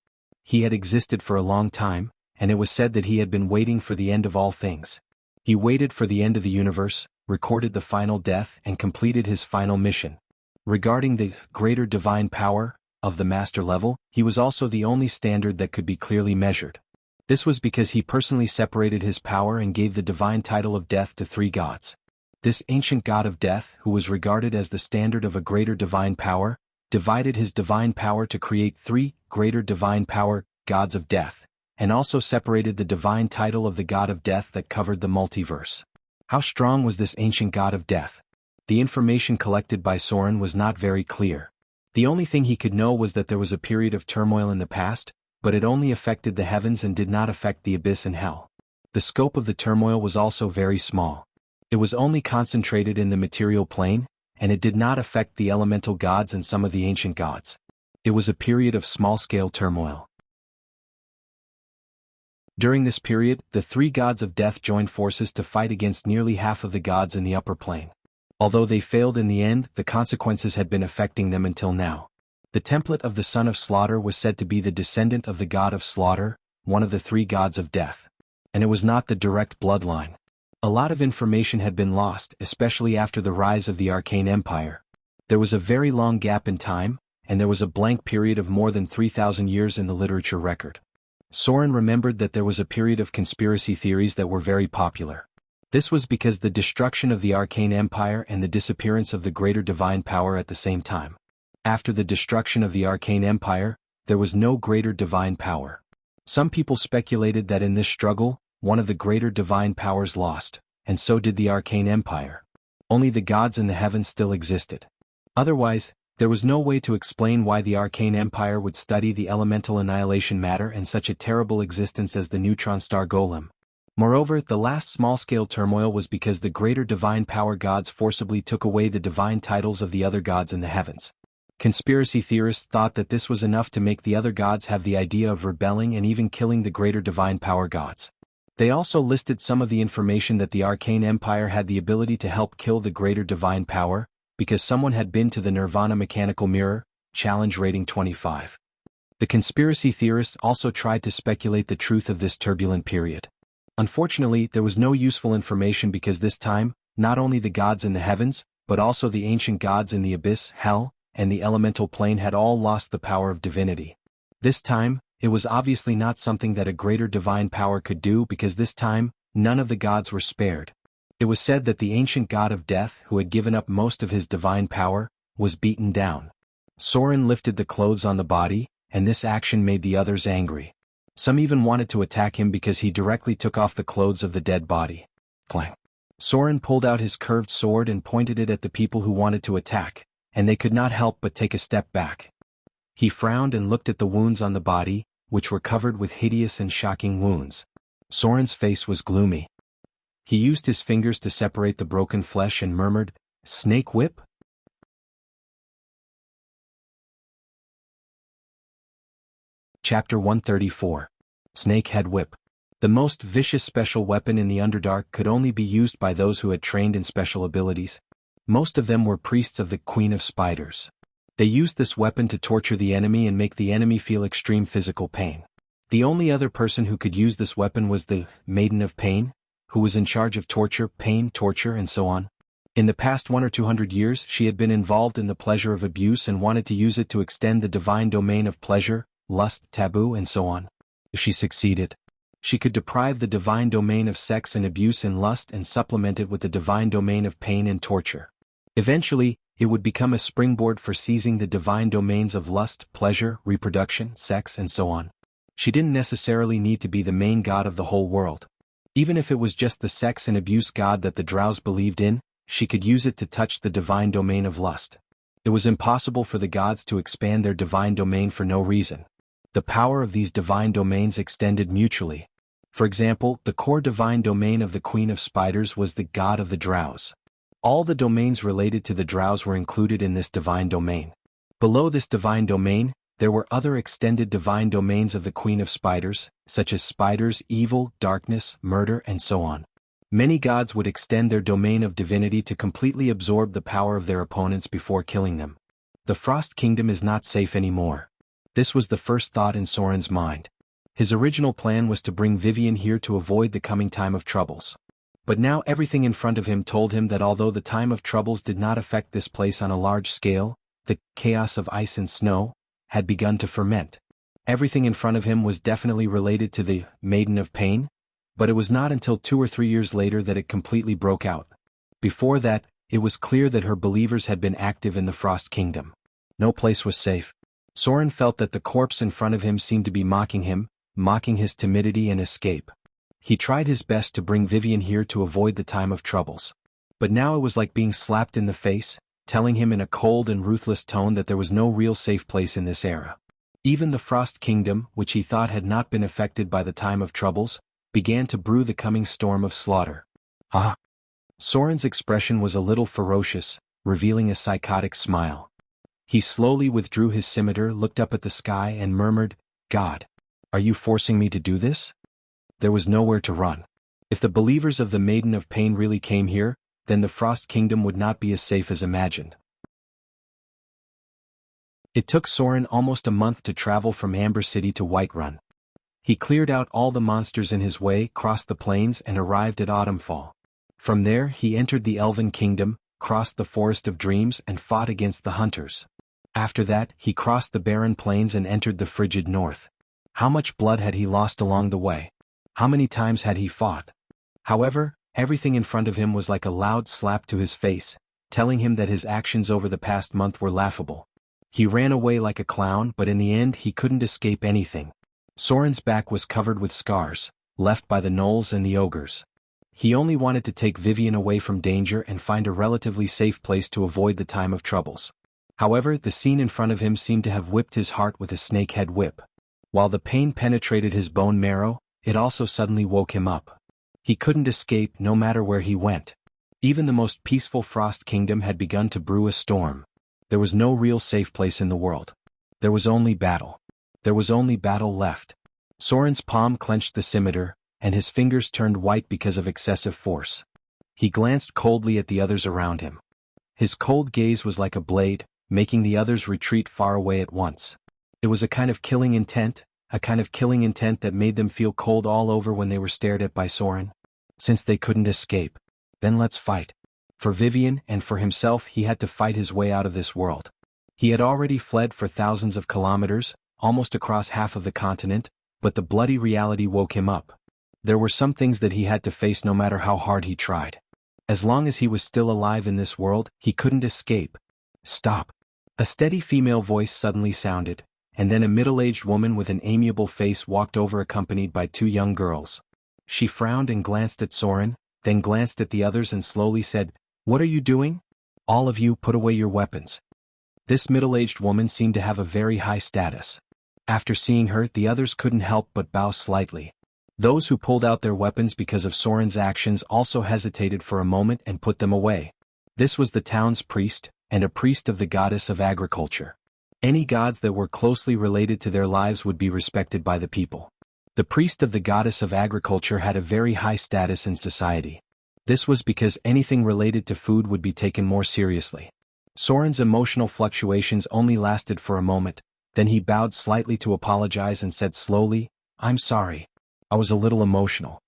He had existed for a long time, and it was said that he had been waiting for the end of all things. He waited for the end of the universe, recorded the final death, and completed his final mission. Regarding the greater divine power of the master level, he was also the only standard that could be clearly measured. This was because he personally separated his power and gave the divine title of death to 3 gods. This ancient god of death, who was regarded as the standard of a greater divine power, divided his divine power to create 3 greater divine power gods of death, and also separated the divine title of the god of death that covered the multiverse. How strong was this ancient god of death? The information collected by Soren was not very clear. The only thing he could know was that there was a period of turmoil in the past, but it only affected the heavens and did not affect the abyss and hell. The scope of the turmoil was also very small. It was only concentrated in the material plane, and it did not affect the elemental gods and some of the ancient gods. It was a period of small-scale turmoil. During this period, the three gods of death joined forces to fight against nearly half of the gods in the upper plane. Although they failed in the end, the consequences had been affecting them until now. The template of the son of slaughter was said to be the descendant of the god of slaughter, one of the three gods of death. And it was not the direct bloodline. A lot of information had been lost, especially after the rise of the Arcane Empire. There was a very long gap in time, and there was a blank period of more than 3,000 years in the literature record. Soren remembered that there was a period of conspiracy theories that were very popular. This was because the destruction of the Arcane Empire and the disappearance of the greater divine power at the same time. After the destruction of the Arcane Empire, there was no greater divine power. Some people speculated that in this struggle, one of the greater divine powers lost, and so did the Arcane Empire. Only the gods in the heavens still existed. Otherwise, there was no way to explain why the Arcane Empire would study the elemental annihilation matter and such a terrible existence as the neutron star golem. Moreover, the last small-scale turmoil was because the greater divine power gods forcibly took away the divine titles of the other gods in the heavens. Conspiracy theorists thought that this was enough to make the other gods have the idea of rebelling and even killing the greater divine power gods. They also listed some of the information that the Arcane Empire had the ability to help kill the greater divine power, because someone had been to the Nirvana mechanical mirror, challenge rating 25. The conspiracy theorists also tried to speculate the truth of this turbulent period. Unfortunately, there was no useful information because this time, not only the gods in the heavens, but also the ancient gods in the abyss, hell, and the elemental plane had all lost the power of divinity. This time, it was obviously not something that a greater divine power could do because this time, none of the gods were spared. It was said that the ancient god of death, who had given up most of his divine power, was beaten down. Soren lifted the clothes on the body, and this action made the others angry. Some even wanted to attack him because he directly took off the clothes of the dead body. Clang. Soren pulled out his curved sword and pointed it at the people who wanted to attack, and they could not help but take a step back. He frowned and looked at the wounds on the body, which were covered with hideous and shocking wounds. Soren's face was gloomy. He used his fingers to separate the broken flesh and murmured, "Snake whip?" Chapter 134. Snakehead Whip. The most vicious special weapon in the Underdark could only be used by those who had trained in special abilities. Most of them were priests of the Queen of Spiders. They used this weapon to torture the enemy and make the enemy feel extreme physical pain. The only other person who could use this weapon was the Maiden of Pain, who was in charge of torture, pain, torture, and so on. In the past 100 or 200 years, she had been involved in the pleasure of abuse and wanted to use it to extend the divine domain of pleasure, lust, taboo, and so on. If she succeeded, she could deprive the divine domain of sex and abuse and lust and supplement it with the divine domain of pain and torture. Eventually, it would become a springboard for seizing the divine domains of lust, pleasure, reproduction, sex, and so on. She didn't necessarily need to be the main god of the whole world. Even if it was just the sex and abuse god that the Drows believed in, she could use it to touch the divine domain of lust. It was impossible for the gods to expand their divine domain for no reason. The power of these divine domains extended mutually. For example, the core divine domain of the Queen of Spiders was the god of the Drows. All the domains related to the Drows were included in this divine domain. Below this divine domain, there were other extended divine domains of the Queen of Spiders, such as spiders, evil, darkness, murder, and so on. Many gods would extend their domain of divinity to completely absorb the power of their opponents before killing them. The Frost Kingdom is not safe anymore. This was the first thought in Soren's mind. His original plan was to bring Vivian here to avoid the coming time of troubles. But now everything in front of him told him that although the time of troubles did not affect this place on a large scale, the chaos of ice and snow had begun to ferment. Everything in front of him was definitely related to the Maiden of Pain, but it was not until 2 or 3 years later that it completely broke out. Before that, it was clear that her believers had been active in the Frost Kingdom. No place was safe. Soren felt that the corpse in front of him seemed to be mocking him, mocking his timidity and escape. He tried his best to bring Vivian here to avoid the time of troubles. But now it was like being slapped in the face, telling him in a cold and ruthless tone that there was no real safe place in this era. Even the Frost Kingdom, which he thought had not been affected by the time of troubles, began to brew the coming storm of slaughter. Ah! Soren's expression was a little ferocious, revealing a psychotic smile. He slowly withdrew his scimitar, looked up at the sky and murmured, "God, are you forcing me to do this?" There was nowhere to run. If the believers of the Maiden of Pain really came here, then the Frost Kingdom would not be as safe as imagined. It took Soren almost a month to travel from Amber City to Whiterun. He cleared out all the monsters in his way, crossed the plains and arrived at Autumnfall. From there he entered the Elven Kingdom, crossed the Forest of Dreams and fought against the Hunters. After that he crossed the barren plains and entered the frigid north. How much blood had he lost along the way? How many times had he fought? However, everything in front of him was like a loud slap to his face, telling him that his actions over the past month were laughable. He ran away like a clown, but in the end he couldn't escape anything. Soren's back was covered with scars, left by the gnolls and the ogres. He only wanted to take Vivian away from danger and find a relatively safe place to avoid the time of troubles. However, the scene in front of him seemed to have whipped his heart with a snakehead whip. While the pain penetrated his bone marrow, it also suddenly woke him up. He couldn't escape no matter where he went. Even the most peaceful Frost Kingdom had begun to brew a storm. There was no real safe place in the world. There was only battle. There was only battle left. Soren's palm clenched the scimitar, and his fingers turned white because of excessive force. He glanced coldly at the others around him. His cold gaze was like a blade, making the others retreat far away at once. It was a kind of killing intent that made them feel cold all over when they were stared at by Soren. Since they couldn't escape, then let's fight. For Vivian and for himself he had to fight his way out of this world. He had already fled for thousands of kilometers, almost across half of the continent, but the bloody reality woke him up. There were some things that he had to face no matter how hard he tried. As long as he was still alive in this world, he couldn't escape. Stop. A steady female voice suddenly sounded, and then a middle-aged woman with an amiable face walked over accompanied by two young girls. She frowned and glanced at Soren, then glanced at the others and slowly said, "What are you doing? All of you put away your weapons." This middle-aged woman seemed to have a very high status. After seeing her, the others couldn't help but bow slightly. Those who pulled out their weapons because of Soren's actions also hesitated for a moment and put them away. This was the town's priest, and a priest of the goddess of agriculture. Any gods that were closely related to their lives would be respected by the people. The priest of the goddess of agriculture had a very high status in society. This was because anything related to food would be taken more seriously. Soren's emotional fluctuations only lasted for a moment, then he bowed slightly to apologize and said slowly, "I'm sorry. I was a little emotional."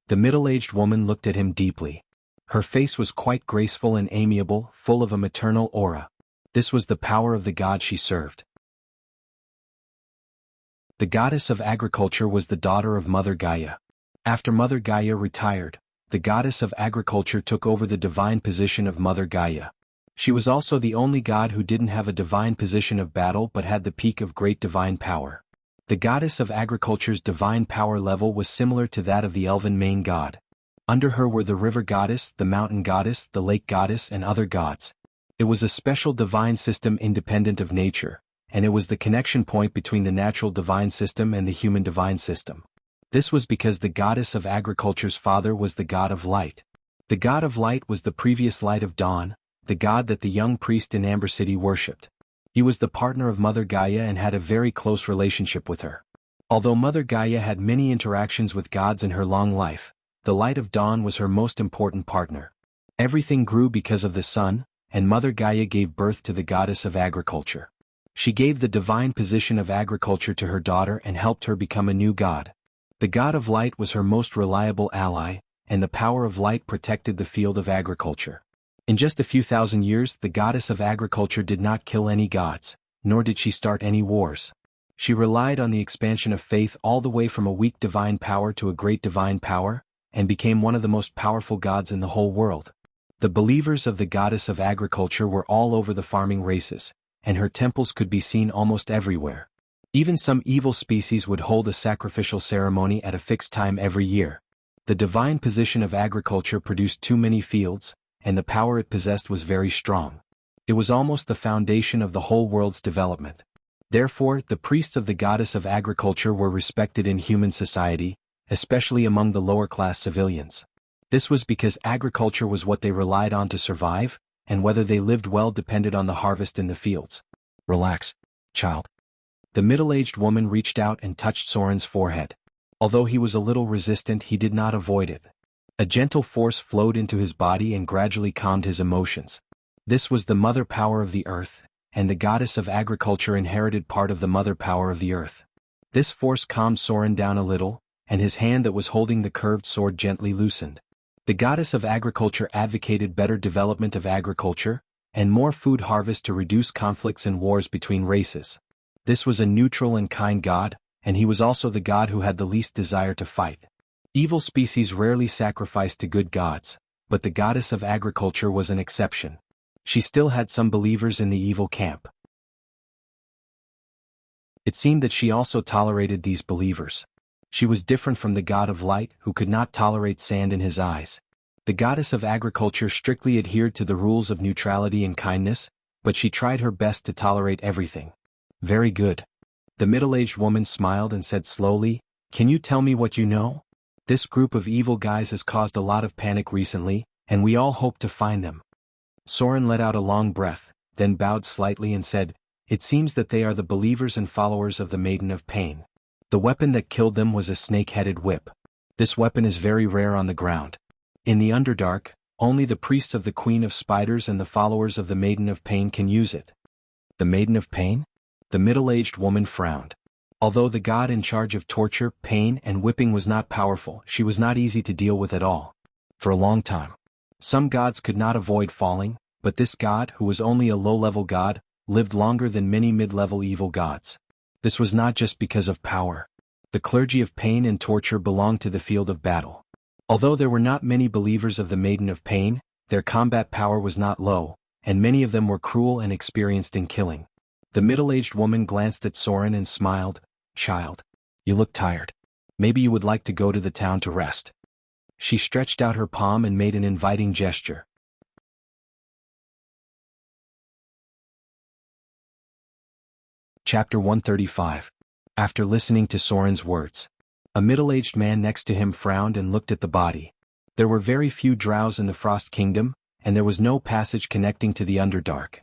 The middle-aged woman looked at him deeply. Her face was quite graceful and amiable, full of a maternal aura. This was the power of the god she served. The goddess of agriculture was the daughter of Mother Gaia. After Mother Gaia retired, the goddess of agriculture took over the divine position of Mother Gaia. She was also the only god who didn't have a divine position of battle but had the peak of great divine power. The goddess of agriculture's divine power level was similar to that of the elven main god. Under her were the river goddess, the mountain goddess, the lake goddess and other gods. It was a special divine system independent of nature, and it was the connection point between the natural divine system and the human divine system. This was because the goddess of agriculture's father was the god of light. The god of light was the previous light of dawn, the god that the young priest in Amber City worshipped. He was the partner of Mother Gaia and had a very close relationship with her. Although Mother Gaia had many interactions with gods in her long life, the light of dawn was her most important partner. Everything grew because of the sun, and Mother Gaia gave birth to the goddess of agriculture. She gave the divine position of agriculture to her daughter and helped her become a new god. The god of light was her most reliable ally, and the power of light protected the field of agriculture. In just a few thousand years, the goddess of agriculture did not kill any gods, nor did she start any wars. She relied on the expansion of faith all the way from a weak divine power to a great divine power, and became one of the most powerful gods in the whole world. The believers of the goddess of agriculture were all over the farming races, and her temples could be seen almost everywhere. Even some evil species would hold a sacrificial ceremony at a fixed time every year. The divine position of agriculture produced too many fields, and the power it possessed was very strong. It was almost the foundation of the whole world's development. Therefore, the priests of the goddess of agriculture were respected in human society, especially among the lower-class civilians. This was because agriculture was what they relied on to survive, and whether they lived well depended on the harvest in the fields. "Relax, child." The middle-aged woman reached out and touched Soren's forehead. Although he was a little resistant, he did not avoid it. A gentle force flowed into his body and gradually calmed his emotions. This was the mother power of the earth, and the goddess of agriculture inherited part of the mother power of the earth. This force calmed Soren down a little, and his hand that was holding the curved sword gently loosened. The goddess of agriculture advocated better development of agriculture, and more food harvest to reduce conflicts and wars between races. This was a neutral and kind god, and he was also the god who had the least desire to fight. Evil species rarely sacrificed to good gods, but the goddess of agriculture was an exception. She still had some believers in the evil camp. It seemed that she also tolerated these believers. She was different from the god of light, who could not tolerate sand in his eyes. The goddess of agriculture strictly adhered to the rules of neutrality and kindness, but she tried her best to tolerate everything. "Very good." The middle-aged woman smiled and said slowly, "Can you tell me what you know? This group of evil guys has caused a lot of panic recently, and we all hope to find them." Soren let out a long breath, then bowed slightly and said, "It seems that they are the believers and followers of the Maiden of Pain. The weapon that killed them was a snake-headed whip. This weapon is very rare on the ground. In the Underdark, only the priests of the Queen of Spiders and the followers of the Maiden of Pain can use it." "The Maiden of Pain?" The middle-aged woman frowned. Although the god in charge of torture, pain, and whipping was not powerful, she was not easy to deal with at all. For a long time. Some gods could not avoid falling, but this god, who was only a low-level god, lived longer than many mid-level evil gods. This was not just because of power. The clergy of pain and torture belonged to the field of battle. Although there were not many believers of the Maiden of Pain, their combat power was not low, and many of them were cruel and experienced in killing. The middle-aged woman glanced at Soren and smiled. "Child, you look tired. Maybe you would like to go to the town to rest." She stretched out her palm and made an inviting gesture. Chapter 135. After listening to Soren's words, a middle-aged man next to him frowned and looked at the body. There were very few drows in the Frost Kingdom, and there was no passage connecting to the Underdark.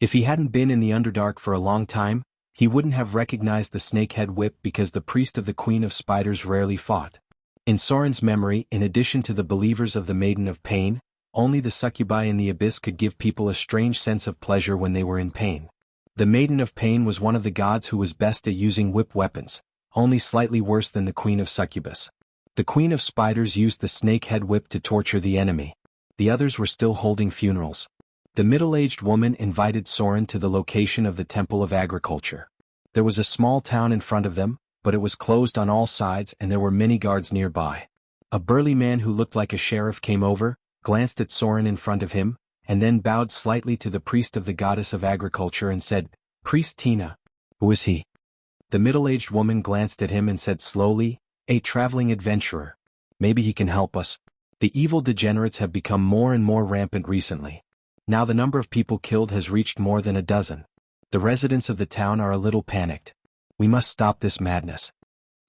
If he hadn't been in the Underdark for a long time, he wouldn't have recognized the snakehead whip because the priest of the Queen of Spiders rarely fought. In Soren's memory, in addition to the believers of the Maiden of Pain, only the succubi in the abyss could give people a strange sense of pleasure when they were in pain. The Maiden of Pain was one of the gods who was best at using whip weapons, only slightly worse than the Queen of Succubus. The Queen of Spiders used the snakehead whip to torture the enemy. The others were still holding funerals. The middle-aged woman invited Soren to the location of the Temple of Agriculture. There was a small town in front of them, but it was closed on all sides and there were many guards nearby. A burly man who looked like a sheriff came over, glanced at Soren in front of him, and then bowed slightly to the priest of the goddess of agriculture and said, "Priest Tina." "Who is he?" The middle-aged woman glanced at him and said slowly, "A traveling adventurer. Maybe he can help us. The evil degenerates have become more and more rampant recently. Now the number of people killed has reached more than a dozen. The residents of the town are a little panicked. We must stop this madness."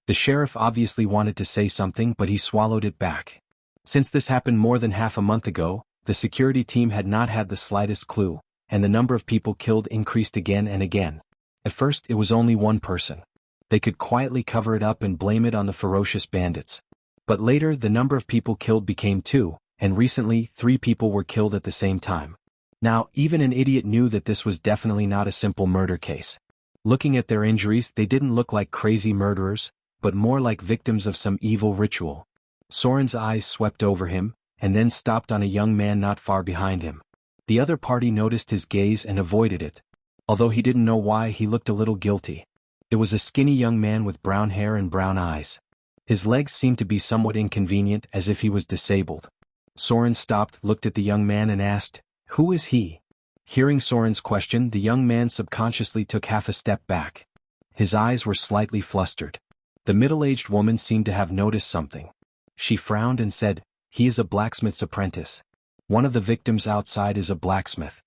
The sheriff obviously wanted to say something, but he swallowed it back. Since this happened more than half a month ago, the security team had not had the slightest clue, and the number of people killed increased again and again. At first it was only one person. They could quietly cover it up and blame it on the ferocious bandits. But later the number of people killed became 2, and recently 3 people were killed at the same time. Now, even an idiot knew that this was definitely not a simple murder case. Looking at their injuries, they didn't look like crazy murderers, but more like victims of some evil ritual. Soren's eyes swept over him, and then stopped on a young man not far behind him. The other party noticed his gaze and avoided it. Although he didn't know why, he looked a little guilty. It was a skinny young man with brown hair and brown eyes. His legs seemed to be somewhat inconvenient, as if he was disabled. Soren stopped, looked at the young man and asked, "Who is he?" Hearing Soren's question, the young man subconsciously took half a step back. His eyes were slightly flustered. The middle-aged woman seemed to have noticed something. She frowned and said, "He is a blacksmith's apprentice. One of the victims outside is a blacksmith."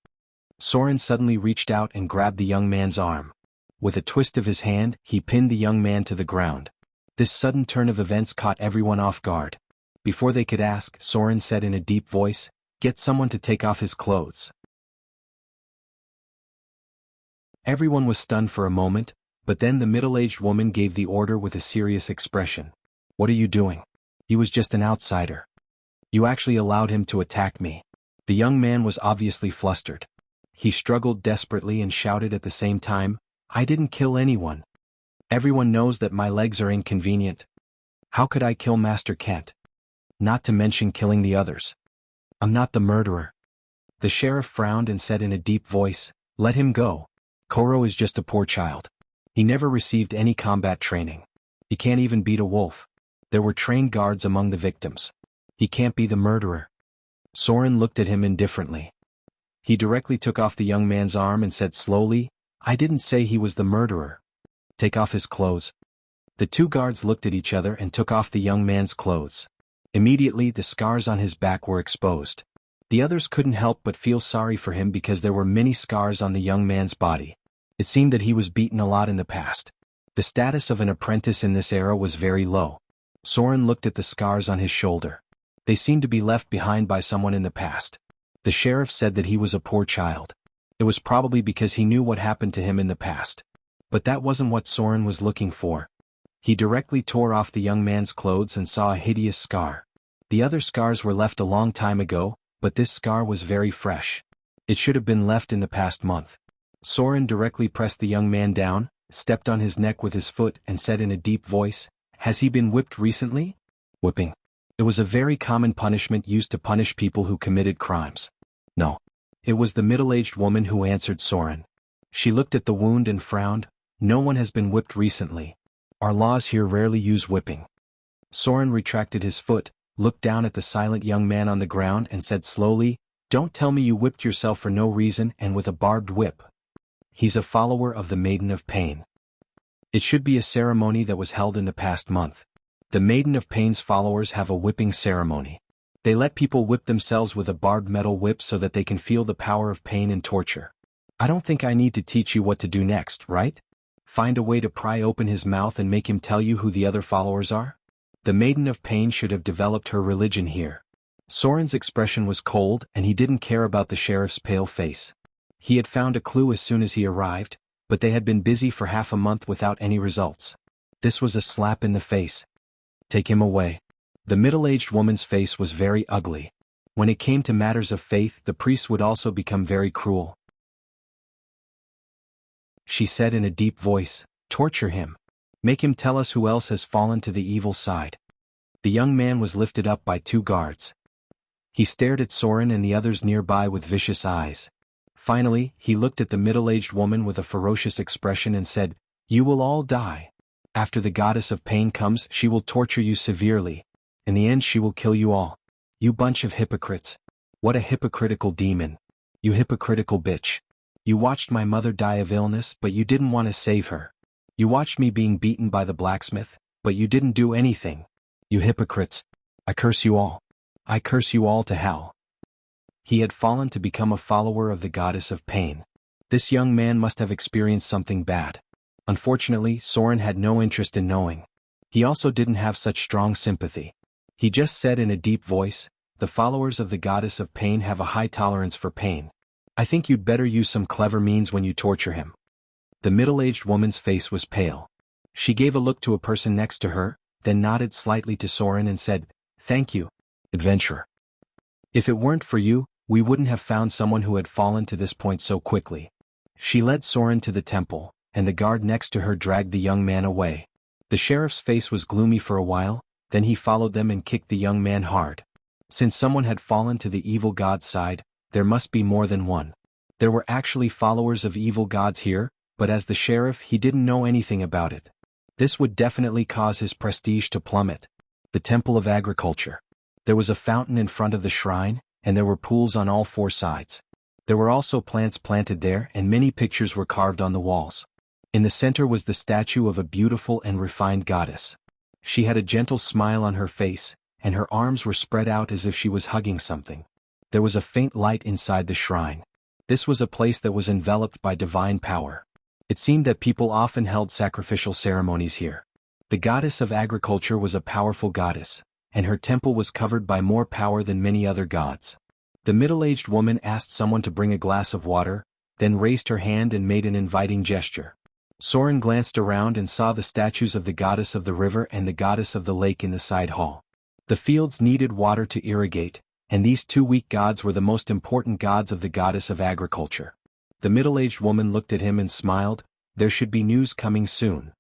Soren suddenly reached out and grabbed the young man's arm. With a twist of his hand, he pinned the young man to the ground. This sudden turn of events caught everyone off guard. Before they could ask, Soren said in a deep voice, "Get someone to take off his clothes." Everyone was stunned for a moment, but then the middle-aged woman gave the order with a serious expression. "What are you doing? He was just an outsider. You actually allowed him to attack me." The young man was obviously flustered. He struggled desperately and shouted at the same time, "I didn't kill anyone. Everyone knows that my legs are inconvenient. How could I kill Master Kent? Not to mention killing the others. I'm not the murderer." The sheriff frowned and said in a deep voice, "Let him go. Koro is just a poor child. He never received any combat training. He can't even beat a wolf. There were trained guards among the victims. He can't be the murderer." Soren looked at him indifferently. He directly took off the young man's arm and said slowly, "I didn't say he was the murderer. Take off his clothes." The two guards looked at each other and took off the young man's clothes. Immediately the scars on his back were exposed. The others couldn't help but feel sorry for him because there were many scars on the young man's body. It seemed that he was beaten a lot in the past. The status of an apprentice in this era was very low. Soren looked at the scars on his shoulder. They seemed to be left behind by someone in the past. The sheriff said that he was a poor child. It was probably because he knew what happened to him in the past. But that wasn't what Soren was looking for. He directly tore off the young man's clothes and saw a hideous scar. The other scars were left a long time ago, but this scar was very fresh. It should have been left in the past month. Soren directly pressed the young man down, stepped on his neck with his foot and said in a deep voice, "Has he been whipped recently?" Whipping. It was a very common punishment used to punish people who committed crimes. No. It was the middle-aged woman who answered Soren. She looked at the wound and frowned. "No one has been whipped recently. Our laws here rarely use whipping." Soren retracted his foot, looked down at the silent young man on the ground and said slowly, "Don't tell me you whipped yourself for no reason and with a barbed whip." He's a follower of the Maiden of Pain. It should be a ceremony that was held in the past month. The Maiden of Pain's followers have a whipping ceremony. They let people whip themselves with a barbed metal whip so that they can feel the power of pain and torture. I don't think I need to teach you what to do next, right? Find a way to pry open his mouth and make him tell you who the other followers are? The Maiden of Pain should have developed her religion here. Soren's expression was cold and he didn't care about the sheriff's pale face. He had found a clue as soon as he arrived, but they had been busy for half a month without any results. This was a slap in the face. "Take him away." The middle-aged woman's face was very ugly. When it came to matters of faith, the priests would also become very cruel. She said in a deep voice, "Torture him. Make him tell us who else has fallen to the evil side." The young man was lifted up by two guards. He stared at Soren and the others nearby with vicious eyes. Finally, he looked at the middle-aged woman with a ferocious expression and said, "You will all die. After the goddess of pain comes, she will torture you severely. In the end she will kill you all. You bunch of hypocrites. What a hypocritical demon. You hypocritical bitch. You watched my mother die of illness, but you didn't want to save her. You watched me being beaten by the blacksmith, but you didn't do anything. You hypocrites. I curse you all. I curse you all to hell." He had fallen to become a follower of the goddess of pain. This young man must have experienced something bad. Unfortunately, Soren had no interest in knowing. He also didn't have such strong sympathy. He just said in a deep voice, "The followers of the goddess of pain have a high tolerance for pain. I think you'd better use some clever means when you torture him." The middle-aged woman's face was pale. She gave a look to a person next to her, then nodded slightly to Soren and said, "Thank you, adventurer. If it weren't for you, we wouldn't have found someone who had fallen to this point so quickly." She led Soren to the temple, and the guard next to her dragged the young man away. The sheriff's face was gloomy for a while, then he followed them and kicked the young man hard. Since someone had fallen to the evil god's side, there must be more than one. There were actually followers of evil gods here, but as the sheriff he didn't know anything about it. This would definitely cause his prestige to plummet. The Temple of Agriculture. There was a fountain in front of the shrine, and there were pools on all four sides. There were also plants planted there and many pictures were carved on the walls. In the center was the statue of a beautiful and refined goddess. She had a gentle smile on her face, and her arms were spread out as if she was hugging something. There was a faint light inside the shrine. This was a place that was enveloped by divine power. It seemed that people often held sacrificial ceremonies here. The goddess of agriculture was a powerful goddess, and her temple was covered by more power than many other gods. The middle-aged woman asked someone to bring a glass of water, then raised her hand and made an inviting gesture. Soren glanced around and saw the statues of the goddess of the river and the goddess of the lake in the side hall. The fields needed water to irrigate, and these two weak gods were the most important gods of the goddess of agriculture. The middle-aged woman looked at him and smiled. There should be news coming soon.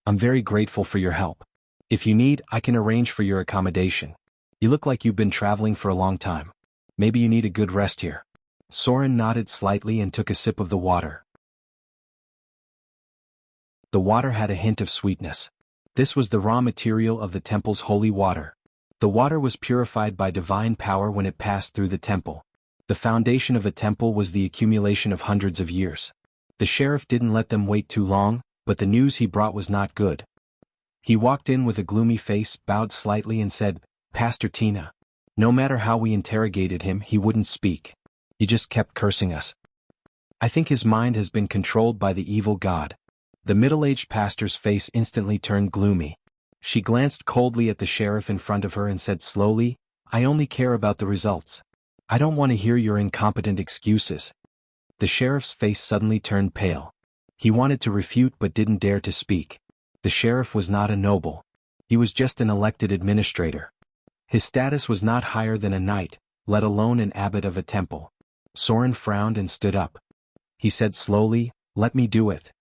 I'm very grateful for your help. If you need, I can arrange for your accommodation. You look like you've been traveling for a long time. Maybe you need a good rest here. Soren nodded slightly and took a sip of the water. The water had a hint of sweetness. This was the raw material of the temple's holy water. The water was purified by divine power when it passed through the temple. The foundation of a temple was the accumulation of hundreds of years. The sheriff didn't let them wait too long, but the news he brought was not good. He walked in with a gloomy face, bowed slightly and said, "Pastor Tina." No matter how we interrogated him, he wouldn't speak. He just kept cursing us. I think his mind has been controlled by the evil god. The middle-aged pastor's face instantly turned gloomy. She glanced coldly at the sheriff in front of her and said slowly, "I only care about the results. I don't want to hear your incompetent excuses." The sheriff's face suddenly turned pale. He wanted to refute but didn't dare to speak. The sheriff was not a noble. He was just an elected administrator. His status was not higher than a knight, let alone an abbot of a temple. Soren frowned and stood up. He said slowly, "Let me do it."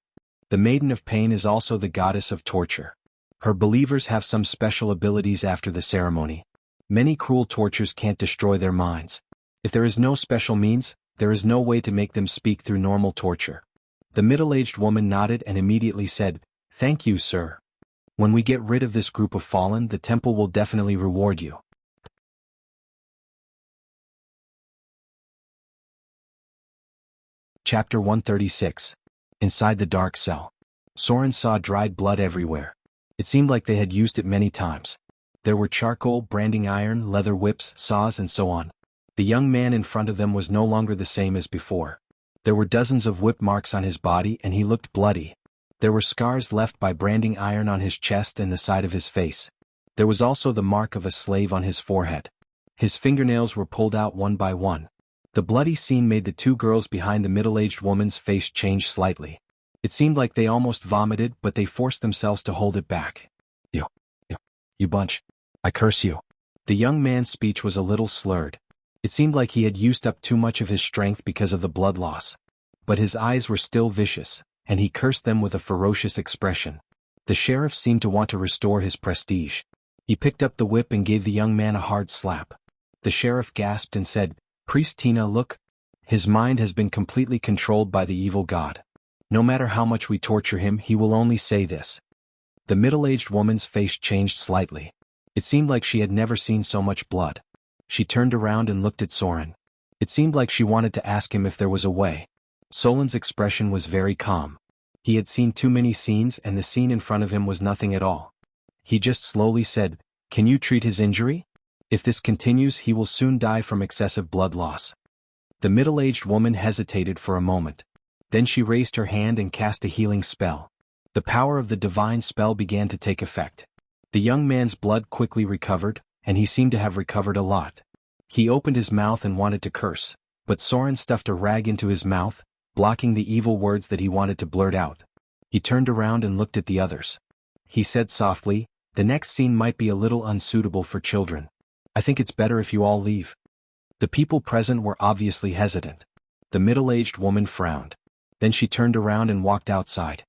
The Maiden of Pain is also the goddess of torture. Her believers have some special abilities after the ceremony. Many cruel tortures can't destroy their minds. If there is no special means, there is no way to make them speak through normal torture. The middle-aged woman nodded and immediately said, "Thank you, sir. When we get rid of this group of fallen, the temple will definitely reward you." Chapter 136. Inside the dark cell. Soren saw dried blood everywhere. It seemed like they had used it many times. There were charcoal, branding iron, leather whips, saws and so on. The young man in front of them was no longer the same as before. There were dozens of whip marks on his body and he looked bloody. There were scars left by branding iron on his chest and the side of his face. There was also the mark of a slave on his forehead. His fingernails were pulled out one by one. The bloody scene made the two girls behind the middle-aged woman's face change slightly. It seemed like they almost vomited, but they forced themselves to hold it back. You bunch. I curse you." The young man's speech was a little slurred. It seemed like he had used up too much of his strength because of the blood loss. But his eyes were still vicious, and he cursed them with a ferocious expression. The sheriff seemed to want to restore his prestige. He picked up the whip and gave the young man a hard slap. The sheriff gasped and said, "Priest Tina, look. His mind has been completely controlled by the evil god. No matter how much we torture him, he will only say this." The middle-aged woman's face changed slightly. It seemed like she had never seen so much blood. She turned around and looked at Soren. It seemed like she wanted to ask him if there was a way. Soren's expression was very calm. He had seen too many scenes and the scene in front of him was nothing at all. He just slowly said, "Can you treat his injury? If this continues, he will soon die from excessive blood loss." The middle-aged woman hesitated for a moment. Then she raised her hand and cast a healing spell. The power of the divine spell began to take effect. The young man's blood quickly recovered, and he seemed to have recovered a lot. He opened his mouth and wanted to curse, but Soren stuffed a rag into his mouth, blocking the evil words that he wanted to blurt out. He turned around and looked at the others. He said softly, "The next scene might be a little unsuitable for children. I think it's better if you all leave." The people present were obviously hesitant. The middle-aged woman frowned. Then she turned around and walked outside.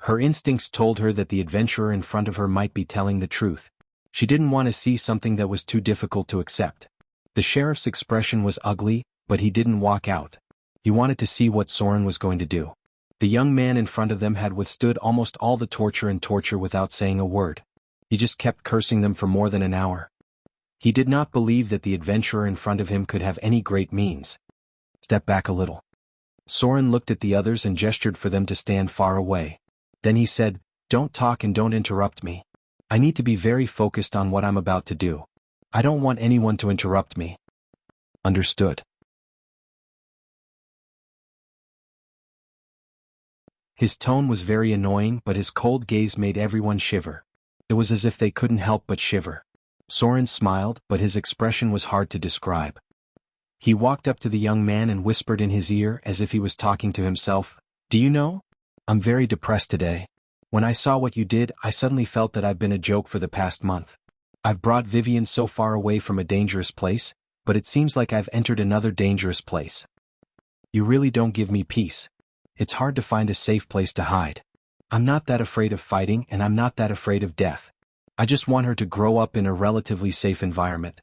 Her instincts told her that the adventurer in front of her might be telling the truth. She didn't want to see something that was too difficult to accept. The sheriff's expression was ugly, but he didn't walk out. He wanted to see what Soren was going to do. The young man in front of them had withstood almost all the torture without saying a word. He just kept cursing them for more than an hour. He did not believe that the adventurer in front of him could have any great means. "Step back a little." Soren looked at the others and gestured for them to stand far away. Then he said, "Don't talk and don't interrupt me. I need to be very focused on what I'm about to do. I don't want anyone to interrupt me." "Understood." His tone was very annoying, but his cold gaze made everyone shiver. It was as if they couldn't help but shiver. Soren smiled, but his expression was hard to describe. He walked up to the young man and whispered in his ear as if he was talking to himself, "Do you know? I'm very depressed today. When I saw what you did, I suddenly felt that I've been a joke for the past month. I've brought Vivian so far away from a dangerous place, but it seems like I've entered another dangerous place. You really don't give me peace. It's hard to find a safe place to hide. I'm not that afraid of fighting and I'm not that afraid of death. I just want her to grow up in a relatively safe environment.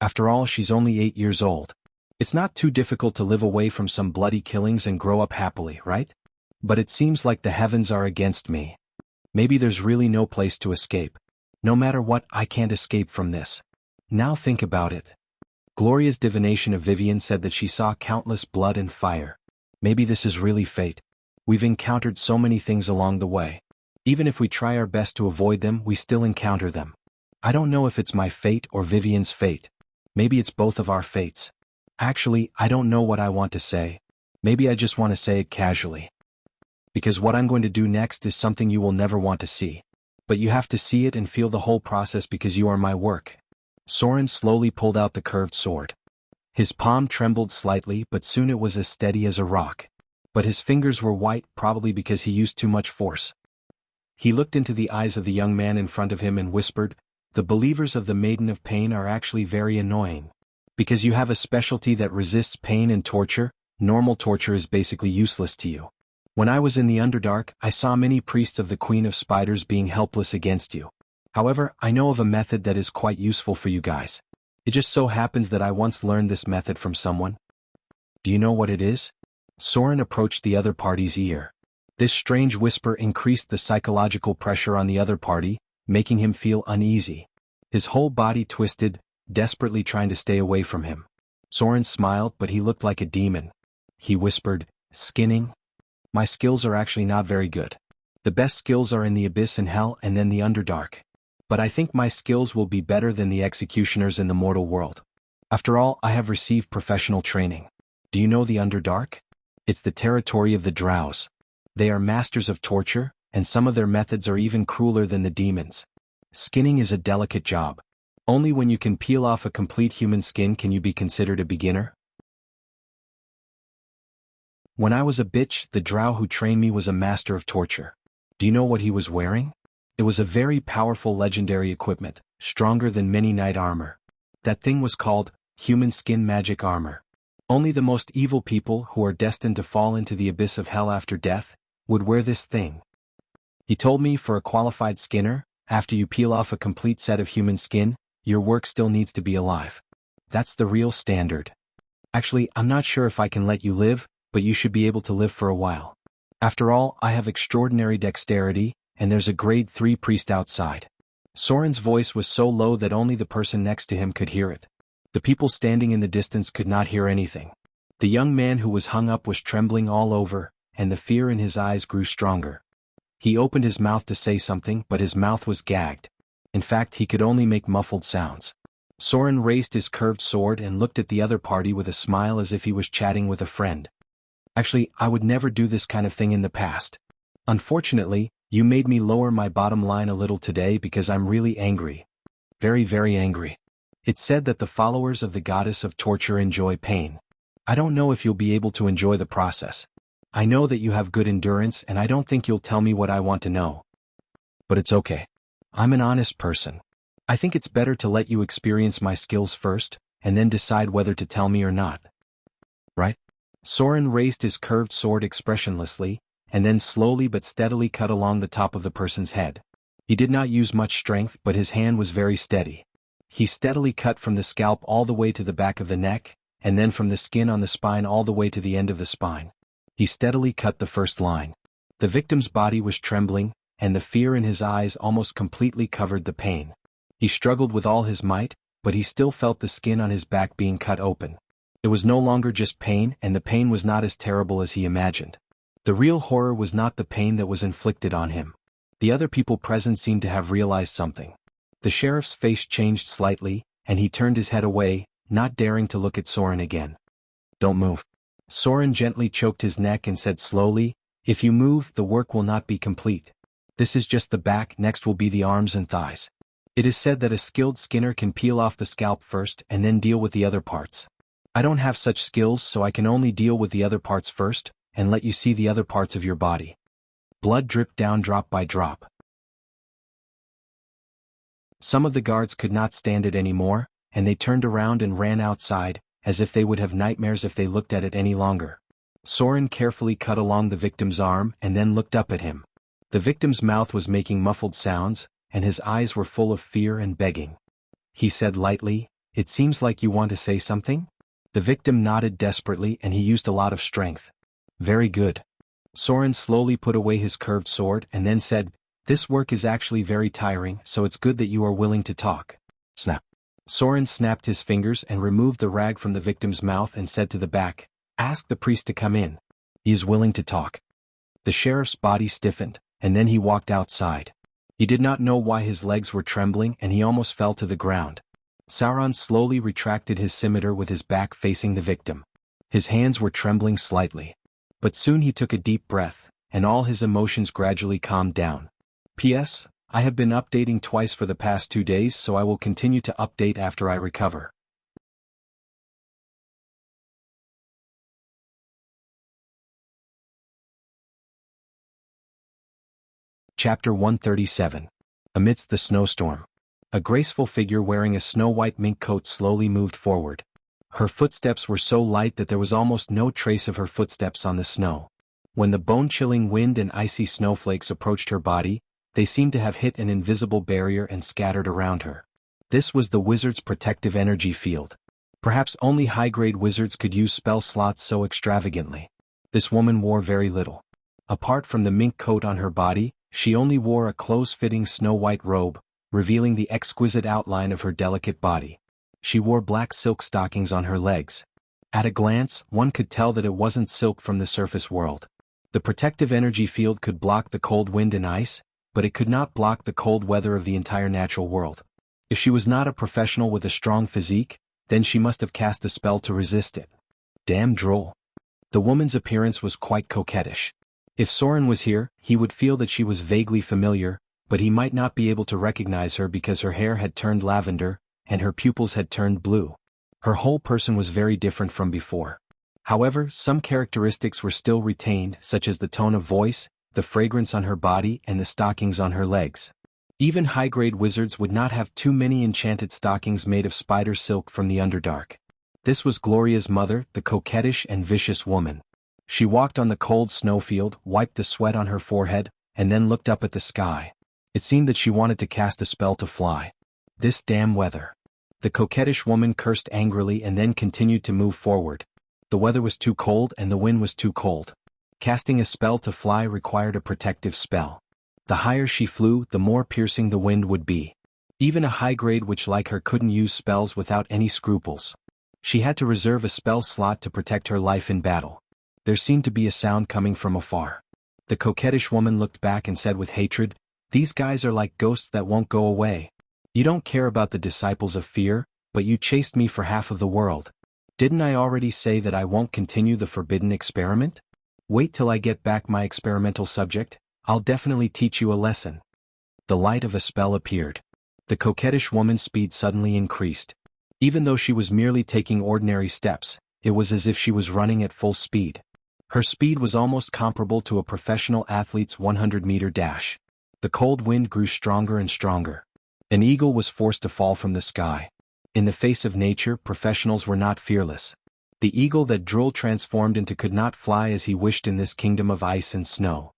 After all, she's only 8 years old. It's not too difficult to live away from some bloody killings and grow up happily, right? But it seems like the heavens are against me. Maybe there's really no place to escape. No matter what, I can't escape from this. Now think about it." Gloria's divination of Vivian said that she saw countless blood and fire. Maybe this is really fate. We've encountered so many things along the way. Even if we try our best to avoid them, we still encounter them. I don't know if it's my fate or Vivian's fate. Maybe it's both of our fates. Actually, I don't know what I want to say. Maybe I just want to say it casually. Because what I'm going to do next is something you will never want to see. But you have to see it and feel the whole process because you are my work. Soren slowly pulled out the curved sword. His palm trembled slightly, but soon it was as steady as a rock. But his fingers were white, probably because he used too much force. He looked into the eyes of the young man in front of him and whispered, "The believers of the Maiden of Pain are actually very annoying. Because you have a specialty that resists pain and torture, normal torture is basically useless to you. When I was in the Underdark, I saw many priests of the Queen of Spiders being helpless against you. However, I know of a method that is quite useful for you guys. It just so happens that I once learned this method from someone." "Do you know what it is?" Soren approached the other party's ear. This strange whisper increased the psychological pressure on the other party, making him feel uneasy. His whole body twisted, desperately trying to stay away from him. Soren smiled, but he looked like a demon. He whispered, "Skinning? My skills are actually not very good. The best skills are in the Abyss and Hell and then the Underdark. But I think my skills will be better than the executioners in the mortal world. After all, I have received professional training. Do you know the Underdark? It's the territory of the Drows. They are masters of torture, and some of their methods are even crueler than the demons. Skinning is a delicate job. Only when you can peel off a complete human skin can you be considered a beginner." "When I was a bitch, the drow who trained me was a master of torture. Do you know what he was wearing? It was a very powerful legendary equipment, stronger than many knight armor. That thing was called human skin magic armor. Only the most evil people who are destined to fall into the abyss of hell after death would wear this thing. He told me for a qualified skinner, after you peel off a complete set of human skin, your work still needs to be alive. That's the real standard. Actually, I'm not sure if I can let you live, but you should be able to live for a while. After all, I have extraordinary dexterity, and there's a grade 3 priest outside." Soren's voice was so low that only the person next to him could hear it. The people standing in the distance could not hear anything. The young man who was hung up was trembling all over, and the fear in his eyes grew stronger. He opened his mouth to say something, but his mouth was gagged. In fact, he could only make muffled sounds. Soren raised his curved sword and looked at the other party with a smile as if he was chatting with a friend. "Actually, I would never do this kind of thing in the past. Unfortunately, you made me lower my bottom line a little today because I'm really angry. Very, very angry. It's said that the followers of the goddess of torture enjoy pain. I don't know if you'll be able to enjoy the process. I know that you have good endurance and I don't think you'll tell me what I want to know. But it's okay. I'm an honest person. I think it's better to let you experience my skills first, and then decide whether to tell me or not. Right?" Soren raised his curved sword expressionlessly, and then slowly but steadily cut along the top of the person's head. He did not use much strength, but his hand was very steady. He steadily cut from the scalp all the way to the back of the neck, and then from the skin on the spine all the way to the end of the spine. He steadily cut the first line. The victim's body was trembling, and the fear in his eyes almost completely covered the pain. He struggled with all his might, but he still felt the skin on his back being cut open. It was no longer just pain, and the pain was not as terrible as he imagined. The real horror was not the pain that was inflicted on him. The other people present seemed to have realized something. The sheriff's face changed slightly, and he turned his head away, not daring to look at Soren again. "Don't move." Soren gently choked his neck and said slowly, "If you move, the work will not be complete. This is just the back, next will be the arms and thighs. It is said that a skilled skinner can peel off the scalp first and then deal with the other parts. I don't have such skills, so I can only deal with the other parts first, and let you see the other parts of your body. Blood dripped down drop by drop. Some of the guards could not stand it anymore, and they turned around and ran outside, as if they would have nightmares if they looked at it any longer. Soren carefully cut along the victim's arm and then looked up at him. The victim's mouth was making muffled sounds, and his eyes were full of fear and begging. He said lightly, "It seems like you want to say something?" The victim nodded desperately, and he used a lot of strength. "Very good." Soren slowly put away his curved sword and then said, "This work is actually very tiring, so it's good that you are willing to talk." Snap. Soren snapped his fingers and removed the rag from the victim's mouth and said to the back, "Ask the priest to come in. He is willing to talk." The sheriff's body stiffened, and then he walked outside. He did not know why his legs were trembling, and he almost fell to the ground. Sauron slowly retracted his scimitar with his back facing the victim. His hands were trembling slightly. But soon he took a deep breath, and all his emotions gradually calmed down. P.S. I have been updating twice for the past 2 days, so I will continue to update after I recover. Chapter 137. Amidst the snowstorm. A graceful figure wearing a snow-white mink coat slowly moved forward. Her footsteps were so light that there was almost no trace of her footsteps on the snow. When the bone-chilling wind and icy snowflakes approached her body, they seemed to have hit an invisible barrier and scattered around her. This was the wizard's protective energy field. Perhaps only high-grade wizards could use spell slots so extravagantly. This woman wore very little. Apart from the mink coat on her body, she only wore a close-fitting snow-white robe, revealing the exquisite outline of her delicate body. She wore black silk stockings on her legs. At a glance, one could tell that it wasn't silk from the surface world. The protective energy field could block the cold wind and ice, but it could not block the cold weather of the entire natural world. If she was not a professional with a strong physique, then she must have cast a spell to resist it. Damn droll. The woman's appearance was quite coquettish. If Soren was here, he would feel that she was vaguely familiar, but he might not be able to recognize her because her hair had turned lavender, and her pupils had turned blue. Her whole person was very different from before. However, some characteristics were still retained, such as the tone of voice, the fragrance on her body, and the stockings on her legs. Even high-grade wizards would not have too many enchanted stockings made of spider silk from the Underdark. This was Gloria's mother, the coquettish and vicious woman. She walked on the cold snowfield, wiped the sweat on her forehead, and then looked up at the sky. It seemed that she wanted to cast a spell to fly. This damn weather. The coquettish woman cursed angrily and then continued to move forward. The weather was too cold and the wind was too cold. Casting a spell to fly required a protective spell. The higher she flew, the more piercing the wind would be. Even a high-grade witch like her couldn't use spells without any scruples. She had to reserve a spell slot to protect her life in battle. There seemed to be a sound coming from afar. The coquettish woman looked back and said with hatred, "These guys are like ghosts that won't go away. You don't care about the disciples of fear, but you chased me for half of the world. Didn't I already say that I won't continue the forbidden experiment? Wait till I get back my experimental subject, I'll definitely teach you a lesson." The light of a spell appeared. The coquettish woman's speed suddenly increased. Even though she was merely taking ordinary steps, it was as if she was running at full speed. Her speed was almost comparable to a professional athlete's 100-meter dash. The cold wind grew stronger and stronger. An eagle was forced to fall from the sky. In the face of nature, professionals were not fearless. The eagle that Droll transformed into could not fly as he wished in this kingdom of ice and snow.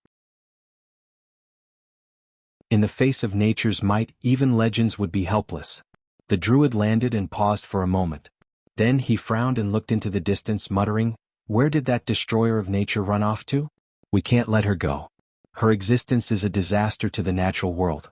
In the face of nature's might, even legends would be helpless. The druid landed and paused for a moment. Then he frowned and looked into the distance, muttering, "Where did that destroyer of nature run off to? We can't let her go. Her existence is a disaster to the natural world."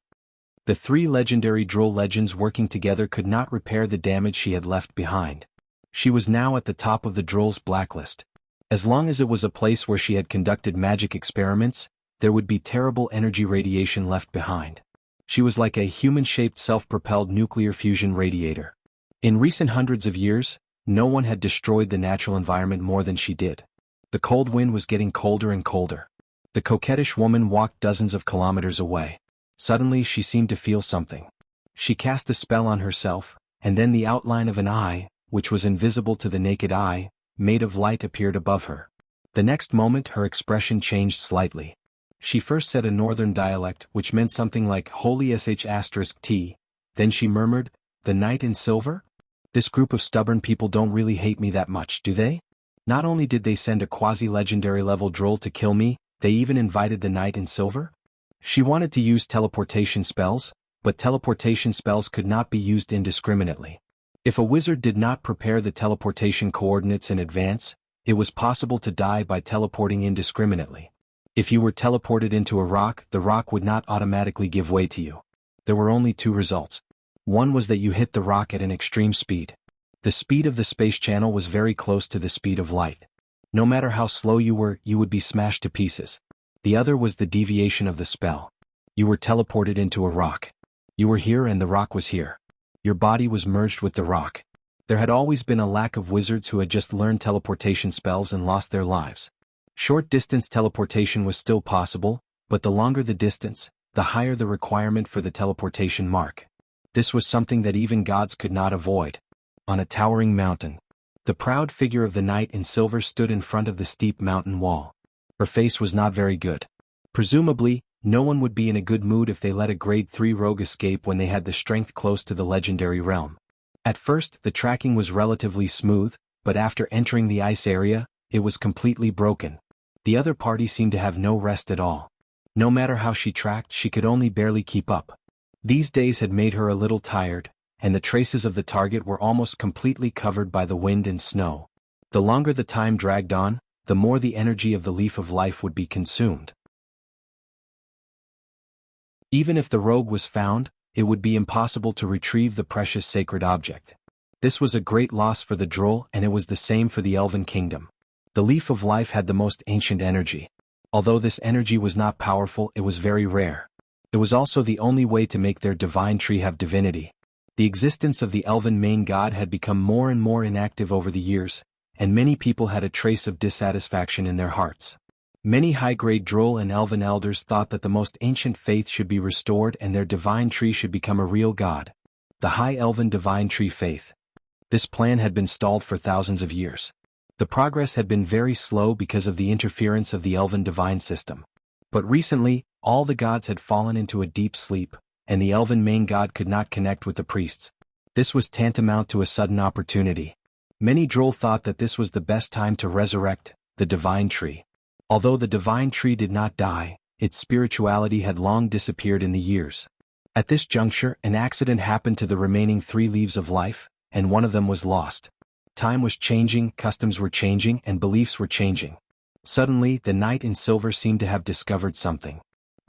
The 3 legendary Droll legends working together could not repair the damage she had left behind. She was now at the top of the Droll's blacklist. As long as it was a place where she had conducted magic experiments, there would be terrible energy radiation left behind. She was like a human-shaped self-propelled nuclear fusion radiator. In recent hundreds of years, no one had destroyed the natural environment more than she did. The cold wind was getting colder and colder. The coquettish woman walked dozens of kilometers away. Suddenly she seemed to feel something. She cast a spell on herself, and then the outline of an eye, which was invisible to the naked eye, made of light appeared above her. The next moment her expression changed slightly. She first said a northern dialect which meant something like holy sh*t, then she murmured, "The knight in silver? This group of stubborn people don't really hate me that much, do they? Not only did they send a quasi-legendary level droll to kill me, they even invited the knight in silver?" She wanted to use teleportation spells, but teleportation spells could not be used indiscriminately. If a wizard did not prepare the teleportation coordinates in advance, it was possible to die by teleporting indiscriminately. If you were teleported into a rock, the rock would not automatically give way to you. There were only two results. One was that you hit the rock at an extreme speed. The speed of the space channel was very close to the speed of light. No matter how slow you were, you would be smashed to pieces. The other was the deviation of the spell. You were teleported into a rock. You were here and the rock was here. Your body was merged with the rock. There had always been a lack of wizards who had just learned teleportation spells and lost their lives. Short-distance teleportation was still possible, but the longer the distance, the higher the requirement for the teleportation mark. This was something that even gods could not avoid. On a towering mountain, the proud figure of the knight in silver stood in front of the steep mountain wall. Her face was not very good. Presumably, no one would be in a good mood if they let a grade 3 rogue escape when they had the strength close to the legendary realm. At first, the tracking was relatively smooth, but after entering the ice area, it was completely broken. The other party seemed to have no rest at all. No matter how she tracked, she could only barely keep up. These days had made her a little tired, and the traces of the target were almost completely covered by the wind and snow. The longer the time dragged on, the more the energy of the leaf of life would be consumed. Even if the rogue was found, it would be impossible to retrieve the precious sacred object. This was a great loss for the droll, and it was the same for the elven kingdom. The leaf of life had the most ancient energy. Although this energy was not powerful, it was very rare. It was also the only way to make their divine tree have divinity. The existence of the elven main god had become more and more inactive over the years, and many people had a trace of dissatisfaction in their hearts. Many high-grade droll and elven elders thought that the most ancient faith should be restored and their divine tree should become a real god. The high elven divine tree faith. This plan had been stalled for thousands of years. The progress had been very slow because of the interference of the elven divine system. But recently, all the gods had fallen into a deep sleep, and the elven main god could not connect with the priests. This was tantamount to a sudden opportunity. Many droll thought that this was the best time to resurrect the divine tree. Although the divine tree did not die, its spirituality had long disappeared in the years. At this juncture, an accident happened to the remaining 3 leaves of life, and one of them was lost. Time was changing, customs were changing, and beliefs were changing. Suddenly, the knight in silver seemed to have discovered something.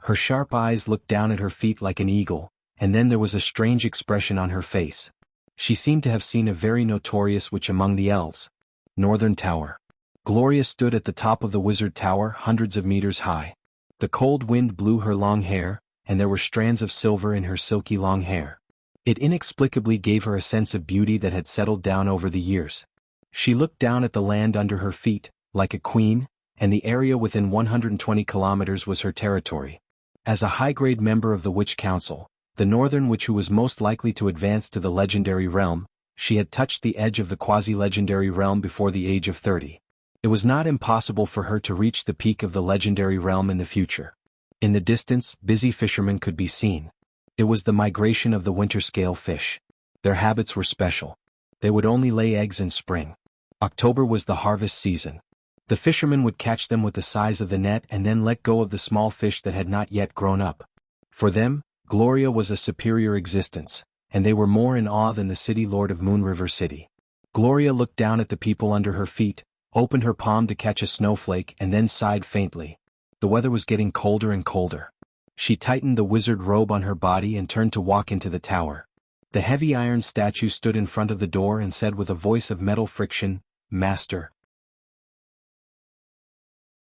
Her sharp eyes looked down at her feet like an eagle, and then there was a strange expression on her face. She seemed to have seen a very notorious witch among the elves. Northern Tower. Gloria stood at the top of the wizard tower, hundreds of meters high. The cold wind blew her long hair, and there were strands of silver in her silky long hair. It inexplicably gave her a sense of beauty that had settled down over the years. She looked down at the land under her feet, like a queen, and the area within 120 kilometers was her territory. As a high-grade member of the Witch Council, the northern witch who was most likely to advance to the legendary realm, she had touched the edge of the quasi-legendary realm before the age of 30. It was not impossible for her to reach the peak of the legendary realm in the future. In the distance, busy fishermen could be seen. It was the migration of the winter scale fish. Their habits were special. They would only lay eggs in spring. October was the harvest season. The fishermen would catch them with the size of the net and then let go of the small fish that had not yet grown up. For them, Gloria was a superior existence, and they were more in awe than the city lord of Moon River City. Gloria looked down at the people under her feet, opened her palm to catch a snowflake and then sighed faintly. The weather was getting colder and colder. She tightened the wizard robe on her body and turned to walk into the tower. The heavy iron statue stood in front of the door and said with a voice of metal friction, "Master."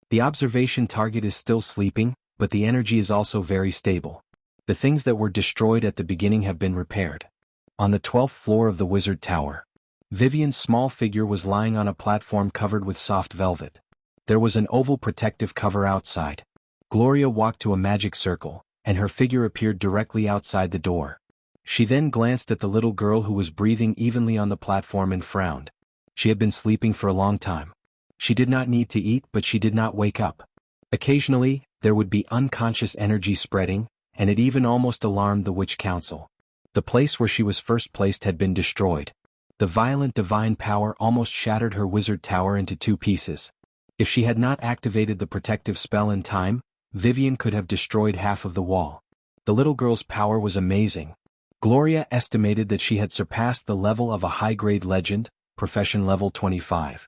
The observation target is still sleeping, but the energy is also very stable. The things that were destroyed at the beginning have been repaired. On the 12th floor of the wizard tower, Vivian's small figure was lying on a platform covered with soft velvet. There was an oval protective cover outside. Gloria walked to a magic circle, and her figure appeared directly outside the door. She then glanced at the little girl who was breathing evenly on the platform and frowned. She had been sleeping for a long time. She did not need to eat, but she did not wake up. Occasionally, there would be unconscious energy spreading, and it even almost alarmed the witch council. The place where she was first placed had been destroyed. The violent divine power almost shattered her wizard tower into 2 pieces. If she had not activated the protective spell in time, Vivian could have destroyed half of the wall. The little girl's power was amazing. Gloria estimated that she had surpassed the level of a high-grade legend, profession level 25.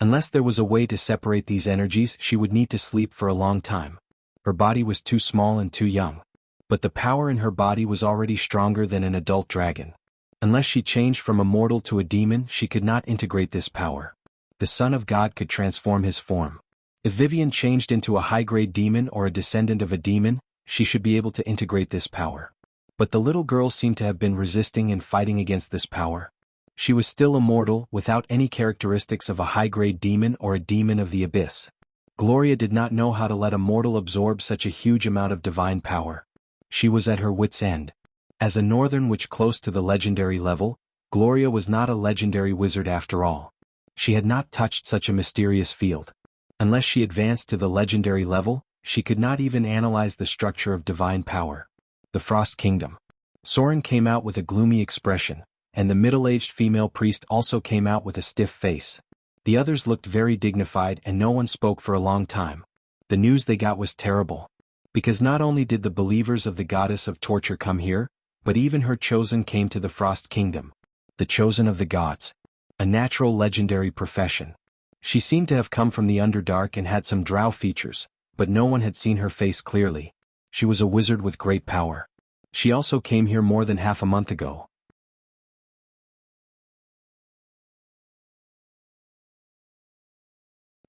Unless there was a way to separate these energies, she would need to sleep for a long time. Her body was too small and too young. But the power in her body was already stronger than an adult dragon. Unless she changed from a mortal to a demon, she could not integrate this power. The Son of God could transform his form. If Vivian changed into a high-grade demon or a descendant of a demon, she should be able to integrate this power. But the little girl seemed to have been resisting and fighting against this power. She was still a mortal, without any characteristics of a high-grade demon or a demon of the abyss. Gloria did not know how to let a mortal absorb such a huge amount of divine power. She was at her wit's end. As a northern witch close to the legendary level, Gloria was not a legendary wizard after all. She had not touched such a mysterious field. Unless she advanced to the legendary level, she could not even analyze the structure of divine power. The Frost Kingdom. Soren came out with a gloomy expression, and the middle-aged female priest also came out with a stiff face. The others looked very dignified and no one spoke for a long time. The news they got was terrible. Because not only did the believers of the goddess of torture come here, but even her chosen came to the Frost Kingdom. The chosen of the gods. A natural legendary profession. She seemed to have come from the Underdark and had some drow features, but no one had seen her face clearly. She was a wizard with great power. She also came here more than half a month ago.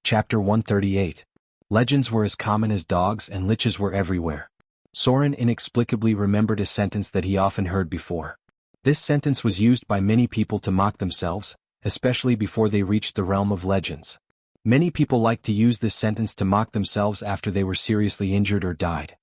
Chapter 138. Legends were as common as dogs and liches were everywhere. Soren inexplicably remembered a sentence that he often heard before. This sentence was used by many people to mock themselves, especially before they reached the realm of legends. Many people liked to use this sentence to mock themselves after they were seriously injured or died.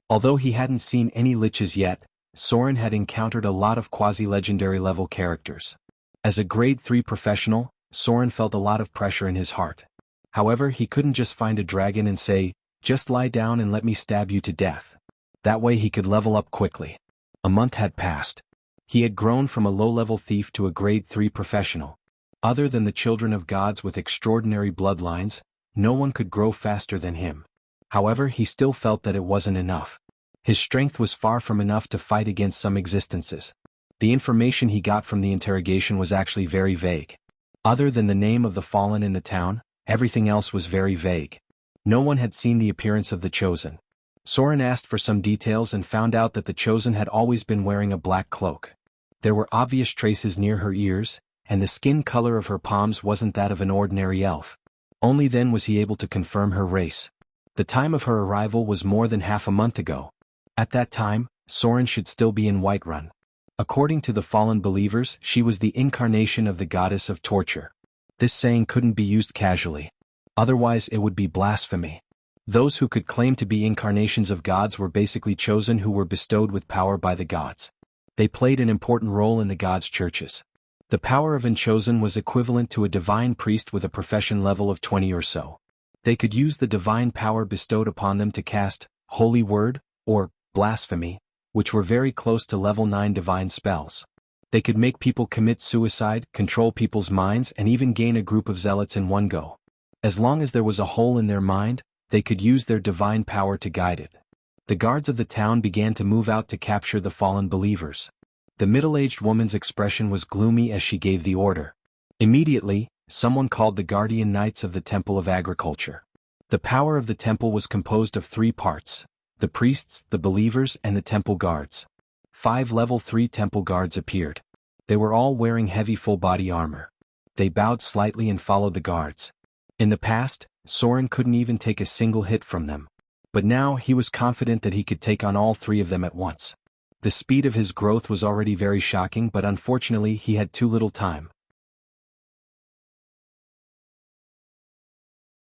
Although he hadn't seen any liches yet, Soren had encountered a lot of quasi-legendary level characters. As a grade 3 professional, Soren felt a lot of pressure in his heart. However, he couldn't just find a dragon and say, "Just lie down and let me stab you to death." That way he could level up quickly. A month had passed. He had grown from a low-level thief to a grade 3 professional. Other than the children of gods with extraordinary bloodlines, no one could grow faster than him. However, he still felt that it wasn't enough. His strength was far from enough to fight against some existences. The information he got from the interrogation was actually very vague. Other than the name of the fallen in the town, everything else was very vague. No one had seen the appearance of the Chosen. Soren asked for some details and found out that the Chosen had always been wearing a black cloak. There were obvious traces near her ears, and the skin color of her palms wasn't that of an ordinary elf. Only then was he able to confirm her race. The time of her arrival was more than half a month ago. At that time, Soren should still be in Whiterun. According to the fallen believers, she was the incarnation of the goddess of torture. This saying couldn't be used casually. Otherwise it would be blasphemy. Those who could claim to be incarnations of gods were basically chosen who were bestowed with power by the gods. They played an important role in the gods' churches. The power of Unchosen was equivalent to a divine priest with a profession level of 20 or so. They could use the divine power bestowed upon them to cast Holy Word, or Blasphemy, which were very close to level 9 divine spells. They could make people commit suicide, control people's minds, and even gain a group of zealots in one go. As long as there was a hole in their mind, they could use their divine power to guide it. The guards of the town began to move out to capture the fallen believers. The middle-aged woman's expression was gloomy as she gave the order. Immediately, someone called the guardian knights of the Temple of Agriculture. The power of the temple was composed of 3 parts: the priests, the believers, and the temple guards. 5 level 3 temple guards appeared. They were all wearing heavy full-body armor. They bowed slightly and followed the guards. In the past, Soren couldn't even take a single hit from them. But now he was confident that he could take on all 3 of them at once. The speed of his growth was already very shocking, but unfortunately he had too little time.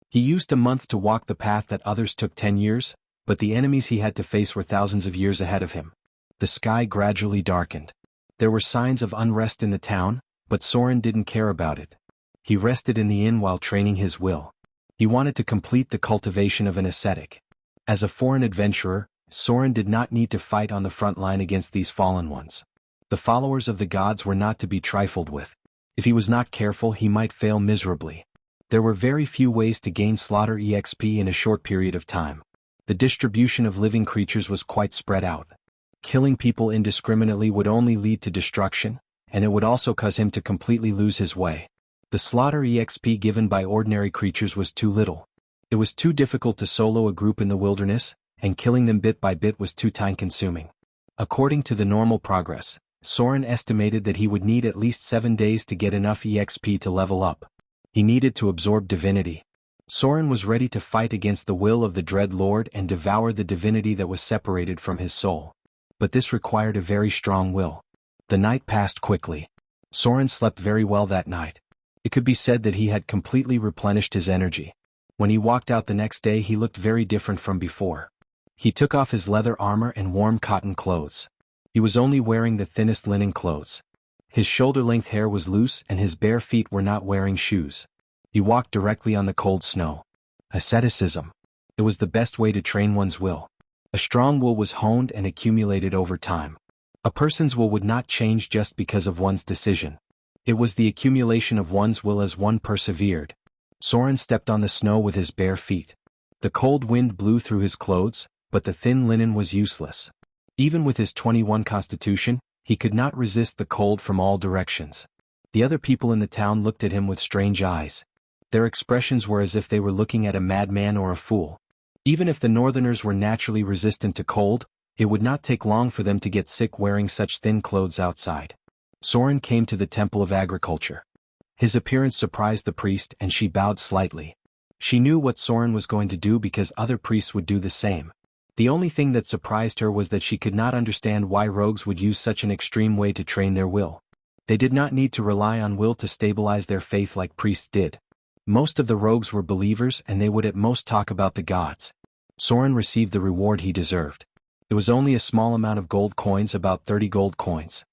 He used a month to walk the path that others took 10 years, but the enemies he had to face were thousands of years ahead of him. The sky gradually darkened. There were signs of unrest in the town, but Soren didn't care about it. He rested in the inn while training his will. He wanted to complete the cultivation of an ascetic. As a foreign adventurer, Soren did not need to fight on the front line against these fallen ones. The followers of the gods were not to be trifled with. If he was not careful, he might fail miserably. There were very few ways to gain slaughter EXP in a short period of time. The distribution of living creatures was quite spread out. Killing people indiscriminately would only lead to destruction, and it would also cause him to completely lose his way. The slaughter EXP given by ordinary creatures was too little. It was too difficult to solo a group in the wilderness, and killing them bit by bit was too time-consuming. According to the normal progress, Soren estimated that he would need at least 7 days to get enough EXP to level up. He needed to absorb divinity. Soren was ready to fight against the will of the Dread Lord and devour the divinity that was separated from his soul. But this required a very strong will. The night passed quickly. Soren slept very well that night. It could be said that he had completely replenished his energy. When he walked out the next day, he looked very different from before. He took off his leather armor and warm cotton clothes. He was only wearing the thinnest linen clothes. His shoulder-length hair was loose and his bare feet were not wearing shoes. He walked directly on the cold snow. Asceticism. It was the best way to train one's will. A strong will was honed and accumulated over time. A person's will would not change just because of one's decision. It was the accumulation of one's will as one persevered. Soren stepped on the snow with his bare feet. The cold wind blew through his clothes, but the thin linen was useless. Even with his 21 constitution, he could not resist the cold from all directions. The other people in the town looked at him with strange eyes. Their expressions were as if they were looking at a madman or a fool. Even if the northerners were naturally resistant to cold, it would not take long for them to get sick wearing such thin clothes outside. Soren came to the Temple of Agriculture. His appearance surprised the priest and she bowed slightly. She knew what Soren was going to do because other priests would do the same. The only thing that surprised her was that she could not understand why rogues would use such an extreme way to train their will. They did not need to rely on will to stabilize their faith like priests did. Most of the rogues were believers and they would at most talk about the gods. Soren received the reward he deserved. It was only a small amount of gold coins, about 30 gold coins.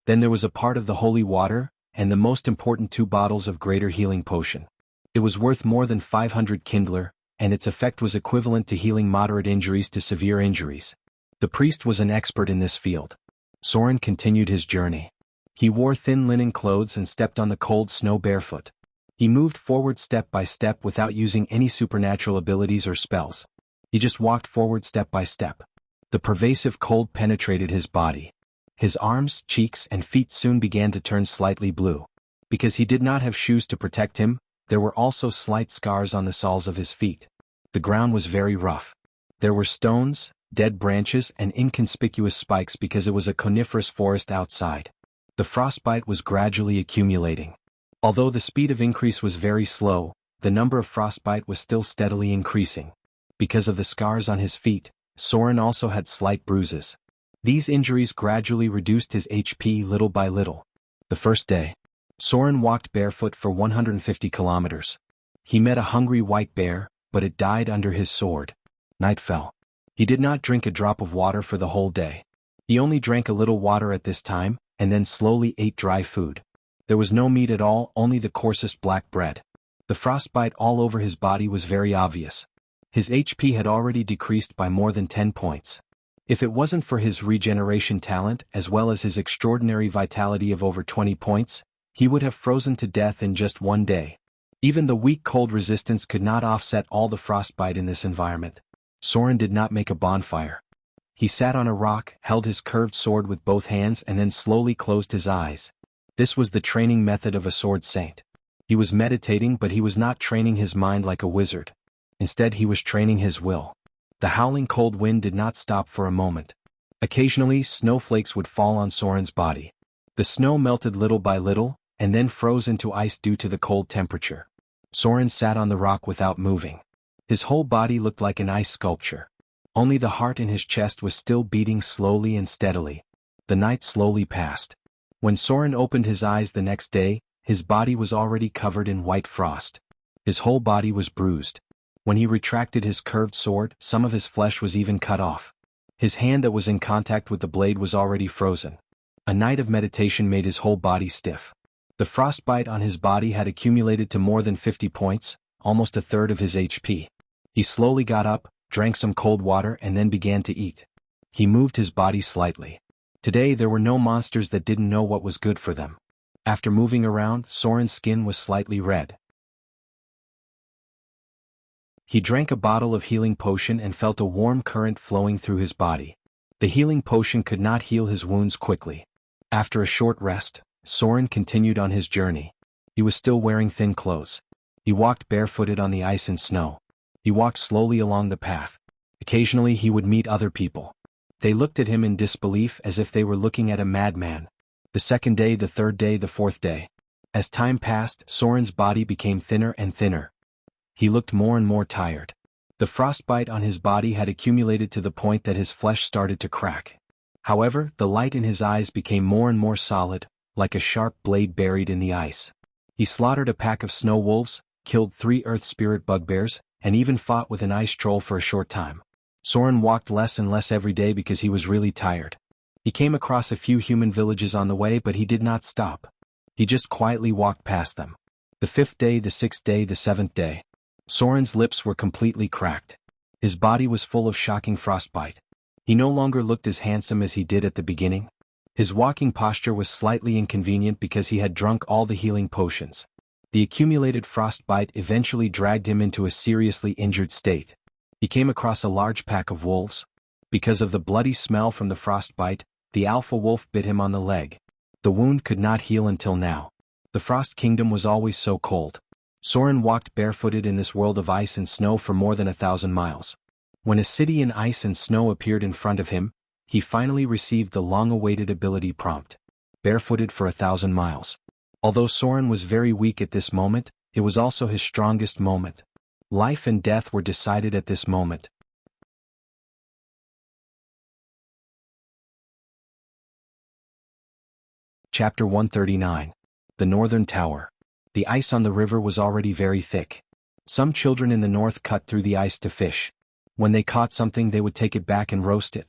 Then there was a part of the holy water, and the most important 2 bottles of greater healing potion. It was worth more than 500 kindler, and its effect was equivalent to healing moderate injuries to severe injuries. The priest was an expert in this field. Soren continued his journey. He wore thin linen clothes and stepped on the cold snow barefoot. He moved forward step by step without using any supernatural abilities or spells. He just walked forward step by step. The pervasive cold penetrated his body. His arms, cheeks, and feet soon began to turn slightly blue. Because he did not have shoes to protect him, there were also slight scars on the soles of his feet. The ground was very rough. There were stones, dead branches, and inconspicuous spikes because it was a coniferous forest outside. The frostbite was gradually accumulating. Although the speed of increase was very slow, the number of frostbite was still steadily increasing. Because of the scars on his feet, Soren also had slight bruises. These injuries gradually reduced his HP little by little. The first day, Soren walked barefoot for 150 kilometers. He met a hungry white bear, but it died under his sword. Night fell. He did not drink a drop of water for the whole day. He only drank a little water at this time, and then slowly ate dry food. There was no meat at all, only the coarsest black bread. The frostbite all over his body was very obvious. His HP had already decreased by more than 10 points. If it wasn't for his regeneration talent as well as his extraordinary vitality of over 20 points, he would have frozen to death in just 1 day. Even the weak cold resistance could not offset all the frostbite in this environment. Soren did not make a bonfire. He sat on a rock, held his curved sword with both hands and then slowly closed his eyes. This was the training method of a sword saint. He was meditating, but he was not training his mind like a wizard. Instead, he was training his will. The howling cold wind did not stop for a moment. Occasionally, snowflakes would fall on Soren's body. The snow melted little by little, and then froze into ice due to the cold temperature. Soren sat on the rock without moving. His whole body looked like an ice sculpture. Only the heart in his chest was still beating slowly and steadily. The night slowly passed. When Soren opened his eyes the next day, his body was already covered in white frost. His whole body was bruised. When he retracted his curved sword, some of his flesh was even cut off. His hand that was in contact with the blade was already frozen. A night of meditation made his whole body stiff. The frostbite on his body had accumulated to more than 50 points, almost a third of his HP. He slowly got up, drank some cold water and then began to eat. He moved his body slightly. Today there were no monsters that didn't know what was good for them. After moving around, Soren's skin was slightly red. He drank a bottle of healing potion and felt a warm current flowing through his body. The healing potion could not heal his wounds quickly. After a short rest, Soren continued on his journey. He was still wearing thin clothes. He walked barefooted on the ice and snow. He walked slowly along the path. Occasionally he would meet other people. They looked at him in disbelief as if they were looking at a madman. The second day, the third day, the fourth day. As time passed, Soren's body became thinner and thinner. He looked more and more tired. The frostbite on his body had accumulated to the point that his flesh started to crack. However, the light in his eyes became more and more solid, like a sharp blade buried in the ice. He slaughtered a pack of snow wolves, killed 3 earth spirit bugbears, and even fought with an ice troll for a short time. Soren walked less and less every day because he was really tired. He came across a few human villages on the way, but he did not stop. He just quietly walked past them. The 5th day, the 6th day, the 7th day. Soren's lips were completely cracked. His body was full of shocking frostbite. He no longer looked as handsome as he did at the beginning. His walking posture was slightly inconvenient because he had drunk all the healing potions. The accumulated frostbite eventually dragged him into a seriously injured state. He came across a large pack of wolves. Because of the bloody smell from the frostbite, the alpha wolf bit him on the leg. The wound could not heal until now. The Frost Kingdom was always so cold. Soren walked barefooted in this world of ice and snow for more than 1,000 miles. When a city in ice and snow appeared in front of him, he finally received the long-awaited ability prompt. Barefooted for 1,000 miles. Although Soren was very weak at this moment, it was also his strongest moment. Life and death were decided at this moment. Chapter 139. The Northern Tower. The ice on the river was already very thick. Some children in the north cut through the ice to fish. When they caught something, they would take it back and roast it.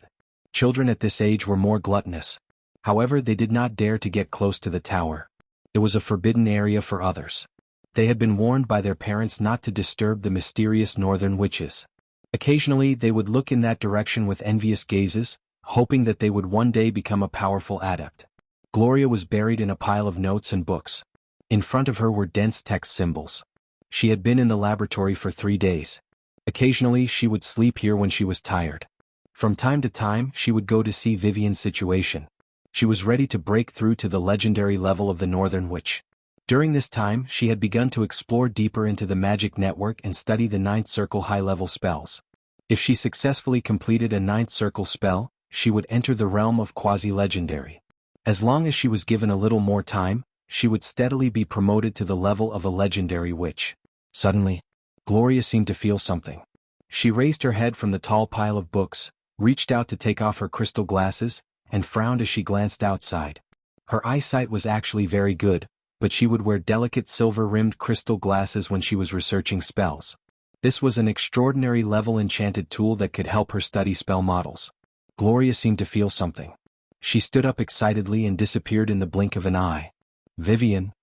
Children at this age were more gluttonous. However, they did not dare to get close to the tower. It was a forbidden area for others. They had been warned by their parents not to disturb the mysterious northern witches. Occasionally, they would look in that direction with envious gazes, hoping that they would one day become a powerful adept. Gloria was buried in a pile of notes and books. In front of her were dense text symbols. She had been in the laboratory for 3 days. Occasionally, she would sleep here when she was tired. From time to time, she would go to see Vivian's situation. She was ready to break through to the legendary level of the Northern Witch. During this time, she had begun to explore deeper into the magic network and study the 9th circle high-level spells. If she successfully completed a 9th circle spell, she would enter the realm of quasi-legendary. As long as she was given a little more time, she would steadily be promoted to the level of a legendary witch. Suddenly, Gloria seemed to feel something. She raised her head from the tall pile of books, reached out to take off her crystal glasses, and frowned as she glanced outside. Her eyesight was actually very good, but she would wear delicate silver-rimmed crystal glasses when she was researching spells. This was an extraordinary level enchanted tool that could help her study spell models. Gloria seemed to feel something. She stood up excitedly and disappeared in the blink of an eye. Vivian.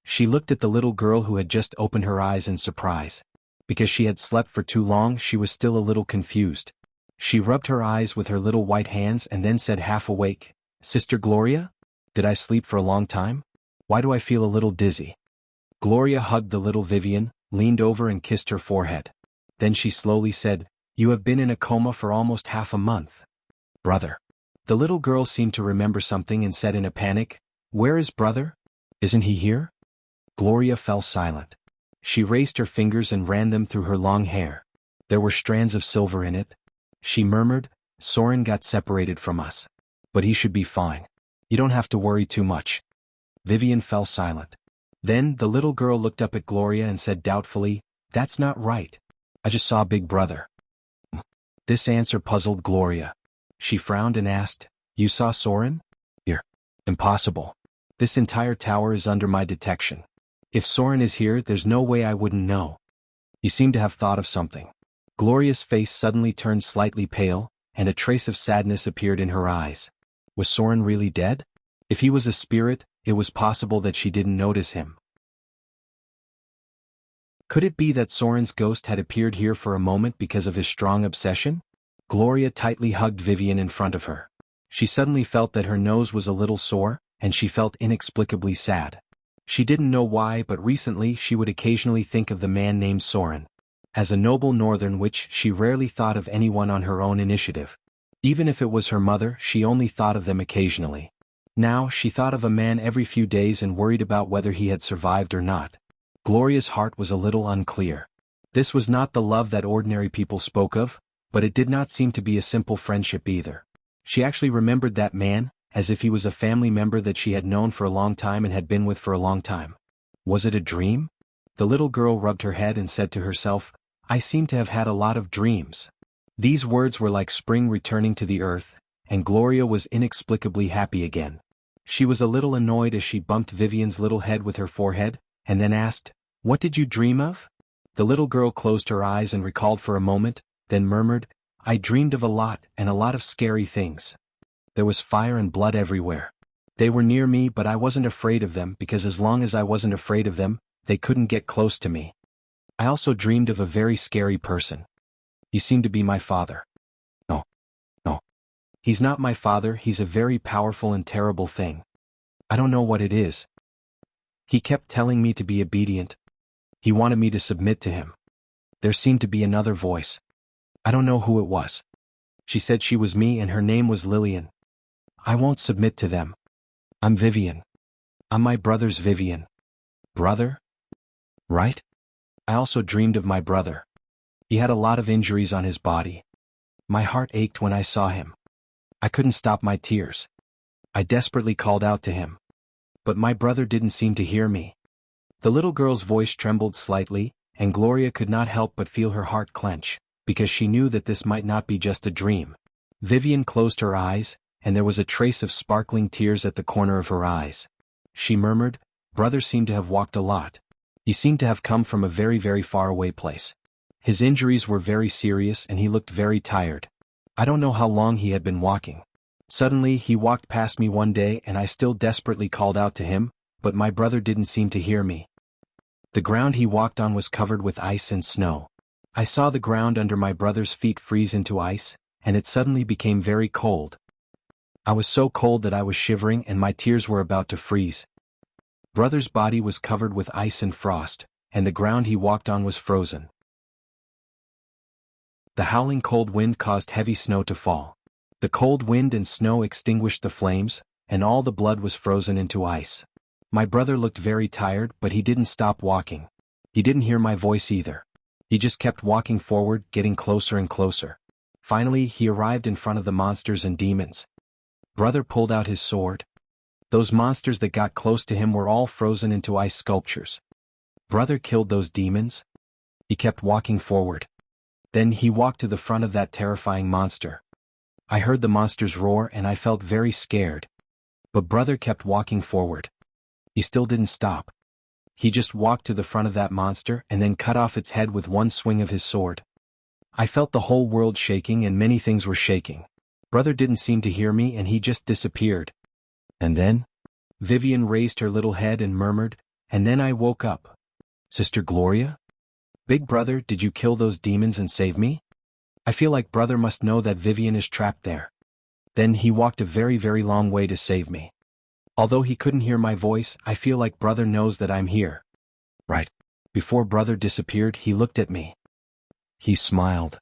She looked at the little girl who had just opened her eyes in surprise. Because she had slept for too long, she was still a little confused. She rubbed her eyes with her little white hands and then said half awake, "Sister Gloria? Did I sleep for a long time? Why do I feel a little dizzy?" Gloria hugged the little Vivian, leaned over and kissed her forehead. Then she slowly said, "You have been in a coma for almost half a month." "Brother." The little girl seemed to remember something and said in a panic, "Where is brother? Isn't he here?" Gloria fell silent. She raised her fingers and ran them through her long hair. There were strands of silver in it. She murmured, "Soren got separated from us. But he should be fine. You don't have to worry too much." Vivian fell silent. Then the little girl looked up at Gloria and said doubtfully, "That's not right. I just saw Big Brother." This answer puzzled Gloria. She frowned and asked, "You saw Soren?" "Impossible. This entire tower is under my detection. If Soren is here, there's no way I wouldn't know." You seem to have thought of something. Gloria's face suddenly turned slightly pale, and a trace of sadness appeared in her eyes. Was Soren really dead? If he was a spirit, it was possible that she didn't notice him. Could it be that Soren's ghost had appeared here for a moment because of his strong obsession? Gloria tightly hugged Vivian in front of her. She suddenly felt that her nose was a little sore, and she felt inexplicably sad. She didn't know why, but recently she would occasionally think of the man named Soren. As a noble northern witch, she rarely thought of anyone on her own initiative. Even if it was her mother, she only thought of them occasionally. Now, she thought of a man every few days and worried about whether he had survived or not. Gloria's heart was a little unclear. This was not the love that ordinary people spoke of, but it did not seem to be a simple friendship either. She actually remembered that man, as if he was a family member that she had known for a long time and had been with for a long time. Was it a dream? The little girl rubbed her head and said to herself, "I seem to have had a lot of dreams." These words were like spring returning to the earth, and Gloria was inexplicably happy again. She was a little annoyed as she bumped Vivian's little head with her forehead, and then asked, "What did you dream of?" The little girl closed her eyes and recalled for a moment, then murmured, "I dreamed of a lot of scary things. There was fire and blood everywhere. They were near me, but I wasn't afraid of them because as long as I wasn't afraid of them, they couldn't get close to me. I also dreamed of a very scary person. He seemed to be my father." No. He's not my father, he's a very powerful and terrible thing. I don't know what it is. He kept telling me to be obedient. He wanted me to submit to him. There seemed to be another voice. I don't know who it was. She said she was me and her name was Lillian. I won't submit to them. I'm Vivian. I'm my brother's Vivian. Brother? Right? I also dreamed of my brother. He had a lot of injuries on his body. My heart ached when I saw him. I couldn't stop my tears. I desperately called out to him. But my brother didn't seem to hear me. The little girl's voice trembled slightly, and Gloria could not help but feel her heart clench, because she knew that this might not be just a dream. Vivian closed her eyes, and there was a trace of sparkling tears at the corner of her eyes. She murmured, "Brother seemed to have walked a lot. He seemed to have come from a very, very far away place. His injuries were very serious and he looked very tired. I don't know how long he had been walking. Suddenly he walked past me one day and I still desperately called out to him, but my brother didn't seem to hear me. The ground he walked on was covered with ice and snow. I saw the ground under my brother's feet freeze into ice, and it suddenly became very cold. I was so cold that I was shivering and my tears were about to freeze. Brother's body was covered with ice and frost, and the ground he walked on was frozen. The howling cold wind caused heavy snow to fall. The cold wind and snow extinguished the flames, and all the blood was frozen into ice. My brother looked very tired, but he didn't stop walking. He didn't hear my voice either. He just kept walking forward, getting closer and closer. Finally, he arrived in front of the monsters and demons. Brother pulled out his sword. Those monsters that got close to him were all frozen into ice sculptures. Brother killed those demons. He kept walking forward. Then he walked to the front of that terrifying monster. I heard the monsters roar and I felt very scared. But brother kept walking forward. He still didn't stop. He just walked to the front of that monster and then cut off its head with one swing of his sword. I felt the whole world shaking and many things were shaking. Brother didn't seem to hear me and he just disappeared. And then? Vivian raised her little head and murmured, "And then I woke up." Sister Gloria? Big brother, did you kill those demons and save me? I feel like brother must know that Vivian is trapped there. Then he walked a very, very long way to save me. Although he couldn't hear my voice, I feel like brother knows that I'm here. Right. Before brother disappeared, he looked at me. He smiled.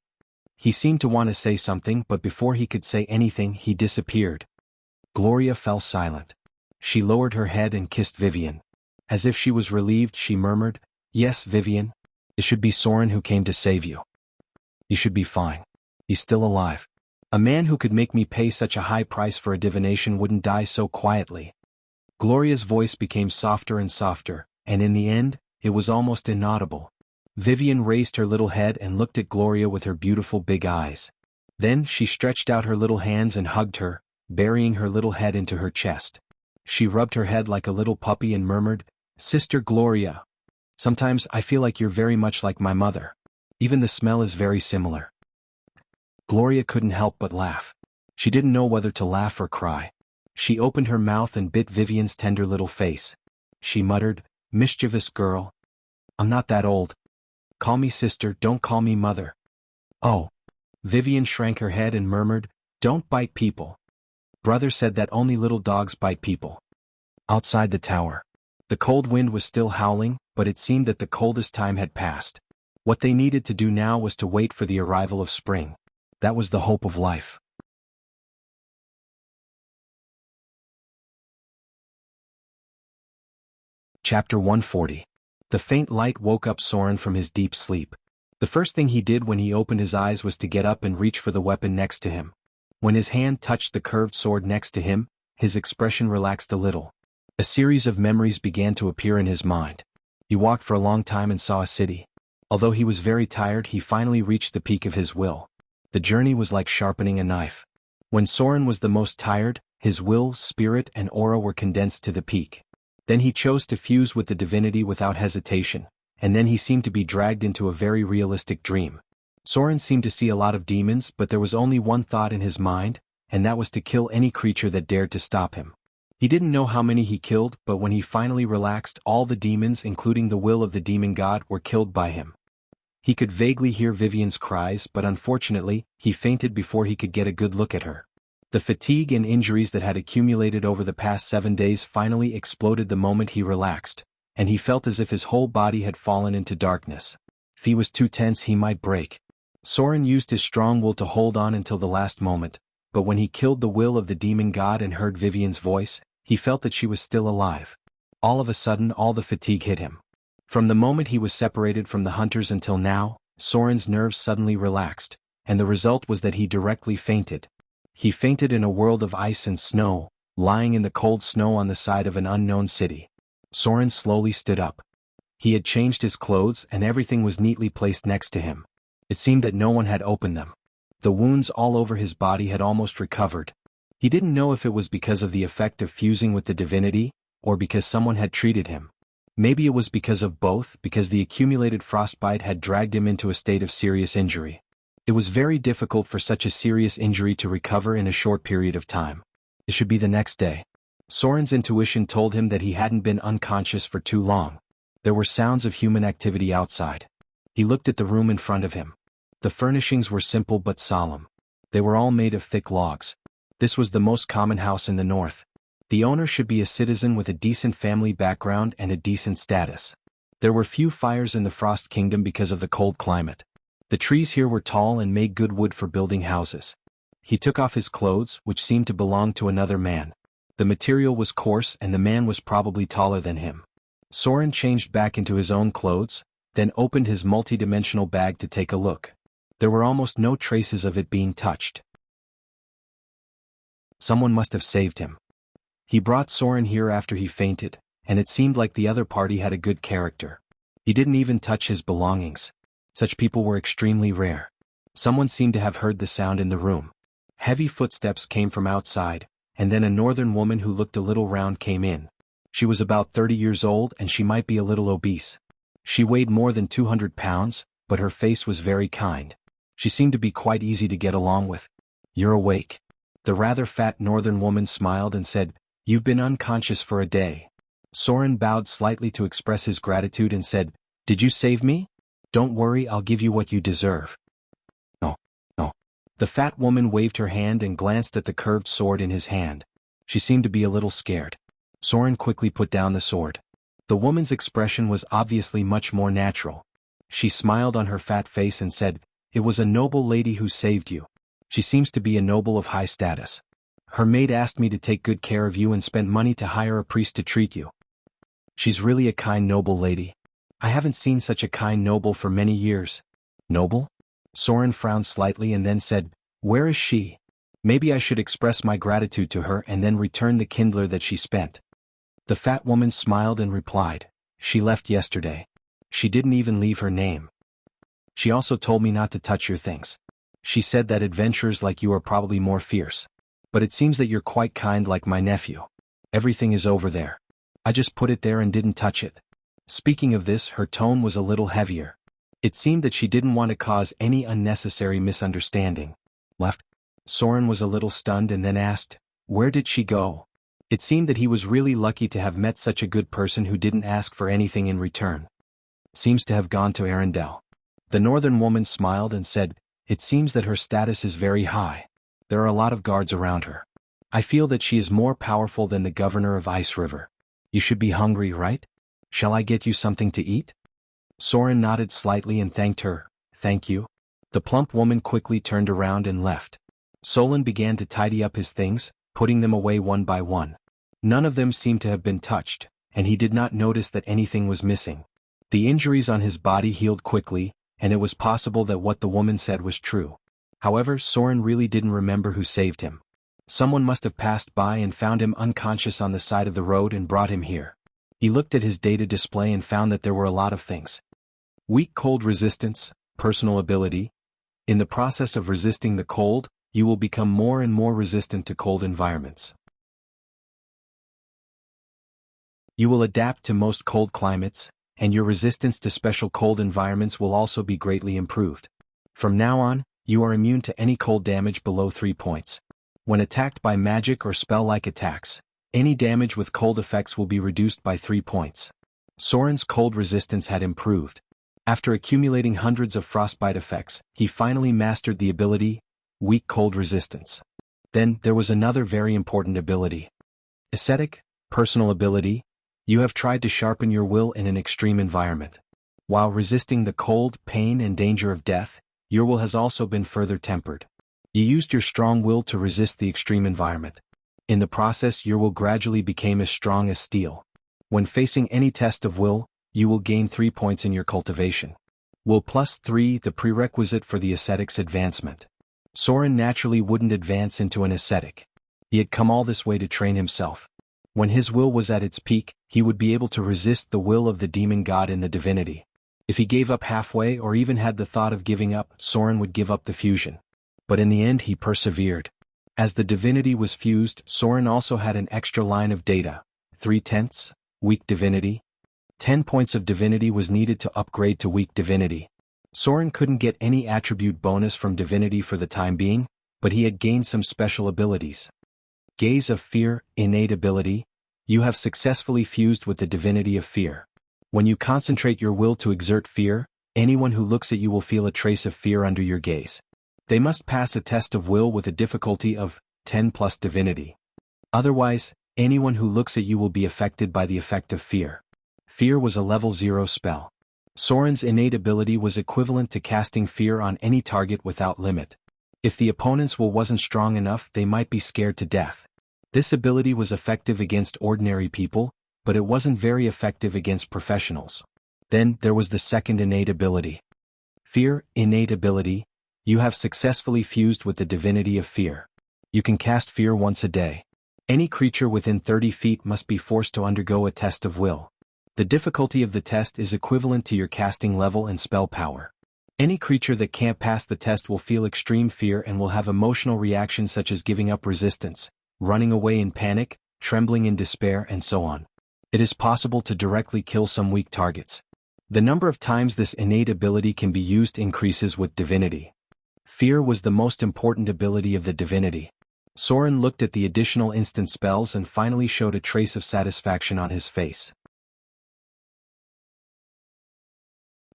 He seemed to want to say something, but before he could say anything, he disappeared. Gloria fell silent. She lowered her head and kissed Vivian. As if she was relieved, she murmured, "Yes, Vivian. It should be Soren who came to save you. You should be fine. He's still alive. A man who could make me pay such a high price for a divination wouldn't die so quietly." Gloria's voice became softer and softer, and in the end, it was almost inaudible. Vivian raised her little head and looked at Gloria with her beautiful big eyes. Then she stretched out her little hands and hugged her, burying her little head into her chest. She rubbed her head like a little puppy and murmured, "Sister Gloria. Sometimes I feel like you're very much like my mother. Even the smell is very similar." Gloria couldn't help but laugh. She didn't know whether to laugh or cry. She opened her mouth and bit Vivian's tender little face. She muttered, "Mischievous girl. I'm not that old. Call me sister, don't call me mother." "Oh." Vivian shrank her head and murmured, "Don't bite people. Brother said that only little dogs bite people." Outside the tower, the cold wind was still howling, but it seemed that the coldest time had passed. What they needed to do now was to wait for the arrival of spring. That was the hope of life. Chapter 140. The faint light woke up Soren from his deep sleep. The first thing he did when he opened his eyes was to get up and reach for the weapon next to him. When his hand touched the curved sword next to him, his expression relaxed a little. A series of memories began to appear in his mind. He walked for a long time and saw a city. Although he was very tired, he finally reached the peak of his will. The journey was like sharpening a knife. When Soren was the most tired, his will, spirit, and aura were condensed to the peak. Then he chose to fuse with the divinity without hesitation, and then he seemed to be dragged into a very realistic dream. Soren seemed to see a lot of demons, but there was only one thought in his mind, and that was to kill any creature that dared to stop him. He didn't know how many he killed, but when he finally relaxed, all the demons, including the will of the demon god, were killed by him. He could vaguely hear Vivian's cries, but unfortunately, he fainted before he could get a good look at her. The fatigue and injuries that had accumulated over the past 7 days finally exploded the moment he relaxed, and he felt as if his whole body had fallen into darkness. If he was too tense, he might break. Soren used his strong will to hold on until the last moment, but when he killed the will of the demon god and heard Vivian's voice, he felt that she was still alive. All of a sudden, all the fatigue hit him. From the moment he was separated from the hunters until now, Soren's nerves suddenly relaxed, and the result was that he directly fainted. He fainted in a world of ice and snow, lying in the cold snow on the side of an unknown city. Soren slowly stood up. He had changed his clothes and everything was neatly placed next to him. It seemed that no one had opened them. The wounds all over his body had almost recovered. He didn't know if it was because of the effect of fusing with the divinity, or because someone had treated him. Maybe it was because of both, because the accumulated frostbite had dragged him into a state of serious injury. It was very difficult for such a serious injury to recover in a short period of time. It should be the next day. Soren's intuition told him that he hadn't been unconscious for too long. There were sounds of human activity outside. He looked at the room in front of him. The furnishings were simple but solemn. They were all made of thick logs. This was the most common house in the north. The owner should be a citizen with a decent family background and a decent status. There were few fires in the Frost Kingdom because of the cold climate. The trees here were tall and made good wood for building houses. He took off his clothes, which seemed to belong to another man. The material was coarse and the man was probably taller than him. Soren changed back into his own clothes, then opened his multi-dimensional bag to take a look. There were almost no traces of it being touched. Someone must have saved him. He brought Soren here after he fainted, and it seemed like the other party had a good character. He didn't even touch his belongings. Such people were extremely rare. Someone seemed to have heard the sound in the room. Heavy footsteps came from outside, and then a northern woman who looked a little round came in. She was about 30 years old and she might be a little obese. She weighed more than 200 pounds, but her face was very kind. She seemed to be quite easy to get along with. "You're awake." The rather fat northern woman smiled and said, "You've been unconscious for a day." Soren bowed slightly to express his gratitude and said, "Did you save me? Don't worry, I'll give you what you deserve." "No, no." The fat woman waved her hand and glanced at the curved sword in his hand. She seemed to be a little scared. Soren quickly put down the sword. The woman's expression was obviously much more natural. She smiled on her fat face and said, "It was a noble lady who saved you. She seems to be a noble of high status. Her maid asked me to take good care of you and spent money to hire a priest to treat you. She's really a kind noble lady. I haven't seen such a kind noble for many years." "Noble?" Soren frowned slightly and then said, "Where is she? Maybe I should express my gratitude to her and then return the kindler that she spent." The fat woman smiled and replied, "She left yesterday. She didn't even leave her name. She also told me not to touch your things. She said that adventurers like you are probably more fierce. But it seems that you're quite kind like my nephew. Everything is over there. I just put it there and didn't touch it." Speaking of this, her tone was a little heavier. It seemed that she didn't want to cause any unnecessary misunderstanding. Left? Soren was a little stunned and then asked, "Where did she go?" It seemed that he was really lucky to have met such a good person who didn't ask for anything in return. "Seems to have gone to Arendelle." The northern woman smiled and said, "It seems that her status is very high. There are a lot of guards around her. I feel that she is more powerful than the governor of Ice River. You should be hungry, right? Shall I get you something to eat?" Soren nodded slightly and thanked her. "Thank you." The plump woman quickly turned around and left. Solon began to tidy up his things, putting them away one by one. None of them seemed to have been touched, and he did not notice that anything was missing. The injuries on his body healed quickly, and it was possible that what the woman said was true. However, Soren really didn't remember who saved him. Someone must have passed by and found him unconscious on the side of the road and brought him here. He looked at his data display and found that there were a lot of things. Weak cold resistance, personal ability. In the process of resisting the cold, you will become more and more resistant to cold environments. You will adapt to most cold climates, and your resistance to special cold environments will also be greatly improved. From now on, you are immune to any cold damage below 3 points. When attacked by magic or spell-like attacks, any damage with cold effects will be reduced by 3 points. Soren's cold resistance had improved. After accumulating hundreds of frostbite effects, he finally mastered the ability, weak cold resistance. Then, there was another very important ability. Ascetic, personal ability. You have tried to sharpen your will in an extreme environment. While resisting the cold, pain and danger of death, your will has also been further tempered. You used your strong will to resist the extreme environment. In the process, your will gradually became as strong as steel. When facing any test of will, you will gain 3 points in your cultivation. Will +3, the prerequisite for the ascetic's advancement. Soren naturally wouldn't advance into an ascetic. He had come all this way to train himself. When his will was at its peak, he would be able to resist the will of the demon god in the divinity. If he gave up halfway or even had the thought of giving up, Soren would give up the fusion. But in the end he persevered. As the divinity was fused, Soren also had an extra line of data. 3/10, weak divinity. 10 points of divinity was needed to upgrade to weak divinity. Soren couldn't get any attribute bonus from divinity for the time being, but he had gained some special abilities. Gaze of Fear, innate ability. You have successfully fused with the divinity of fear. When you concentrate your will to exert fear, anyone who looks at you will feel a trace of fear under your gaze. They must pass a test of will with a difficulty of 10 plus divinity. Otherwise, anyone who looks at you will be affected by the effect of fear. Fear was a level 0 spell. Soren's innate ability was equivalent to casting fear on any target without limit. If the opponent's will wasn't strong enough, they might be scared to death. This ability was effective against ordinary people, but it wasn't very effective against professionals. Then, there was the second innate ability. Fear, innate ability. You have successfully fused with the divinity of fear. You can cast fear once a day. Any creature within 30 feet must be forced to undergo a test of will. The difficulty of the test is equivalent to your casting level and spell power. Any creature that can't pass the test will feel extreme fear and will have emotional reactions such as giving up resistance, running away in panic, trembling in despair, and so on. It is possible to directly kill some weak targets. The number of times this innate ability can be used increases with divinity. Fear was the most important ability of the divinity. Soren looked at the additional instant spells and finally showed a trace of satisfaction on his face.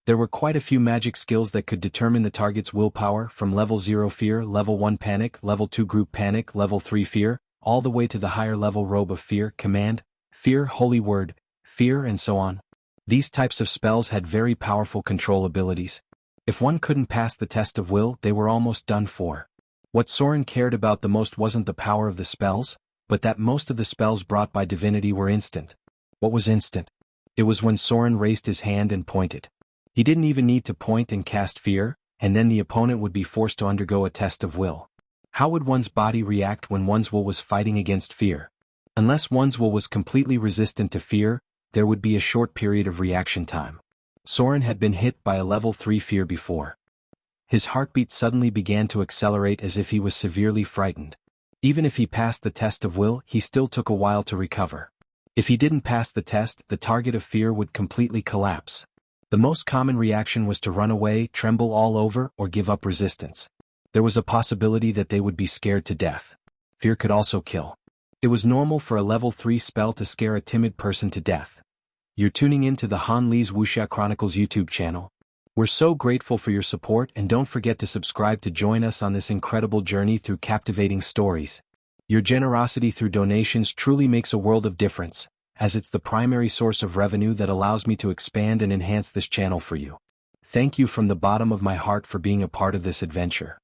There were quite a few magic skills that could determine the target's willpower, from level 0 fear, level 1 panic, level 2 group panic, level 3 fear, all the way to the higher level robe of fear, command, fear, holy word, fear, and so on. These types of spells had very powerful control abilities. If one couldn't pass the test of will, they were almost done for. What Soren cared about the most wasn't the power of the spells, but that most of the spells brought by divinity were instant. What was instant? It was when Soren raised his hand and pointed. He didn't even need to point and cast fear, and then the opponent would be forced to undergo a test of will. How would one's body react when one's will was fighting against fear? Unless one's will was completely resistant to fear, there would be a short period of reaction time. Soren had been hit by a level 3 fear before. His heartbeat suddenly began to accelerate as if he was severely frightened. Even if he passed the test of will, he still took a while to recover. If he didn't pass the test, the target of fear would completely collapse. The most common reaction was to run away, tremble all over, or give up resistance. There was a possibility that they would be scared to death. Fear could also kill. It was normal for a level 3 spell to scare a timid person to death. You're tuning in to the Han Li's Wuxia Chronicles YouTube channel. We're so grateful for your support, and don't forget to subscribe to join us on this incredible journey through captivating stories. Your generosity through donations truly makes a world of difference, as it's the primary source of revenue that allows me to expand and enhance this channel for you. Thank you from the bottom of my heart for being a part of this adventure.